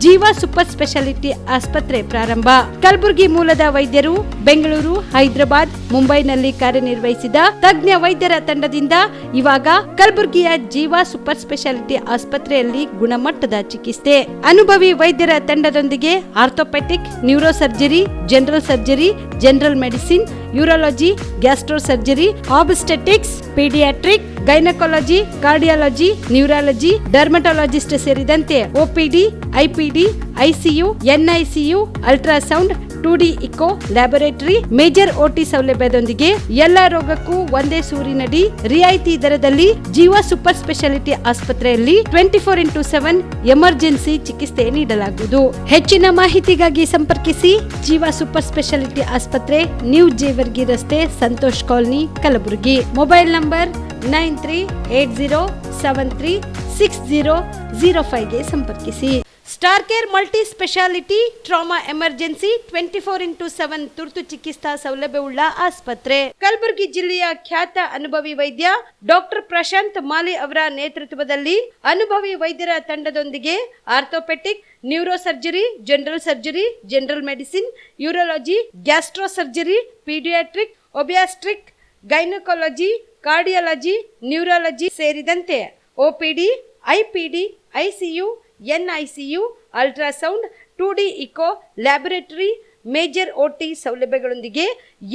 ಜೀವ ಸೂಪರ್ ಸ್ಪೆಷಾಲಿಟಿ ಆಸ್ಪತ್ರೆ ಪ್ರಾರಂಭ. ಕಲಬುರಗಿ ಮೂಲದ ವೈದ್ಯರು ಬೆಂಗಳೂರು, ಹೈದರಾಬಾದ್, ಮುಂಬೈನಲ್ಲಿ ಕಾರ್ಯನಿರ್ವಹಿಸಿದ ತಜ್ಞ ವೈದ್ಯರ ತಂಡದಿಂದ ಇವಾಗ ಕಲಬುರಗಿಯ ಜೀವ ಸೂಪರ್ ಸ್ಪೆಷಾಲಿಟಿ ಆಸ್ಪತ್ರೆಯಲ್ಲಿ ಗುಣಮಟ್ಟದ ಚಿಕಿತ್ಸೆ. ಅನುಭವಿ ವೈದ್ಯರ ತಂಡದೊಂದಿಗೆ orthopaedic, neuro surgery, general surgery, general medicine, urology, gastro surgery, obstetrics, paediatric, gynaecology, cardiology, neurology, dermatologist ಸೇರಿದಂತೆ OPD, IPD, ICU, NICU, ultrasound, 2D echo, laboratory, major OT ಸೌಲಭ್ಯದೊಂದಿಗೆ ಎಲ್ಲಾ ರೋಗಕ್ಕೂ ಒಂದೇ ಸೂರಿನಡಿ ರಿಯಾಯಿತಿ ದರದಲ್ಲಿ ಜೀವ ಸೂಪರ್ ಸ್ಪೆಷಾಲಿಟಿ ಆಸ್ಪತ್ರೆಯಲ್ಲಿ 24x7 ಎಮರ್ಜೆನ್ಸಿ ಚಿಕಿತ್ಸೆ ನೀಡಲಾಗುವುದು. ಹೆಚ್ಚಿನ ಮಾಹಿತಿಗಾಗಿ ಸಂಪರ್ಕಿಸಿ ಜೀವ ಸೂಪರ್ ಸ್ಪೆಷಾಲಿಟಿ ಆಸ್ಪತ್ರೆ, ನ್ಯೂ ಜೇವರ್ಗಿ ರಸ್ತೆ, Santosh colony, Kalaburagi. Mobile number 9380736005ಗೆ ಸಂಪರ್ಕಿಸಿ. Star care multi speciality trauma emergency 24x7 ತುರ್ತು ಚಿಕಿತ್ಸಾ ಸೌಲಭ್ಯವುಳ್ಳ ಆಸ್ಪತ್ರೆ. ಕಲಬುರಗಿ ಜಿಲ್ಲೆಯ ಖ್ಯಾತ ಅನುಭವಿ ವೈದ್ಯ ಡಾಕ್ಟರ್ ಪ್ರಶಾಂತ್ ಮಾಲಿ ಅವರ ನೇತೃತ್ವದಲ್ಲಿ ಅನುಭವಿ ವೈದ್ಯರ ತಂಡದೊಂದಿಗೆ orthopaedic, neuro surgery, general surgery, general medicine, urology, gastro surgery, paediatric, obstetric, gynaecology, cardiology, neurology ಸೇರಿದಂತೆ OPD, IPD, ICU, NICU, ultrasound, 2D echo, laboratory, major OT ಸೌಲಭ್ಯಗಳೊಂದಿಗೆ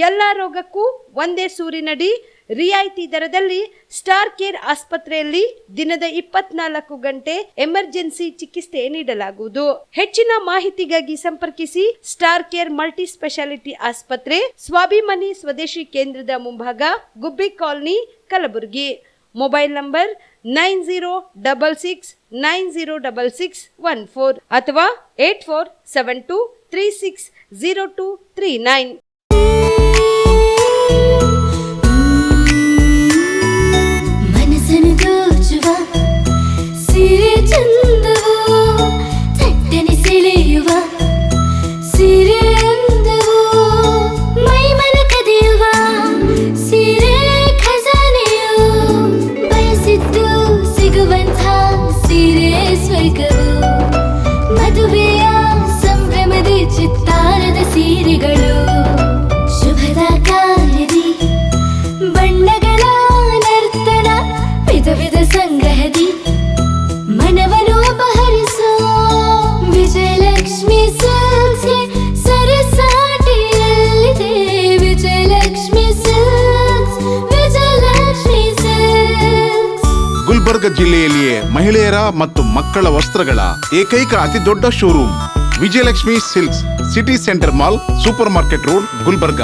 ಎಲ್ಲಾ ರೋಗಕ್ಕೂ ಒಂದೇ ಸೂರಿನಡಿ ರಿಯಾಯಿತಿ ದರದಲ್ಲಿ ಸ್ಟಾರ್ ಕೇರ್ ಆಸ್ಪತ್ರೆಯಲ್ಲಿ ದಿನದ 24 ಗಂಟೆ ಎಮರ್ಜೆನ್ಸಿ ಚಿಕಿತ್ಸೆ ನೀಡಲಾಗುವುದು. ಹೆಚ್ಚಿನ ಮಾಹಿತಿಗಾಗಿ ಸಂಪರ್ಕಿಸಿ ಸ್ಟಾರ್ ಕೇರ್ ಮಲ್ಟಿ ಸ್ಪೆಷಾಲಿಟಿ ಆಸ್ಪತ್ರೆ, ಸ್ವಾಭಿಮಾನಿ ಸ್ವದೇಶಿ ಕೇಂದ್ರದ ಮುಂಭಾಗ, ಗುಬ್ಬಿ ಕಾಲನಿ, ಕಲಬುರಗಿ. ಮೊಬೈಲ್ ನಂಬರ್ 9066906614 ಅಥವಾ 8472360239. ಮನಸ್ಸನ್ನು ದೋಚುವ ಸೀರೆ ಚಂದವೋ, ಥಟ್ಟನೆ ಸೆಳೆಯುವ ಸೀರೆ ಅಂದವೋ, ಮೈಮನ ಕದಿಯುವ ಸೀರೆ ಖಜಾನೆಯೋ, ಬಯಸಿದ್ದು ಸಿಗುವಂಥ ಸೀರೆ ಸ್ವರ್ಗವೋ, ಮದುವೆಯ ಸಂಭ್ರಮದ ಚಿತ್ತಾರದ ಸೀರೆಗಳು, ಶುಭದ ಕಾರ್ಯದಿ ಬಣ್ಣಗಳ ನರ್ತನ, ವಿಧ ವಿಧ ಸಂಗ್ರಹದಿ ಮನವನ್ನು ಅಪಹರಿಸೋ ವಿಜಯಲಕ್ಷ್ಮಿ ಸಿಲ್ಕ್ಸ್ಗೆ ಸರಿಸಾಟಿಯಲ್ಲಿದೆ. Vijayalakshmi silks, Vijayalakshmi silks. ಗುಲ್ಬರ್ಗ ಜಿಲ್ಲೆಯಲ್ಲಿಯೇ ಮಹಿಳೆಯರ ಮತ್ತು ಮಕ್ಕಳ ವಸ್ತ್ರಗಳ ಏಕೈಕ ಅತಿ ದೊಡ್ಡ showroom Vijayalakshmi silks, city centre mall, super market road, Gulbarga.